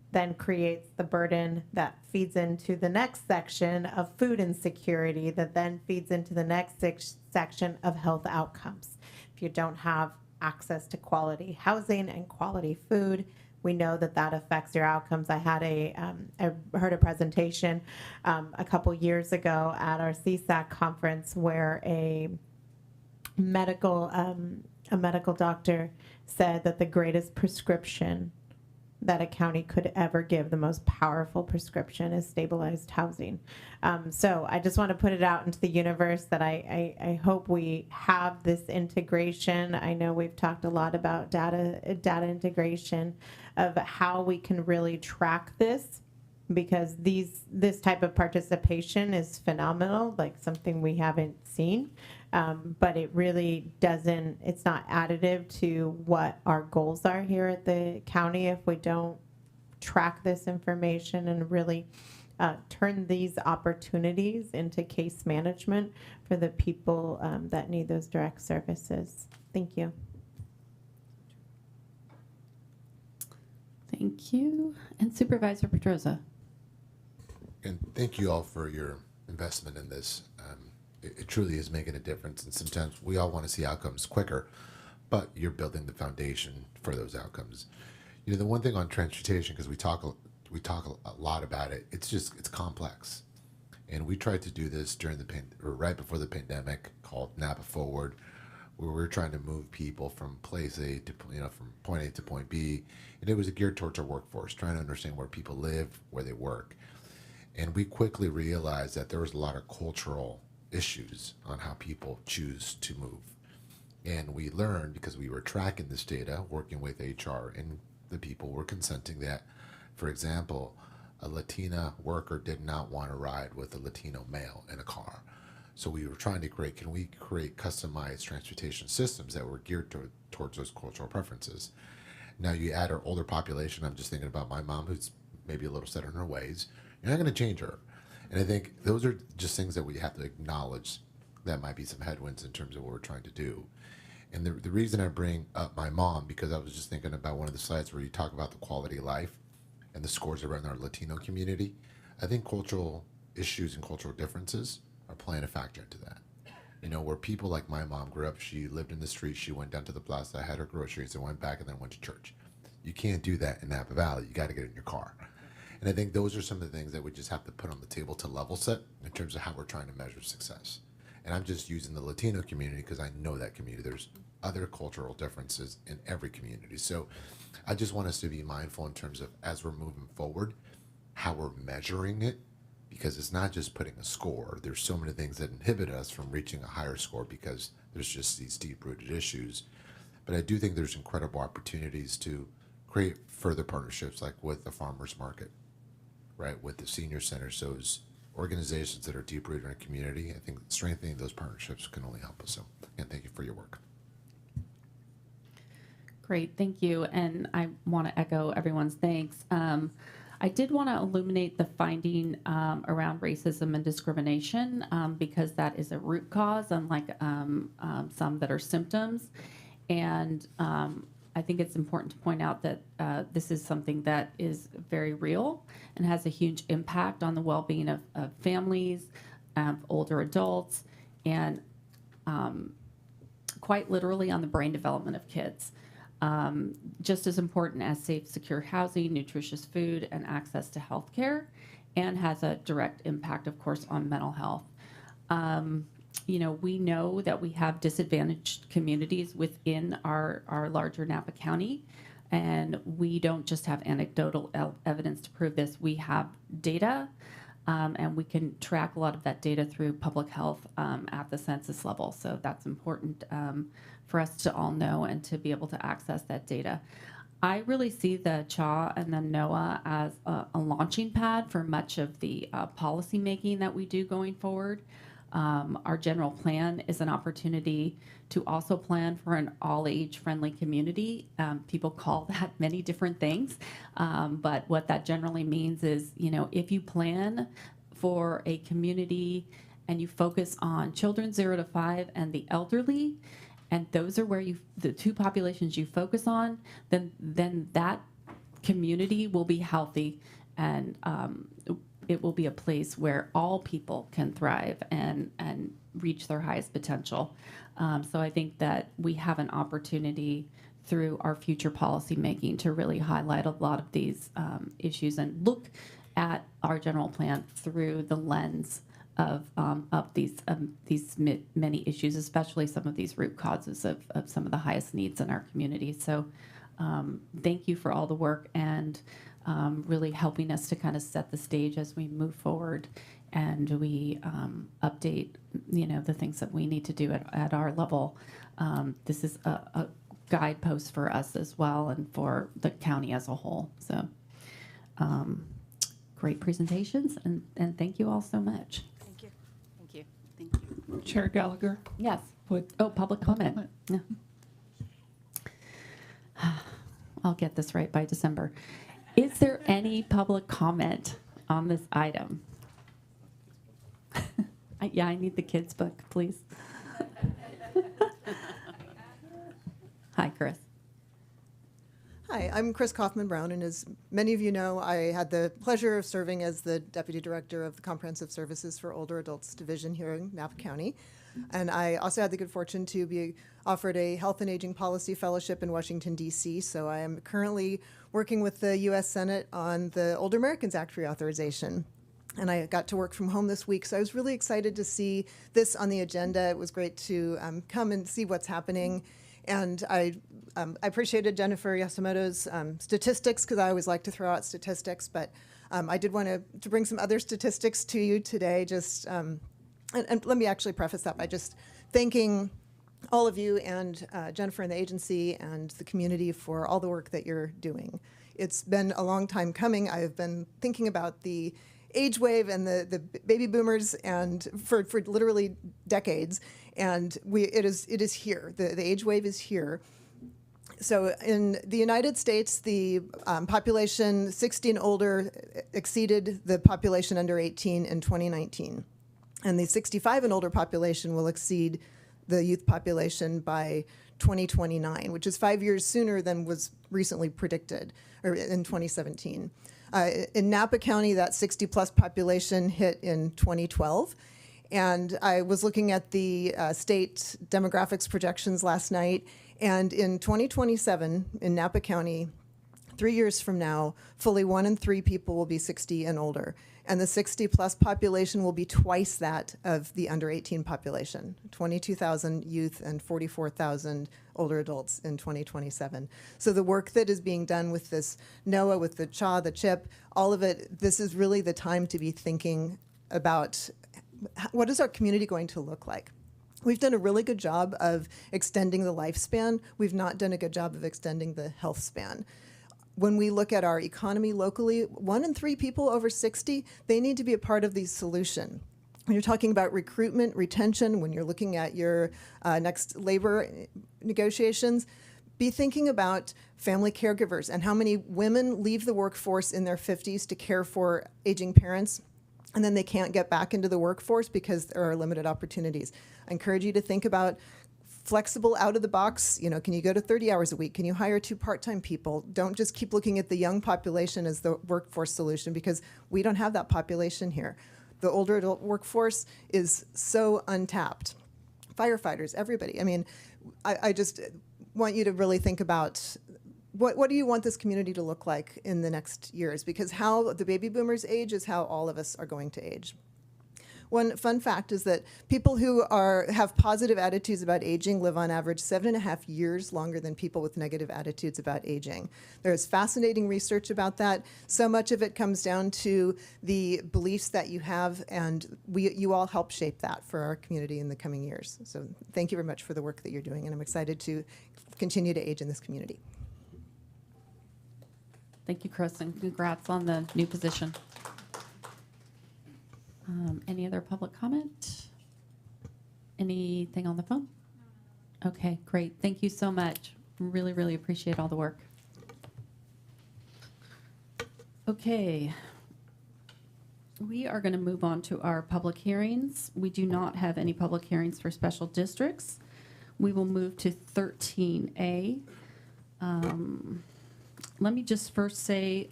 then creates the burden that feeds into the next section of food insecurity, that then feeds into the next section of health outcomes. If you don't have access to quality housing and quality food, we know that that affects your outcomes. I heard a presentation a couple years ago at our CSAC conference where a medical doctor said that the greatest prescription that a county could ever give, the most powerful prescription, is stabilized housing. So I just want to put it out into the universe that I hope we have this integration. I know we've talked a lot about data integration, of how we can really track this, because this type of participation is phenomenal, like something we haven't seen. But it really doesn't, it's not additive to what our goals are here at the county if we don't track this information and really turn these opportunities into case management for the people that need those direct services. Thank you. Thank you. And Supervisor Pedrosa. And thank you all for your investment in this. It truly is making a difference, and sometimes we all want to see outcomes quicker, but you're building the foundation for those outcomes. You know, the one thing on transportation, because we talk a lot about it, it's complex, and we tried to do this right before the pandemic, called Napa Forward, where we're trying to move people from place A to, from point A to point B, and it was geared towards our workforce, trying to understand where people live, where they work, and we quickly realized that there was a lot of cultural issues on how people choose to move. And we learned, because we were tracking this data, working with HR, and the people were consenting that, for example, a Latina worker did not want to ride with a Latino male in a car. So we were trying to create customized transportation systems that were geared towards those cultural preferences. Now you add our older population. I'm just thinking about my mom, who's maybe a little set in her ways. You're not going to change her. And I think those are just things that we have to acknowledge that might be some headwinds in terms of what we're trying to do. And the reason I bring up my mom, because I was just thinking about one of the slides where you talk about the quality of life and the scores around our Latino community. I think cultural issues and cultural differences are playing a factor into that. You know, where people like my mom grew up, she lived in the street, she went down to the plaza, had her groceries, and went back and then went to church. You can't do that in Napa Valley. You got to get in your car. And I think those are some of the things that we just have to put on the table to level set in terms of how we're trying to measure success. And I'm just using the Latino community because I know that community. There's other cultural differences in every community. So I just want us to be mindful in terms of, as we're moving forward, how we're measuring it, because it's not just putting a score. There's so many things that inhibit us from reaching a higher score because there's just these deep-rooted issues. But I do think there's incredible opportunities to create further partnerships, like with the farmers market, right, with the senior centers, those organizations that are deep-rooted in a community. I think strengthening those partnerships can only help us. So, and thank you for your work. Great, thank you. And I want to echo everyone's thanks. I did want to illuminate the finding around racism and discrimination because that is a root cause, unlike some that are symptoms. And I think it's important to point out that this is something that is very real and has a huge impact on the well-being of families, older adults, and quite literally on the brain development of kids. Just as important as safe, secure housing, nutritious food, and access to health care, and has a direct impact, of course, on mental health. You know, we know that we have disadvantaged communities within our larger Napa County, and we don't just have anecdotal evidence to prove this. We have data, and we can track a lot of that data through public health at the census level. So that's important for us to all know and to be able to access that data. I really see the CHA and the NOAA as a launching pad for much of the policy making that we do going forward. Our general plan is an opportunity to also plan for an all-age friendly community. People call that many different things, but what that generally means is, you know, if you plan for a community and you focus on children 0 to 5 and the elderly, and those are where the two populations you focus on, then that community will be healthy, and it will be a place where all people can thrive and reach their highest potential. So I think that we have an opportunity through our future policy making to really highlight a lot of these issues and look at our general plan through the lens of these many issues, especially some of these root causes of some of the highest needs in our community. So thank you for all the work and really helping us to kind of set the stage as we move forward and we update, you know, the things that we need to do at our level. This is a guidepost for us as well and for the county as a whole. So great presentations, and thank you all so much. Thank you. Thank you. Thank you. Chair Gallagher? Yes. Public comment. Yeah. I'll get this right by December. Is there any public comment on this item? I need the kids' book, please. Hi, Chris. Hi, I'm Chris Kaufman-Brown, and as many of you know, I had the pleasure of serving as the Deputy Director of the Comprehensive Services for Older Adults Division here in Napa County. And I also had the good fortune to be offered a Health and Aging Policy Fellowship in Washington, D.C., so I am currently working with the U.S. Senate on the Older Americans Act reauthorization. And I got to work from home this week, so I was really excited to see this on the agenda. It was great to come and see what's happening. And I appreciated Jennifer Yasumoto's statistics, because I always like to throw out statistics, but I did want to bring some other statistics to you today. And let me actually preface that by just thanking all of you and Jennifer and the agency and the community for all the work that you're doing. It's been a long time coming. I've been thinking about the age wave and the baby boomers and for literally decades, and it is here. The age wave is here. So in the United States, the population 60 and older exceeded the population under 18 in 2019. And the 65 and older population will exceed the youth population by 2029, which is 5 years sooner than was recently predicted, or in 2017. In Napa County, that 60-plus population hit in 2012. And I was looking at the state demographics projections last night, and in 2027, in Napa County, 3 years from now, fully 1 in 3 people will be 60 and older. And the 60-plus population will be twice that of the under 18 population, 22,000 youth and 44,000 older adults in 2027. So the work that is being done with this NOAA, with the CHA, the CHIP, all of it, this is really the time to be thinking about what is our community going to look like. We've done a really good job of extending the lifespan. We've not done a good job of extending the health span. When we look at our economy locally, 1 in 3 people over 60, they need to be a part of the solution. When you're talking about recruitment, retention, when you're looking at your next labor negotiations, be thinking about family caregivers and how many women leave the workforce in their 50s to care for aging parents, and then they can't get back into the workforce because there are limited opportunities. I encourage you to think about flexible, out of the box, can you go to 30 hours a week? Can you hire 2 part-time people? Don't just keep looking at the young population as the workforce solution, because we don't have that population here. The older adult workforce is so untapped. Firefighters, everybody. I mean, I just want you to really think about what do you want this community to look like in the next years? Because how the baby boomers age is how all of us are going to age. One fun fact is that people who have positive attitudes about aging live on average 7.5 years longer than people with negative attitudes about aging. There's fascinating research about that. So much of it comes down to the beliefs that you have, and you all help shape that for our community in the coming years. So thank you very much for the work that you're doing, and I'm excited to continue to age in this community. Thank you, Chris, and congrats on the new position. Any other public comment? Anything on the phone? Okay, great. Thank you so much. Really, really appreciate all the work. Okay. We are going to move on to our public hearings. We do not have any public hearings for special districts. We will move to 13A. Let me just first say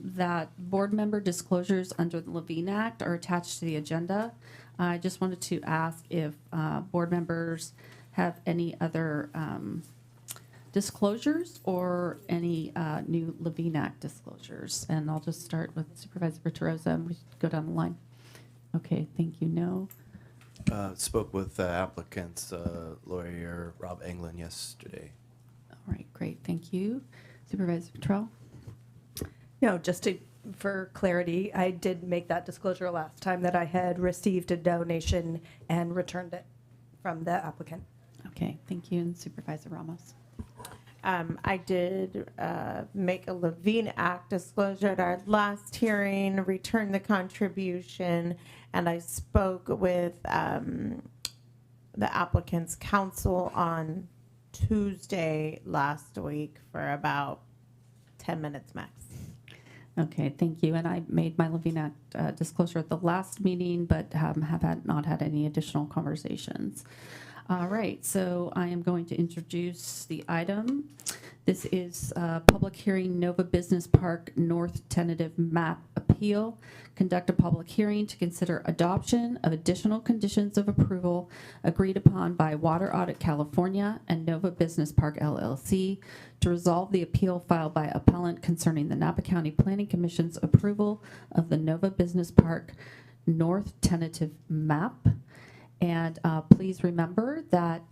that board member disclosures under the Levine Act are attached to the agenda. I just wanted to ask if board members have any other disclosures or any new Levine Act disclosures. And I'll just start with Supervisor Bertorosa, and we go down the line. Okay, thank you. No. Spoke with applicant's lawyer, Rob Englund, yesterday. All right, great. Thank you. Supervisor Petrell? No, just for clarity, I did make that disclosure last time that I had received a donation and returned it from the applicant. Okay, thank you. And Supervisor Ramos? I did make a Levine Act disclosure at our last hearing, returned the contribution, and I spoke with the applicant's counsel on Tuesday last week for about 10 minutes max. Okay, thank you. And I made my Levine Act disclosure at the last meeting, but have not had any additional conversations. All right, so I am going to introduce the item. This is public hearing Nova Business Park North Tentative Map Appeal. Conduct a public hearing to consider adoption of additional conditions of approval agreed upon by Water Audit California and Nova Business Park LLC to resolve the appeal filed by appellant concerning the Napa County Planning Commission's approval of the Nova Business Park North Tentative Map. And please remember that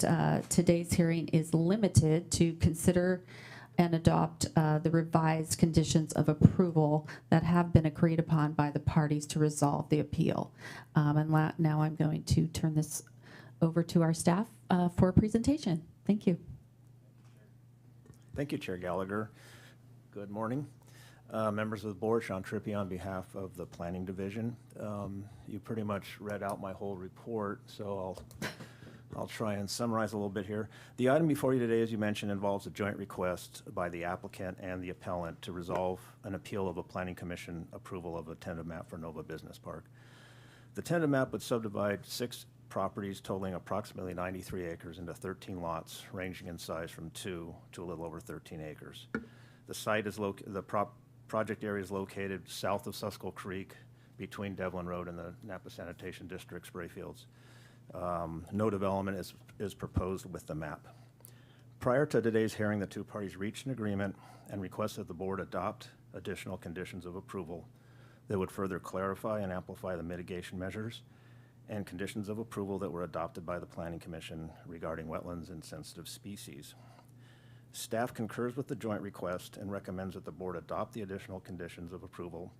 today's hearing is limited to consider and adopt the revised conditions of approval that have been agreed upon by the parties to resolve the appeal. And now I'm going to turn this over to our staff for a presentation. Thank you. Thank you, Chair Gallagher. Good morning. Members of the board, Sean Trippi on behalf of the Planning Division. You pretty much read out my whole report, so I'll I'll try and summarize a little bit here. The item before you today, as you mentioned, involves a joint request by the applicant and the appellant to resolve an appeal of a planning commission approval of a tentative map for Nova Business Park. The tentative map would subdivide 6 properties totaling approximately 93 acres into 13 lots, ranging in size from 2 to a little over 13 acres. The site is project area is located south of Susquehanna Creek, between Devlin Road and the Napa Sanitation District spray fields. No development is proposed with the map. Prior to today's hearing, the 2 parties reached an agreement and requested the board adopt additional conditions of approval that would further clarify and amplify the mitigation measures and conditions of approval that were adopted by the Planning Commission regarding wetlands and sensitive species. Staff concurs with the joint request and recommends that the board adopt the additional conditions of approval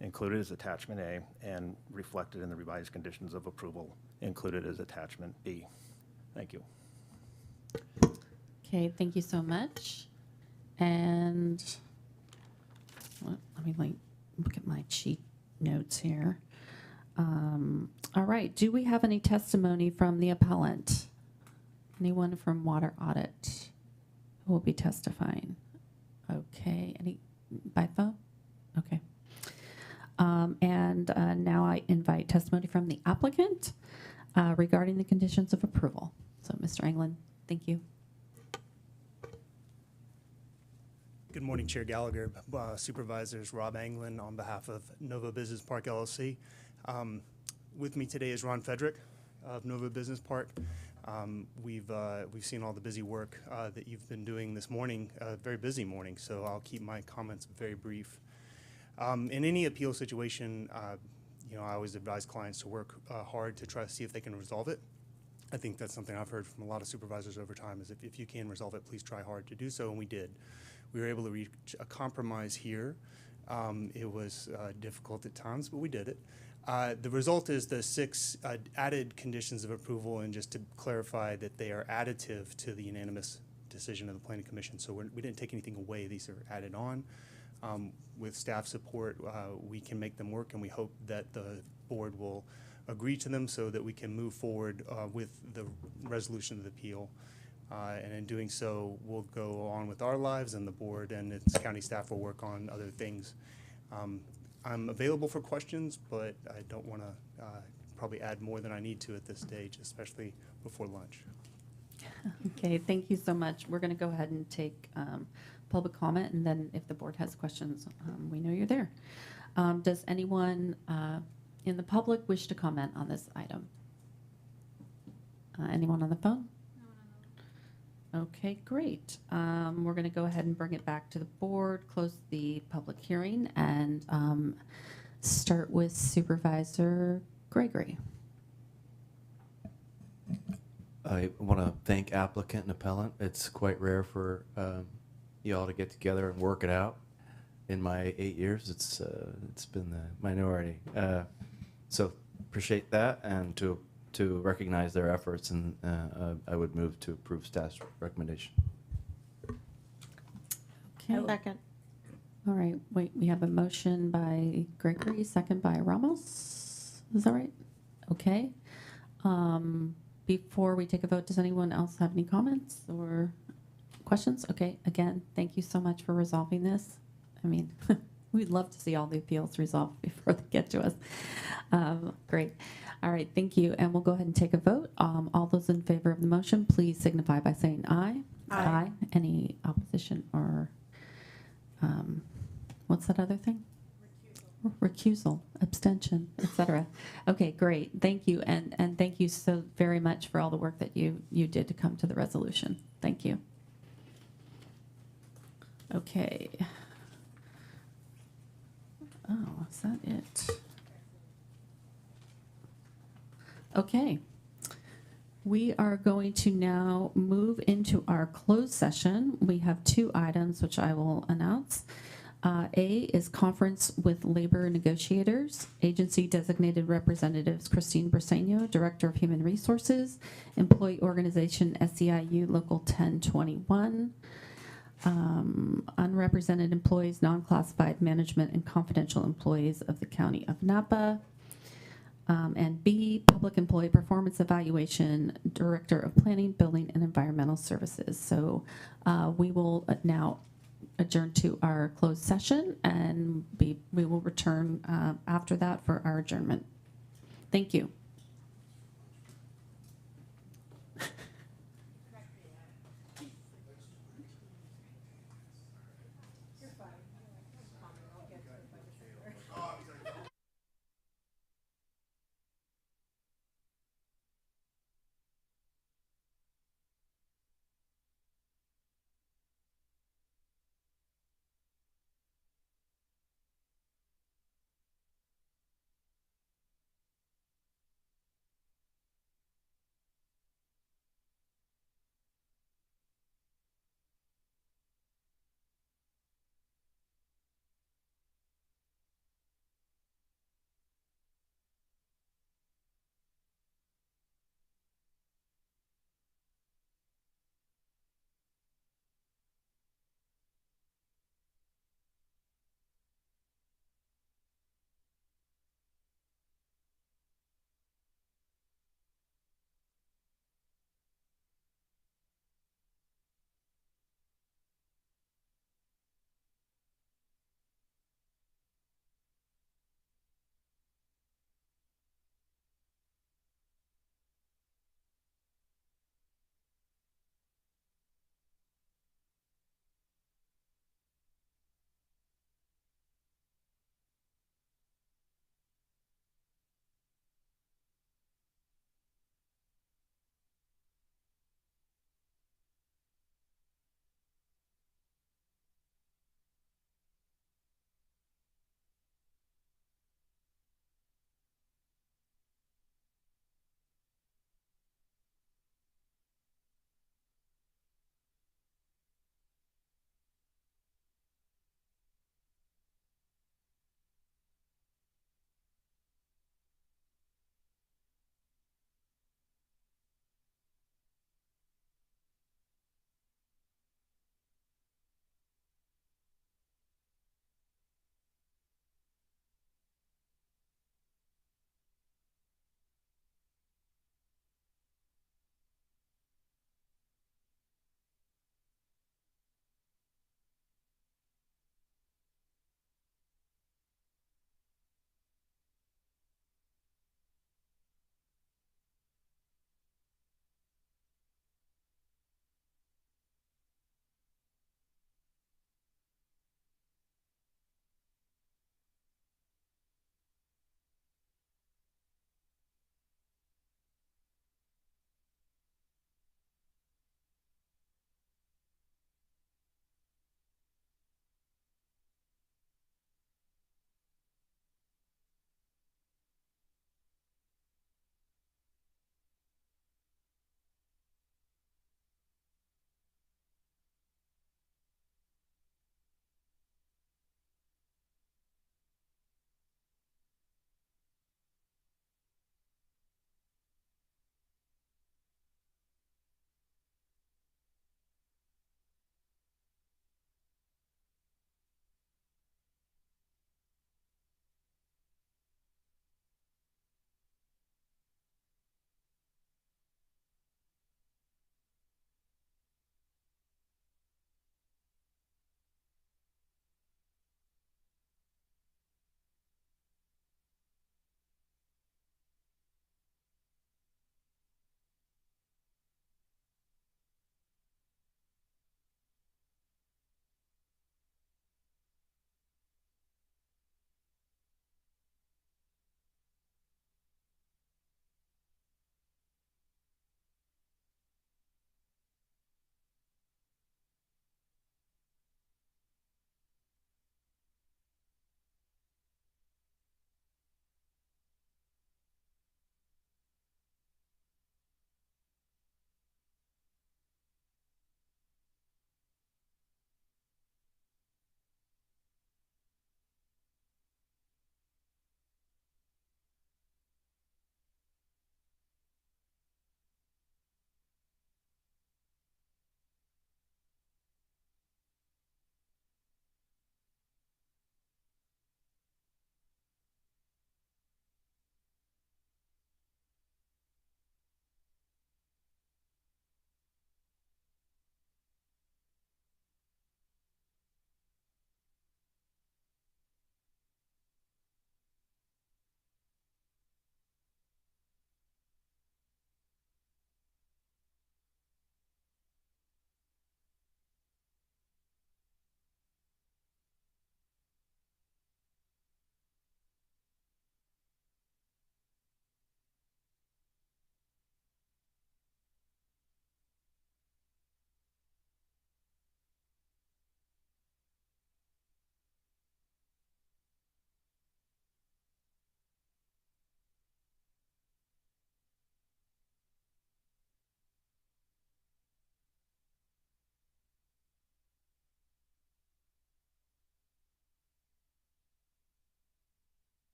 included as Attachment A and reflected in the revised conditions of approval included as Attachment B. Thank you. Okay, thank you so much. And let me look at my cheat notes here. All right, do we have any testimony from the appellant? Anyone from Water Audit who will be testifying? Okay, any by phone? Okay. And now I invite testimony from the applicant regarding the conditions of approval. So, Mr. Englund, thank you. Good morning, Chair Gallagher, Supervisors, Rob Anglin on behalf of Nova Business Park LLC. With me today is Ron Fedrick of Nova Business Park. We've seen all the busy work that you've been doing this morning, a very busy morning, so I'll keep my comments very brief. In any appeal situation, I always advise clients to work hard to try to see if they can resolve it. I think that's something I've heard from a lot of supervisors over time is if you can resolve it, please try hard to do so, and we did. We were able to reach a compromise here. It was difficult at times, but we did it. The result is the 6 added conditions of approval, and just to clarify that they are additive to the unanimous decision of the Planning Commission. So we didn't take anything away. These are added on. With staff support, we can make them work, and we hope that the board will agree to them so that we can move forward with the resolution of the appeal. And in doing so, we'll go on with our lives, and the board and its county staff will work on other things. I'm available for questions, but I don't want to probably add more than I need to at this stage, especially before lunch. Okay, thank you so much. We're going to go ahead and take public comment, and then if the board has questions, we know you're there. Does anyone in the public wish to comment on this item? Anyone on the phone? Okay, great. We're going to go ahead and bring it back to the board, close the public hearing, and start with Supervisor Gregory. I want to thank applicant and appellant. It's quite rare for you all to get together and work it out. In my 8 years, it's been the minority. So appreciate that, and to recognize their efforts, and I would move to approve staff's recommendation. Okay. Second. All right, wait, we have a motion by Gregory, second by Ramos. Is that right? Okay. Before we take a vote, does anyone else have any comments or questions? Okay, again, thank you so much for resolving this. I mean, we'd love to see all the appeals resolved before they get to us. Great. All right, thank you. And we'll go ahead and take a vote. All those in favor of the motion, please signify by saying aye. Aye. Any opposition or what's that other thing? Recusal, abstention, etc. Okay, great. Thank you. And thank you so very much for all the work that you did to come to the resolution. Thank you. Okay. Oh, is that it? Okay. We are going to now move into our closed session. We have 2 items which I will announce. A is conference with labor negotiators, agency designated representatives Christine Briseno, Director of Human Resources, Employee Organization SEIU Local 1021, unrepresented employees, non-classified management, and confidential employees of the County of Napa. And B, Public Employee Performance Evaluation, Director of Planning, Building, and Environmental Services. So we will now adjourn to our closed session, and we will return after that for our adjournment. Thank you.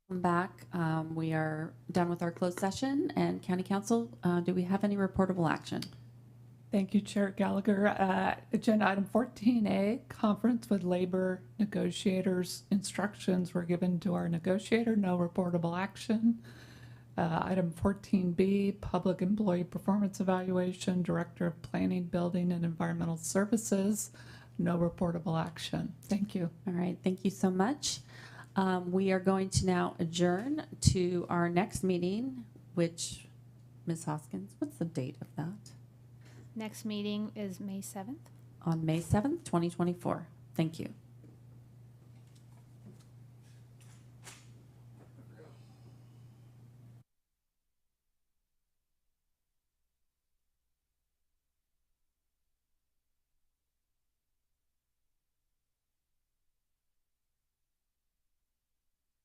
Welcome back. We are done with our closed session. And County Council, do we have any reportable action? Thank you, Chair Gallagher. Agenda item 14A, conference with labor negotiators. Instructions were given to our negotiator, no reportable action. Item 14B, public employee performance evaluation, Director of Planning, Building, and Environmental Services, no reportable action. Thank you. All right, thank you so much. We are going to now adjourn to our next meeting, which, Ms. Hoskins, what's the date of that? Next meeting is May 7th. On May 7th, 2024. Thank you.